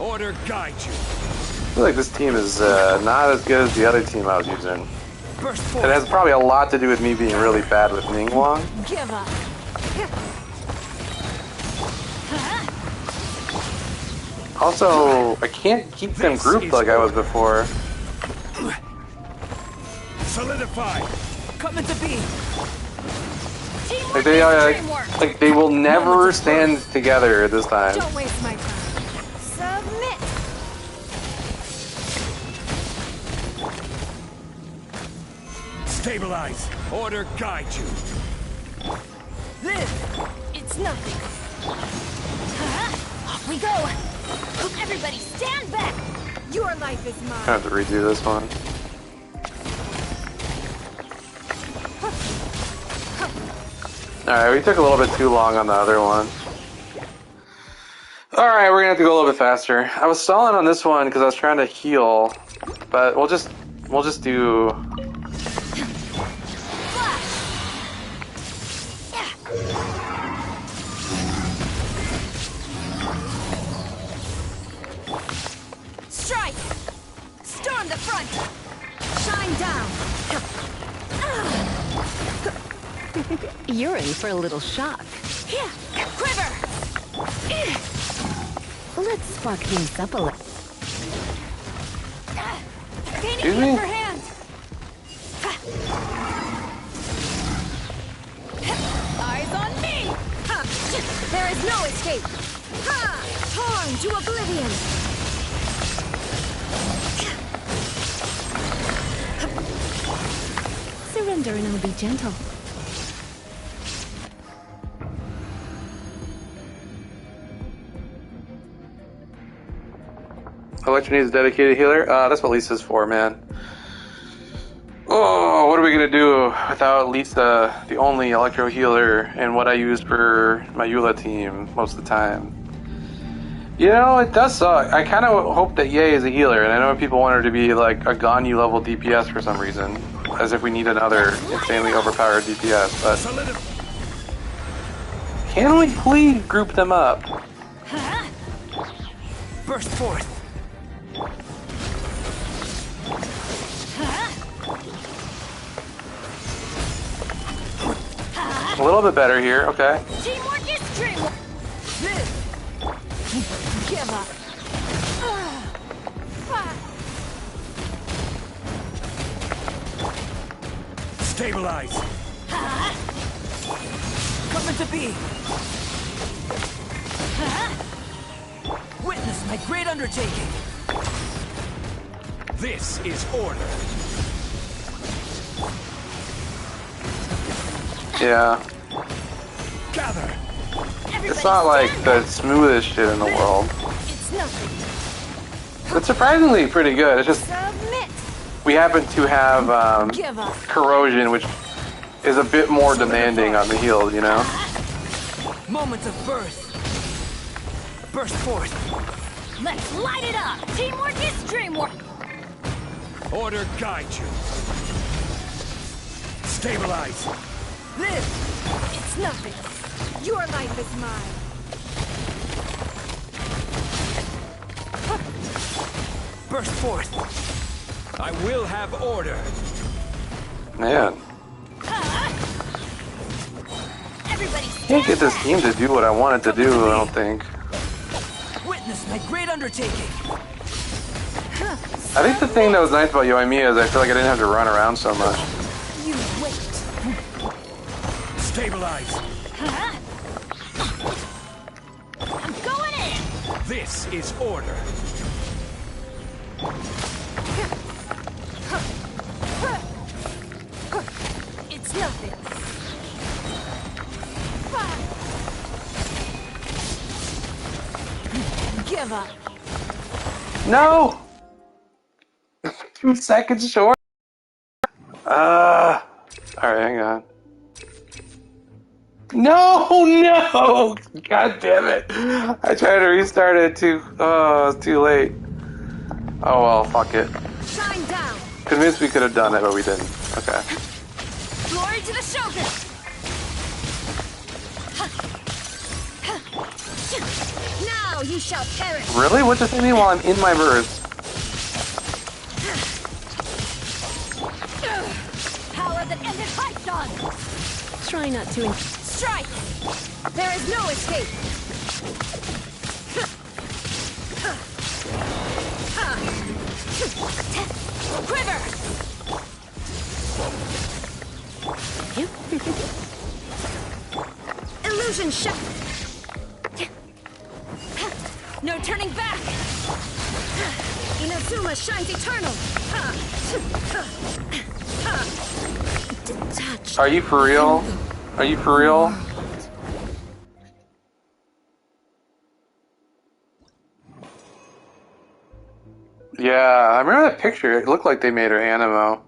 Order guide you. I feel like this team is not as good as the other team I was using. Burst forth. It has probably a lot to do with me being really bad with Ningguang. Give up. Also, I can't keep them grouped like I was before. Solidify. Coming to be. Like they will never stand together this time. Don't waste my time. Submit. Stabilize. Order guide you. Live. It's nothing. Off we go. Everybody stand back. Your life is mine. I have to redo this one. Alright, we took a little bit too long on the other one. Alright, we're gonna have to go a little bit faster. I was stalling on this one because I was trying to heal, but we'll just do. Strike! Storm the front! Shine down! You're in for a little shock. Here! Quiver! Let's spark things up a little. Gaining the upper hand! Eyes on me! There is no escape! Torn to oblivion! Surrender and I'll be gentle. Electra needs a dedicated healer. That's what Lisa's for, man. Oh, what are we gonna do without Lisa, the only electro healer, and what I use for my Eula team most of the time? You know, it does suck. I kind of hope that Ye is a healer, and I know people want her to be like a Ganyu level DPS for some reason, as if we need another insanely overpowered DPS. But can we please group them up? Burst forth. A little bit better here, okay. Teamwork is dreamwork! Give up! Stabilize. Coming to be. Witness my great undertaking. This is order. Yeah. Gather. It's not like the smoothest shit in the world. It's nothing. It's surprisingly pretty good. It's just Submit. we happen to have Give up. corrosion, which is a bit more demanding on the heal, you know? Moment of birth. Burst forth. Let's light it up! Teamwork is dreamwork! Order guide you. Stabilize. Live! It's nothing. Your life is mine. Burst forth. I will have order. Man, Everybody can't get this team to do what I want it to do, I don't think. Witness my great undertaking. I think the thing that was nice about Yoimiya is I feel like I didn't have to run around so much. You wait. Stabilize. I'm going in! This is order. It's nothing. Give up. No! 2 seconds short? Alright, hang on. No! God damn it! I tried to restart it too. Oh, it's too late. Oh well, fuck it. Shine down. Convinced we could have done it, but we didn't. Okay. Glory to the Shogun. Now you shall perish. Really? What does it mean while I'm in my burst? Power that ended Python. Try not to. Strike. There is no escape. Quiver. you. Illusion shot. No turning back! Inazuma shines eternal. Detached. Are you for real? Are you for real? Yeah, I remember that picture. It looked like they made her animo.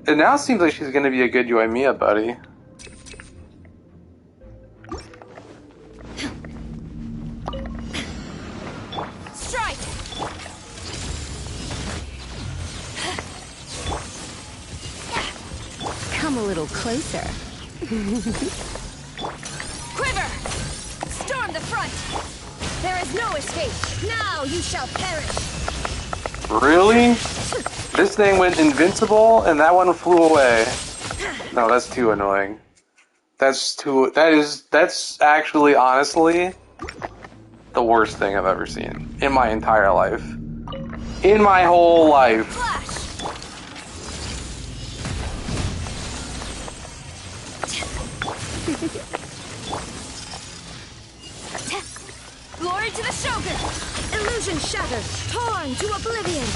It now seems like she's gonna be a good Yoimiya buddy. Strike! Come a little closer. Quiver! Storm the front! There is no escape! Now you shall perish! Really? This thing went invincible and that one flew away. No, that's too annoying. That's actually, honestly, the worst thing I've ever seen in my entire life. In my whole life. Flash! Glory to the Shogun! Illusion shattered. Torn to oblivion.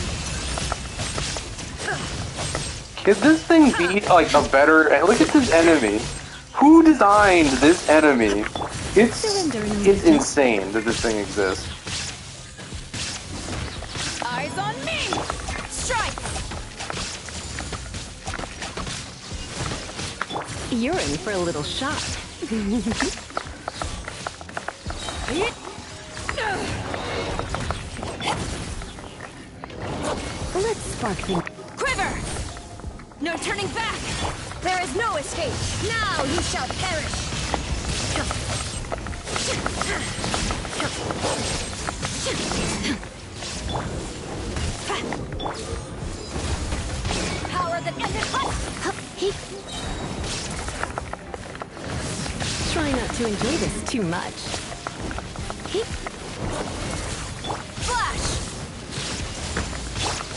Could this thing be like a better... Look at this enemy. Who designed this enemy? It's insane that this thing exists. Eyes on me! Strike! You're in for a little shock. Let's spark things. Quiver! No turning back! There is no escape! Now you shall perish! Power that ended Try not to enjoy this too much. Flash!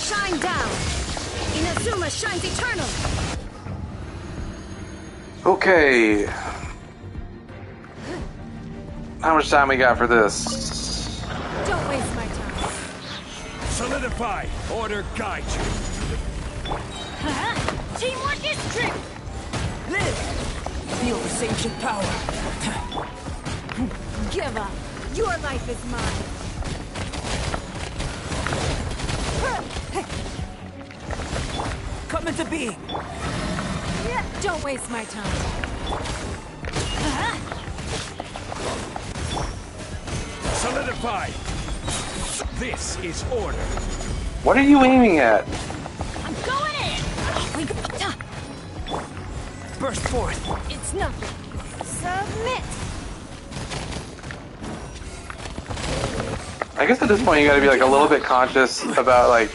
Shine down. Inazuma shines eternal. Okay. How much time we got for this? Don't waste my time. Solidify. Order guide you. Teamwork is trick! Live! Feel this ancient power. Give up. Your life is mine. Come into being. Don't waste my time. Solidify. This is order. What are you aiming at? I'm going in! Burst forth. It's nothing. Submit! I guess at this point you gotta be like a little bit conscious about like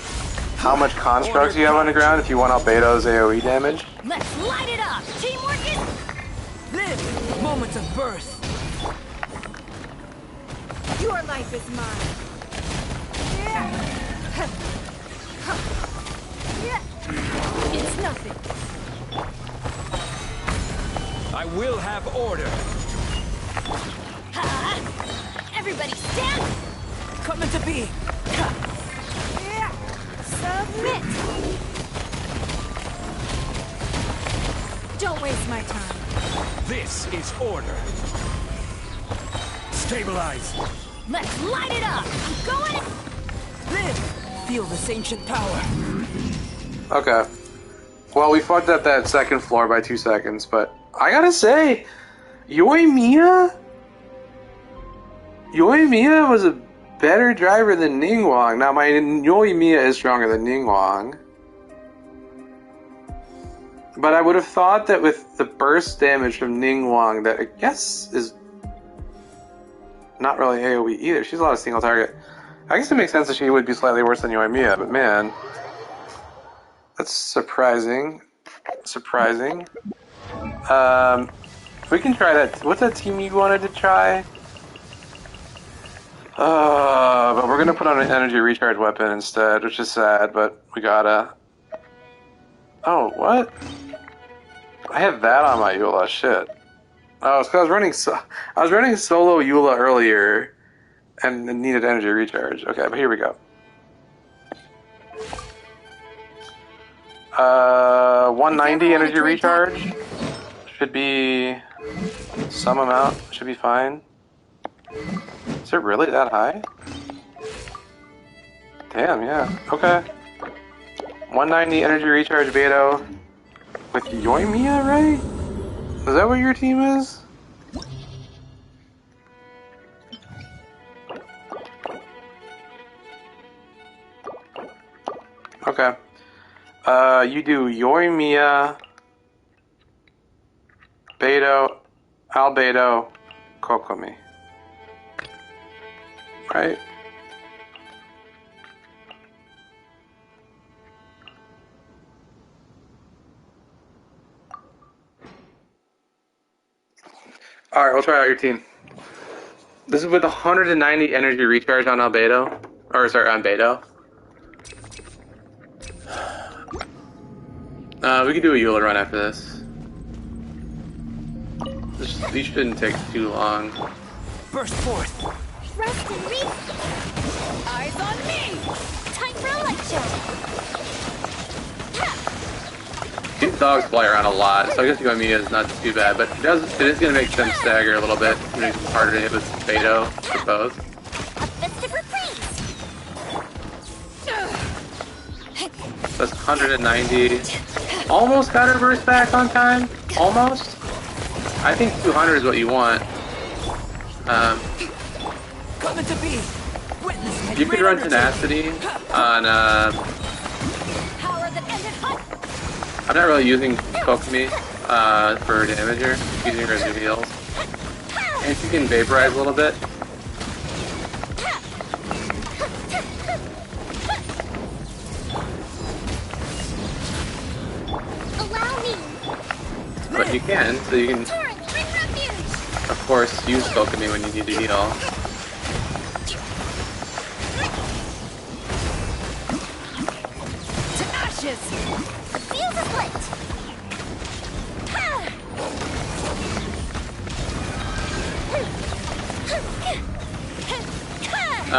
how much constructs you have on the ground if you want Albedo's AoE damage. Let's light it up! Teamwork is... Live! Moments of birth. Your life is mine. It's nothing. I will have order. Everybody stand! Come into being. Submit! Don't waste my time. This is order. Stabilize. Let's light it up! I'm going in! Live! Feel this ancient power. Okay. Well, we fucked up that second floor by 2 seconds, but I gotta say, Yoimiya was a better driver than Ningguang. Now, my Yoimiya is stronger than Ningguang. But I would have thought that with the burst damage from Ningguang, that I guess is not really AoE either. She's a lot of single target. I guess it makes sense that she would be slightly worse than Yoimiya, but man, that's surprising. Surprising. We can try that. What's that team you wanted to try? But we're gonna put on an energy recharge weapon instead, which is sad, but we gotta. Oh, what? I had that on my Eula. Shit. Oh, it's because I was running solo Eula earlier, and it needed energy recharge. Okay, but here we go. 190 energy recharge. Should be some amount. Should be fine. Is it really that high? Damn, yeah. Okay. 190 energy recharge Beto with Yoimiya, right? Is that what your team is? Okay. You do Yoimiya, Beto, Albedo, Kokomi. Right? Alright, we'll try out your team. This is with 190 energy recharge on Albedo. Or, sorry, on Beto. We could do a Eula run after this. These shouldn't take too long. Burst forth! Rest and reap. Eyes on me! Time for a light show. These dogs fly around a lot, so I guess Yoimiya is not too bad, but it is going to make them stagger a little bit. It makes it harder to hit with Beto, I suppose. A festive reprise. That's 190. Almost got her burst back on time. Almost. I think 200 is what you want. Coming to be. Witness my You could run tenacity on. Power that ended hunt. I'm not really using Kokomi for damage here. Using her as heals. And she can vaporize a little bit. Allow me. But you can, so you can, of course, use Kokomi when you need to heal. To ashes. Feel the split.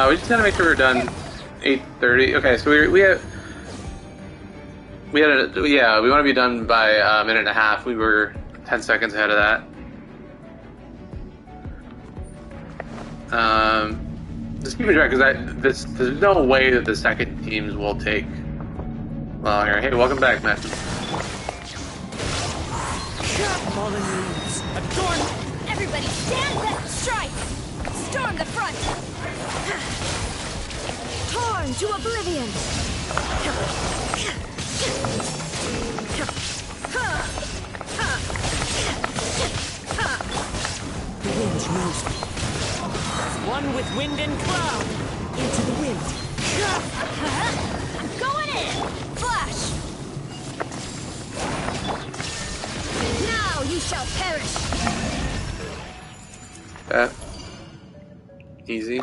We just gotta make sure we're done 8:30. Okay, so we want to be done by a minute and a half. We were 10 seconds ahead of that. Just keep it track because there's no way that the second teams will take longer. Hey, welcome back, Matt. Fallen leaves. Adorn. Everybody stand back. Strike. Storm the front. Torn to oblivion! The wind moves me. One with wind and cloud. Into the wind. I'm going in. Flash. Now you shall perish. That easy.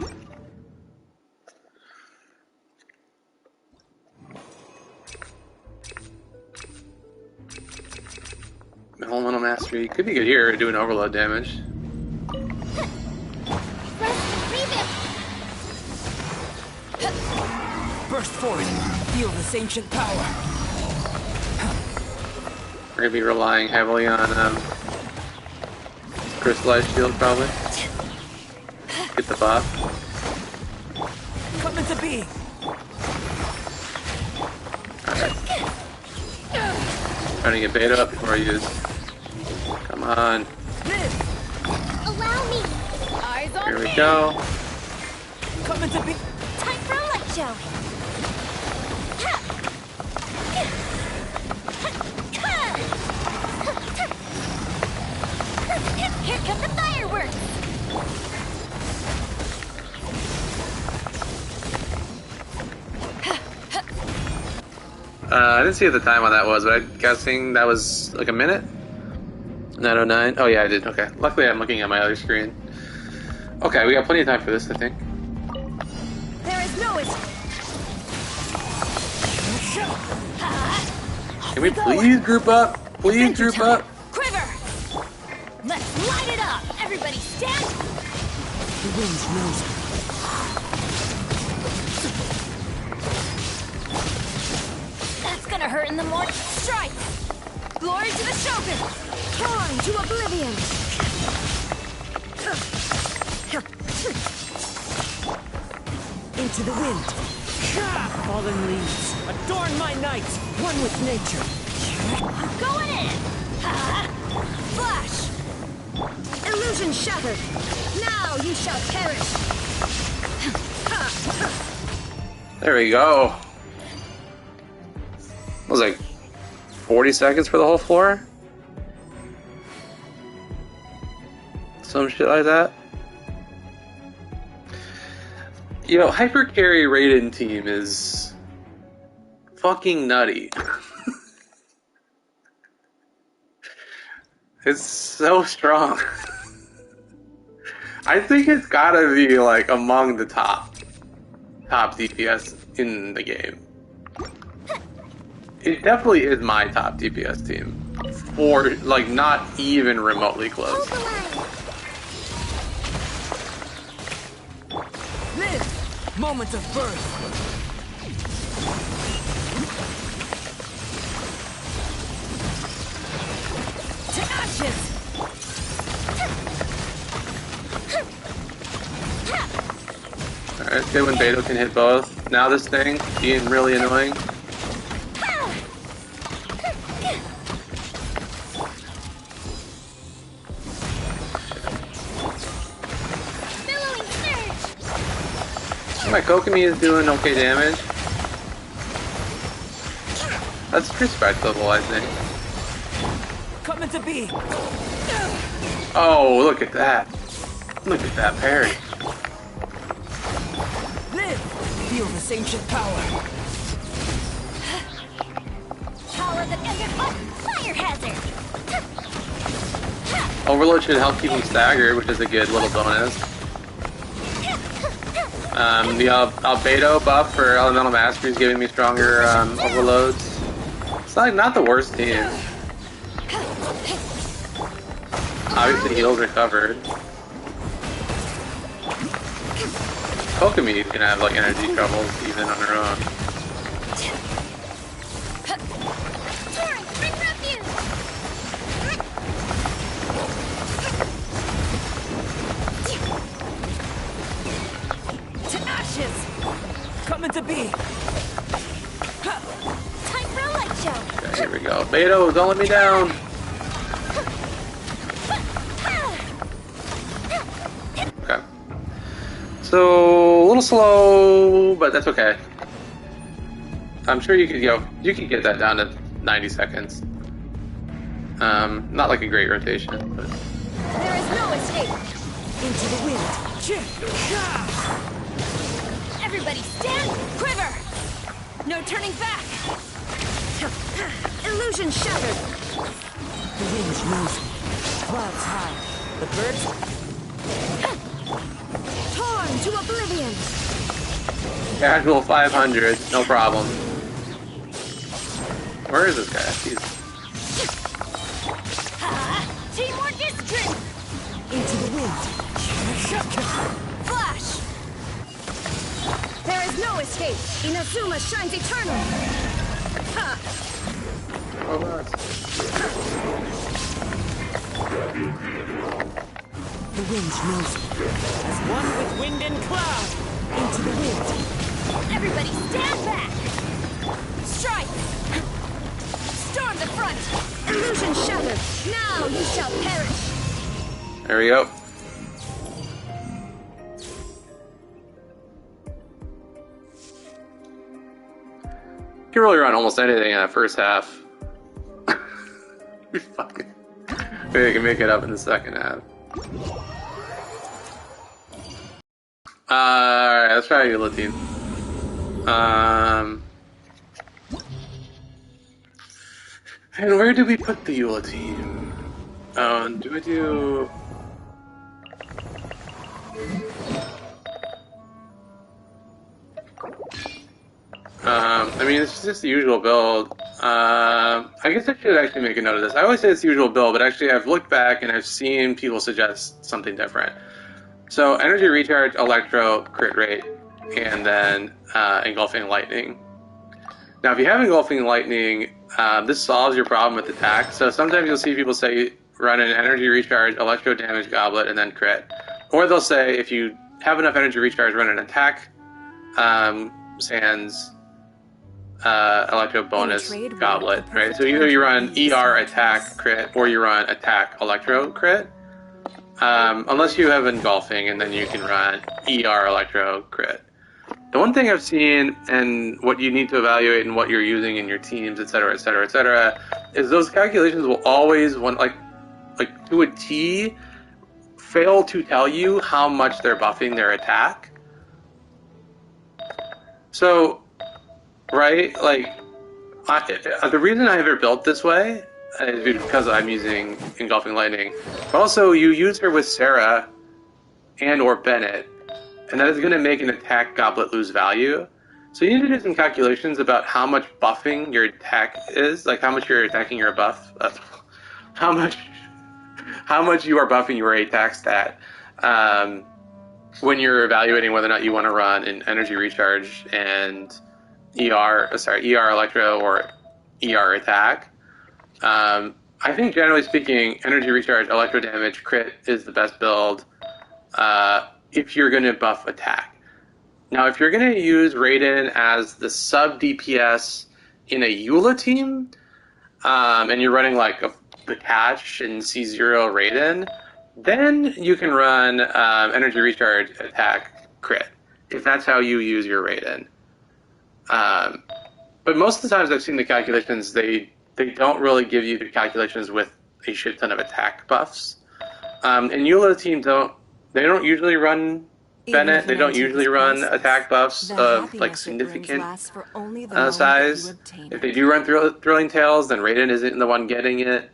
Elemental Mastery could be good here, doing overload damage. Burst forth. Feel this ancient power. We're gonna be relying heavily on Crystallized Shield, probably. Get the buff. Coming to be. Alright. Trying to get Beta up before I use. Come on. Allow me. Eyes on Here we me. go. Coming to be. Time for a light show. Here come the fireworks. I didn't see what the time on that was, but I'm guessing that was like a minute? 9:09? Oh yeah, I did. Okay. Luckily I'm looking at my other screen. Okay, we got plenty of time for this, I think. There is no escape. Can we please group up? Please group up. Quiver! Let's light it up! Everybody stand! The wind's nosy. That's gonna hurt in the morning. Strike! Glory to the Shogun! Torn to oblivion! Into the wind. Fallen leaves, adorn my night, one with nature. Going in! Flash! Illusion shattered! Now you shall perish! There we go. It was like 40 seconds for the whole floor? Some shit like that. You know, Hyper Carry Raiden team is fucking nutty. It's so strong. I think it's gotta be like among the top DPS in the game. It definitely is my top DPS team. For like not even remotely close. Live! Moment of birth. To ashes! Alright, it's good when Beto can hit both. Now this thing being really annoying. My Kokomi is doing okay damage. That's respectable, I think. Coming to be. Oh, look at that. Look at that parry. Live! Feel this ancient power. Power that ended fire hazard! Overload should help keep him staggered, which is a good little bonus. The Albedo buff for Elemental Mastery is giving me stronger overloads. It's like not the worst team. Obviously heals recovered. Kokomi can have like energy troubles even on her own. Coming to be. Time for a light show. Okay, here we go. Beto, don't let me down. Okay. So a little slow, but that's okay. I'm sure you could get that down to 90 seconds. Not like a great rotation, but there is no escape. Into the wind. Everybody stand! Quiver! No turning back! Illusion shattered! The wind's nosy. Clouds high. The birds... Torn to oblivion! casual 500, no problem. Where is this guy? Jeez. Teamwork is strength! Into the wind. Flash! There is no escape! Inazuma shines eternal! Ha! The wind's nosy. As one with wind and cloud. Into the wind. Everybody stand back! Strike! Storm the front! Illusion shattered! Now you shall perish! There we go. You can really run almost anything in that first half. Fucking. Maybe I can make it up in the second half. Alright, let's try a guillotine. And where do we put the guillotine? Do we do... I mean, it's just the usual build. I guess I should actually make a note of this. I always say it's the usual build, but actually I've looked back and I've seen people suggest something different. So energy recharge, electro, crit rate, and then engulfing lightning. Now, if you have engulfing lightning, this solves your problem with attack. So sometimes you'll see people say run an energy recharge, electro damage goblet, and then crit. Or they'll say if you have enough energy recharge, run an attack, sans electro bonus goblet, right? So either you run ER attack crit, or you run attack electro crit. Unless you have engulfing, and then you can run ER electro crit. The one thing I've seen, and what you need to evaluate, and what you're using in your teams, etc., etc., etc., is those calculations will always like to a T, fail to tell you how much they're buffing their attack. So, right, like the reason I have it built this way is because I'm using engulfing lightning. But also, you use her with Sarah and or Bennett, and that is going to make an attack goblet lose value. So you need to do some calculations about how much buffing your attack is, like how much you're attacking your buff, how much you are buffing your attack stat, when you're evaluating whether or not you want to run an energy recharge and ER electro or ER attack. I think generally speaking, energy recharge, electro damage, crit is the best build if you're going to buff attack. Now, if you're going to use Raiden as the sub DPS in a Eula team, and you're running like the Catch and C0 Raiden, then you can run energy recharge, attack, crit, if that's how you use your Raiden. But most of the times I've seen the calculations, they don't really give you the calculations with a shit ton of attack buffs. And Eula teams don't usually run Bennett. They don't usually run attack buffs of like significant size. If they do run Thrilling Tales, then Raiden isn't the one getting it.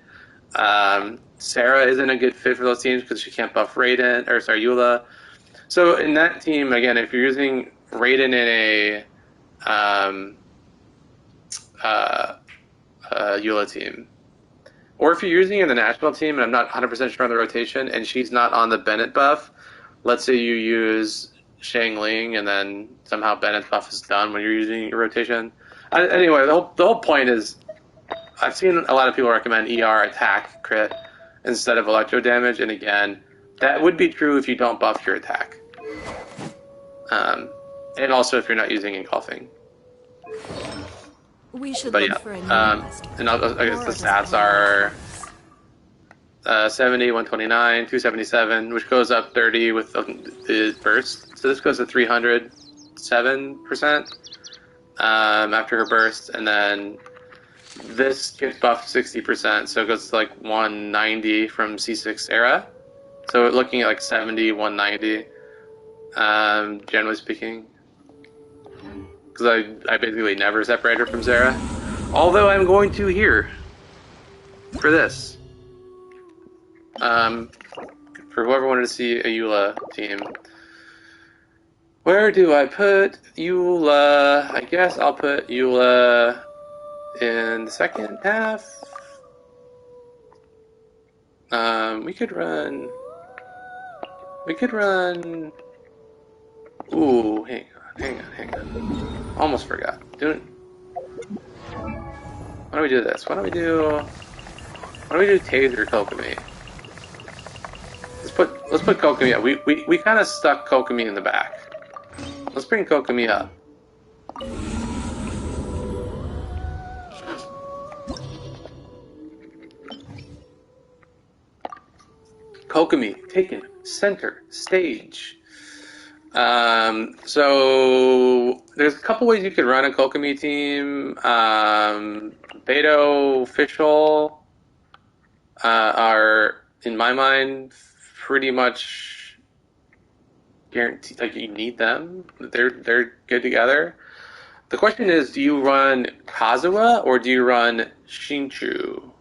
Sarah isn't a good fit for those teams because she can't buff Eula. So in that team, again, if you're using Raiden in a Eula team, or if you're using it in the national team, and I'm not 100% sure on the rotation, and she's not on the Bennett buff, let's say you use Shang Ling, and then somehow Bennett's buff is done when you're using your rotation. Anyway, the whole point is, I've seen a lot of people recommend ER attack crit instead of electro damage, and again, that would be true if you don't buff your attack. And also if you're not using engulfing. We should but look yeah, for a new and I guess the stats are 70, 129, 277, which goes up 30 with the burst. So this goes to 307% after her burst, and then this gets buffed 60%, so it goes to like 190 from C6 era. So we're looking at like 70, 190, generally speaking. Because I basically never separate her from Sarah. Although I'm going to here for this. For whoever wanted to see a Eula team. Where do I put Eula? I guess I'll put Eula in the second half. We could run. Ooh, hang on. Almost forgot. Why don't we do this? Why don't we do Taser Kokomi? Let's put Kokomi up. We kind of stuck Kokomi in the back. Let's bring Kokomi up. Kokomi taken center stage. So there's a couple ways you could run a Kokomi team. Beto official are, in my mind, pretty much guaranteed. Like, you need them. They're good together. The question is, do you run Kazuha or do you run Shinchu?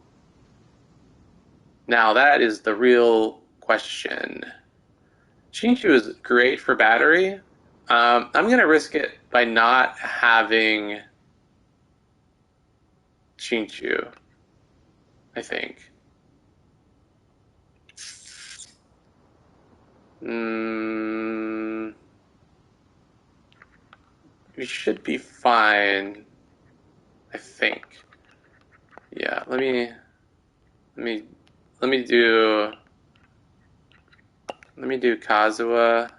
Now that is the real question. Shinchu is great for battery. I'm going to risk it by not having Chinchu, I think. We should be fine, I think. Yeah, let me do Kazuha,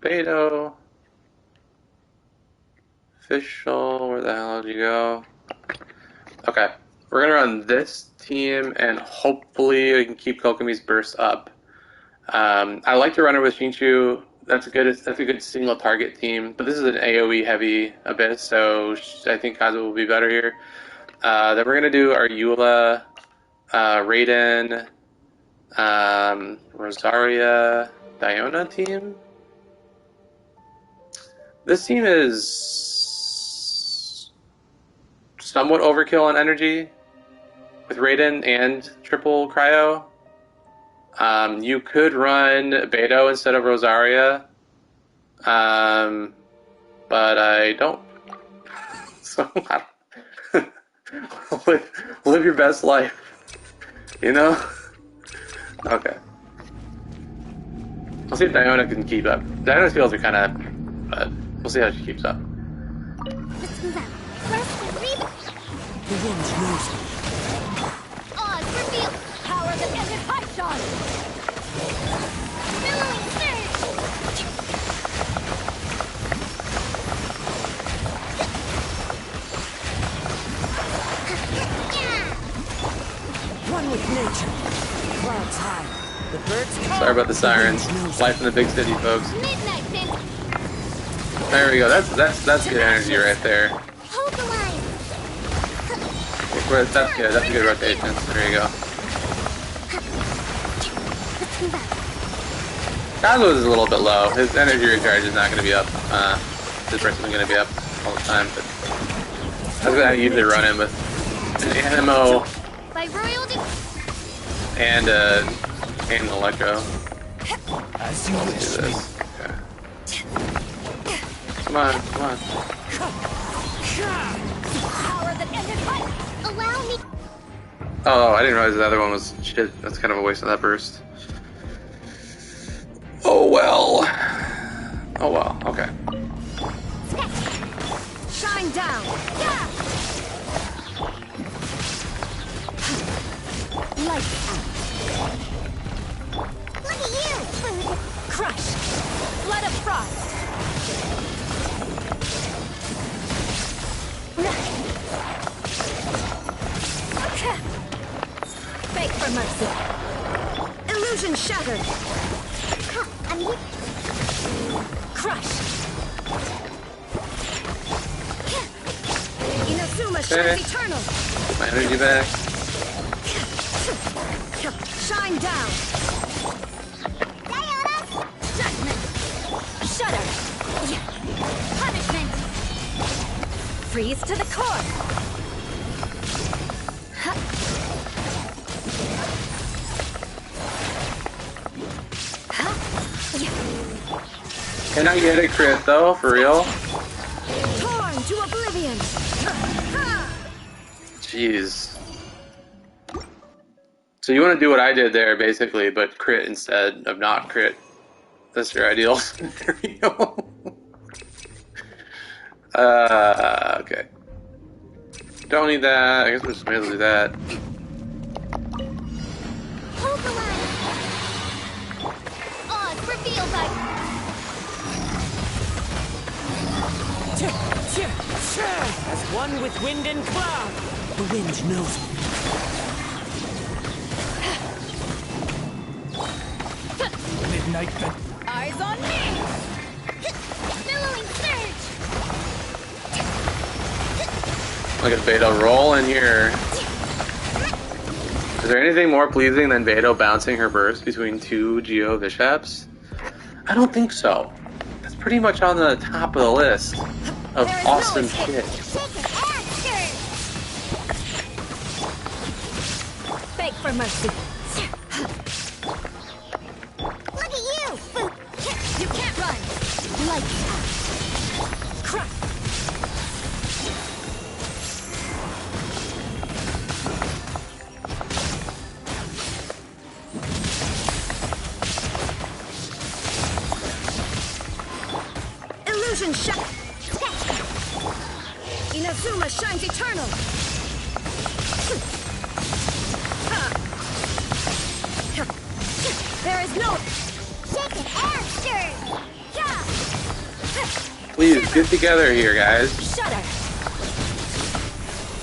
Beto, Official, where the hell did you go? Okay, we're gonna run this team, and hopefully we can keep Kokomi's burst up. I like to run her with Chinchu. That's a good single target team, but this is an AoE heavy Abyss, so I think Kazuha will be better here. Then we're gonna do our Eula, Raiden, Rosaria, Diona team. This team is somewhat overkill on energy with Raiden and triple cryo. You could run Beto instead of Rosaria, but I don't. So live your best life, you know? Okay. We'll see if Diona can keep up. Diona's heals are kind of, but we'll see how she keeps up. Let's move out. First, the reboot. The wind's nosy. Odds reveal. Power that ended Python! Billowing surge. One with nature. Clouds high. The birds come. Sorry about the sirens. Life in the big city, folks. Midnight Pin. There we go. That's good energy right there. Hold the line. That's good. That's a good rotation. There you go. Let's move out. Kazuha's is a little bit low. His energy recharge is not going to be up. His burst isn't going to be up all the time, but that's what I usually run in with an Animo By royalty. and an Electro. As you Do wish. this. Okay. Come on, come on. Power that ended Python! Allow me. Oh, I didn't realize the other one was shit. That's kind of a waste of that burst. Oh well. Oh well. Okay. Shine down! Yeah! Light out! Look at you. Crush! Flood of frost! Beg for mercy! Illusion shattered! I'm here. Crush! Inazuma Okay. shines eternal! My energy back. Shine down! Diona. Judgment! Shudder! Punishment. Freeze to the core! Can I get a crit though, for real? Torn to oblivion! Jeez. So you want to do what I did there, basically, but crit instead of not crit. That's your ideal scenario. Okay. Don't need that. I guess we're just going to do that. Hold the line. Odds revealed by. As one with wind and cloud. The wind knows me. Midnight Pin. Eyes on me! Billowing surge. Look at Beto roll in here. Is there anything more pleasing than Beto bouncing her burst between two Geo Bishops? I don't think so. That's pretty much on the top of the list of awesome shit. Shake it and stir. Beg for mercy! Look at you. You can't run! Light out! Crush! Fusion shot! Inazuma shines eternal! There is no... Shake it and stir! Please, get together here, guys. Shudder!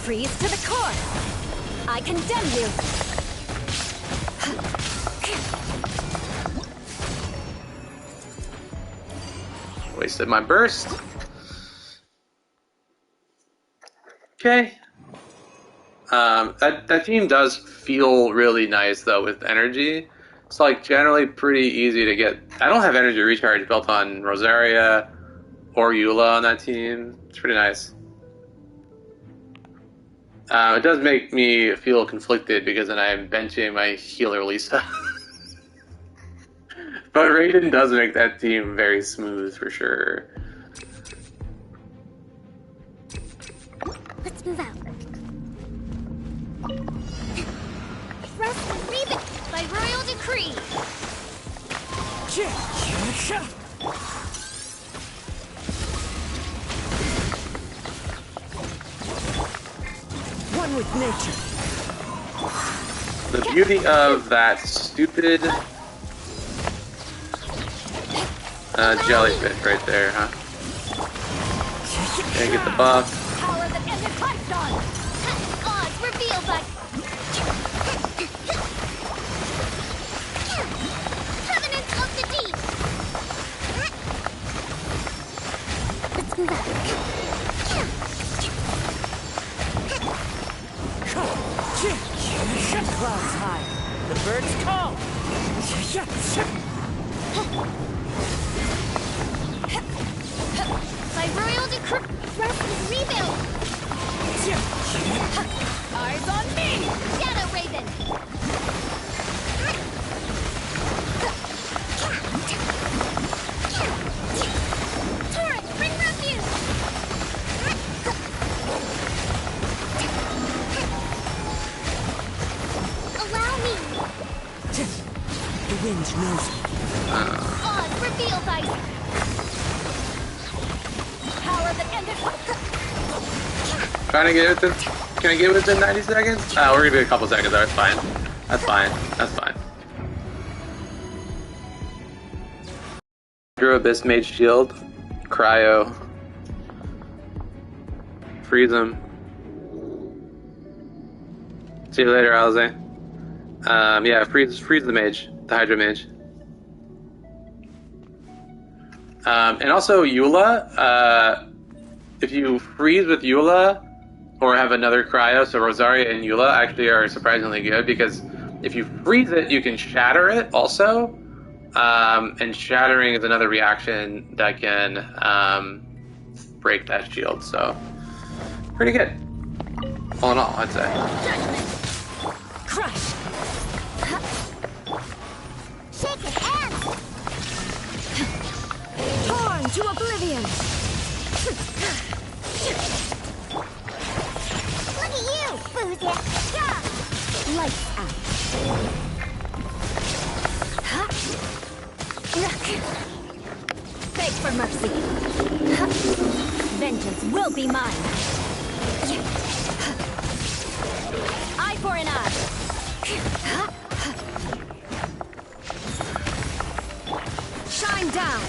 Freeze to the core! I condemn you! Wasted my burst. Okay. That team does feel really nice though with energy. It's like generally pretty easy to get. I don't have energy recharge built on Rosaria or Eula on that team. It's pretty nice. It does make me feel conflicted because then I'm benching my healer Lisa. But Raiden does make that team very smooth for sure. Let's move out. Thrust and Reaven by royal decree. One with nature. The beauty of that stupid jellyfish right there, huh? Gonna get the buff. Power that ended Python! Odds revealed by... Covenant of the Deep! Let's move out. Clouds high. The birds call. By royal decree, Thrust and rebuild. Eyes on me! Shadow Raven. Torrent, bring refuge. Allow me. The wind knows me. Odds revealed by... Power that ended... Trying to get within. Can I get within 90 seconds? We're gonna be a couple seconds. That's fine. That's fine. That's fine. Drew Abyss Mage Shield. Cryo. Freeze him. See you later, Alize. Yeah, freeze the mage. The Hydra Mage. And also Eula, if you freeze with Eula, or have another cryo, so Rosaria and Eula actually are surprisingly good, because if you freeze it, you can shatter it also, and shattering is another reaction that can break that shield, so pretty good. All in all, I'd say. Crush! Shake it and... Torn to oblivion! Look at you, Boozy. Lights out. Beg for mercy. Vengeance will be mine. Eye for an eye. Shine down.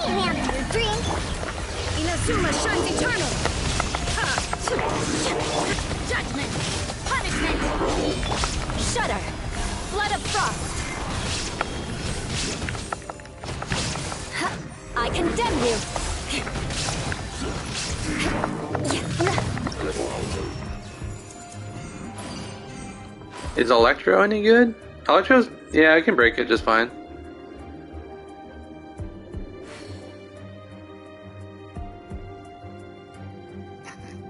Hand your drink. Inazuma shines eternal. Judgment. Punishment. Shudder. Blood of frost. I condemn you. Is Electro any good? Electro's, yeah, I can break it just fine.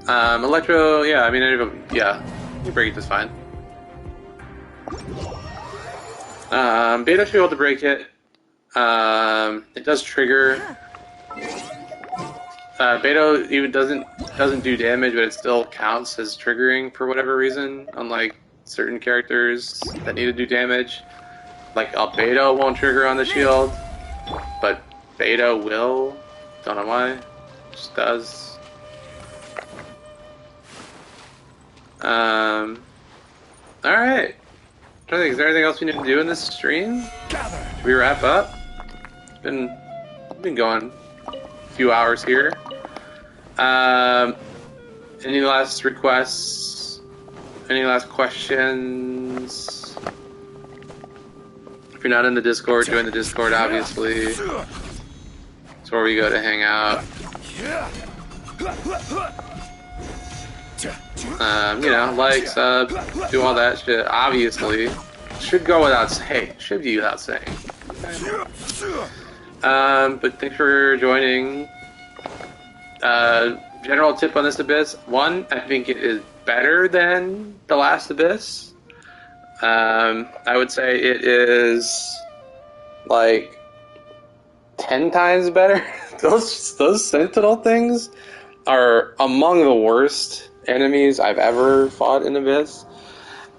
Electro, yeah, I mean, yeah, you can break it just fine. Beta should be able to break it. It does trigger. Beta even doesn't do damage, but it still counts as triggering for whatever reason, unlike certain characters that need to do damage. Like Albedo won't trigger on the shield, but Beta will. Don't know why. Just does. Alright. Is there anything else we need to do in this stream? Should we wrap up? We've been going a few hours here. Any last requests? Any last questions? If you're not in the Discord, join the Discord, obviously. It's where we go to hang out. You know, like, sub, do all that shit, obviously. Should go without saying. Should be without saying. But thanks for joining. General tip on this Abyss. One, I think it is better than the last Abyss. I would say it is like 10 times better. those Sentinel things are among the worst enemies I've ever fought in Abyss.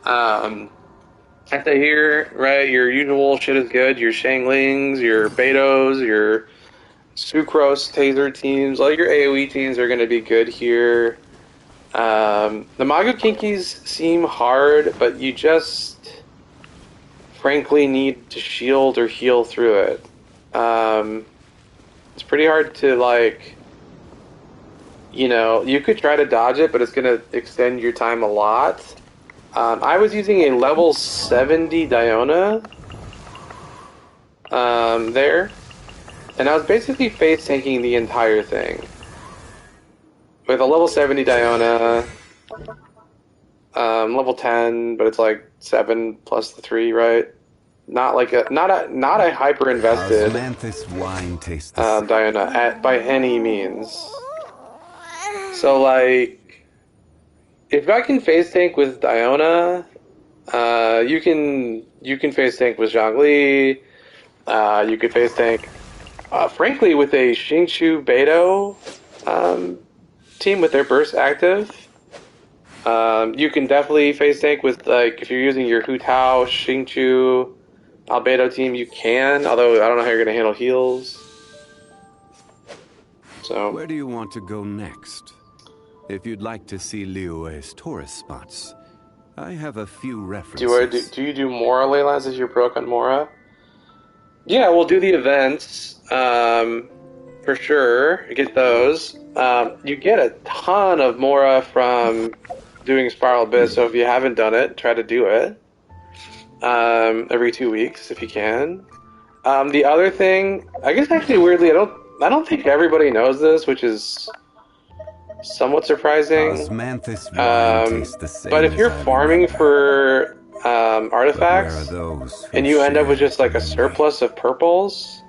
I say here, right, your usual shit is good. Your Shanglings, your Betos, your Sucrose Taser teams, all your AoE teams are going to be good here. The Mago Kinkis seem hard, but you just frankly need to shield or heal through it. It's pretty hard to, like, you know, you could try to dodge it, but it's going to extend your time a lot. I was using a level 70 Diona there, and I was basically face tanking the entire thing. With a level 70 Diona, level 10, but it's like 7 plus the 3, right? Not like a not a hyper invested Diona by any means. So like, if I can face tank with Diona, you can face tank with Zhongli. You could face tank, frankly, with a Xingqiu Beidou team with their burst active. You can definitely face tank with, like, if you're using your Hu Tao, Xingqiu, Albedo team, you can. Although I don't know how you're gonna handle heals. So where do you want to go next? If you'd like to see Liyue's tourist spots, I have a few references. Do you do Mora Leylands as you're broke on Mora? Yeah, we'll do the events, for sure. Get those. You get a ton of Mora from doing Spiral Abyss, so if you haven't done it, try to do it. Every 2 weeks, if you can. The other thing, I guess actually weirdly, I don't think everybody knows this, which is somewhat surprising. But if you're farming for artifacts and you end up with just like a surplus of purples,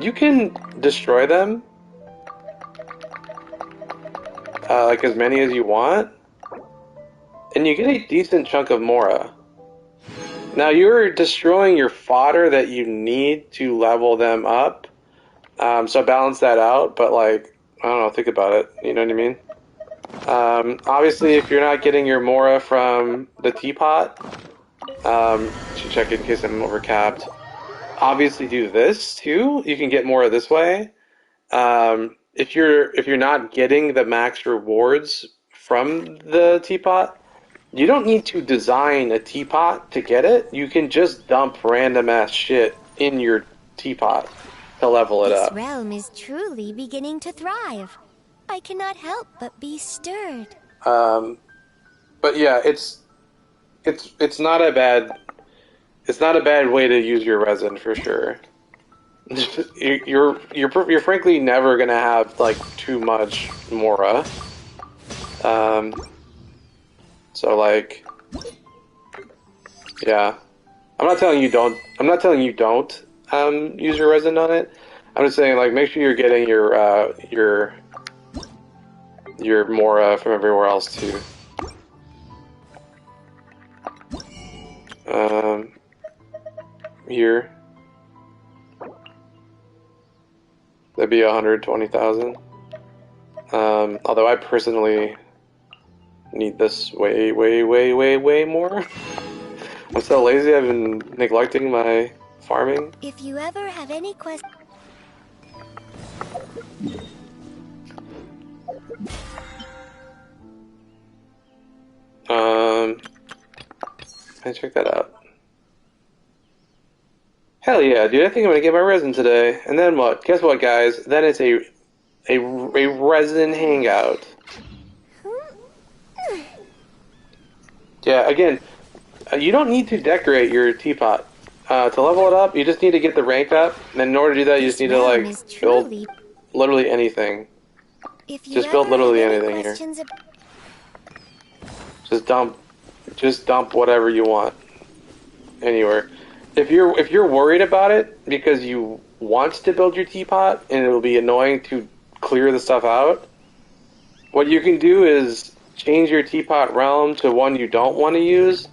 you can destroy them, like as many as you want, and you get a decent chunk of Mora. Now you're destroying your fodder that you need to level them up, so balance that out, but like, I don't know, think about it, you know what I mean? Obviously, if you're not getting your Mora from the teapot, should check it in case I'm overcapped. Obviously do this too, you can get Mora this way. If you're not getting the max rewards from the teapot, you don't need to design a teapot to get it. You can just dump random ass shit in your teapot to level it up. This realm is truly beginning to thrive. I cannot help but be stirred. But yeah, it's not a bad way to use your resin for sure. You're frankly never gonna have like too much Mora. So like, yeah, I'm not telling you don't use your resin on it. I'm just saying, like, make sure you're getting your Mora from everywhere else too. Here, that'd be 120,000. Although I personally need this way, way, way, way, way more. I'm so lazy, I've been neglecting my farming. If you ever have any questions... Let's check that out. Hell yeah, dude, I think I'm gonna get my resin today. And then what? Guess what, guys? Then it's a resin hangout. Yeah, again, you don't need to decorate your teapot. To level it up, you just need to get the rank up. And in order to do that, you just need to, like, build literally anything. Just build literally anything here. Just dump whatever you want. Anywhere. If you're worried about it because you want to build your teapot and it'll be annoying to clear the stuff out, what you can do is change your teapot realm to one you don't want to use,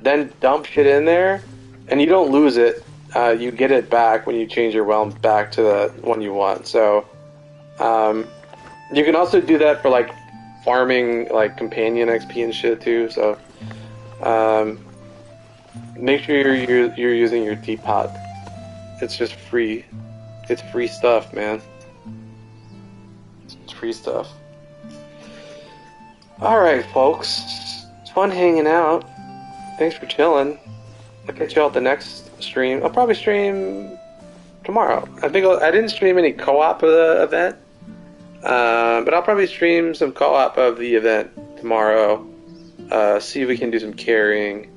then dump shit in there, and you don't lose it. You get it back when you change your realm back to the one you want. So you can also do that for like farming, like companion XP and shit too. So make sure you're using your teapot. It's just free. It's free stuff, man. It's free stuff. Alright, folks. It's fun hanging out. Thanks for chilling. I'll catch you all at the next stream. I'll probably stream tomorrow. I didn't stream any co-op of the event. But I'll probably stream some co-op of the event tomorrow. See if we can do some carrying.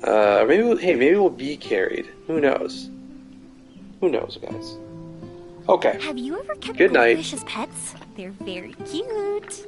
Maybe we'll be carried. Who knows? Who knows, guys? Okay. Have you ever kept Good night. goldfish as pets? They're very cute.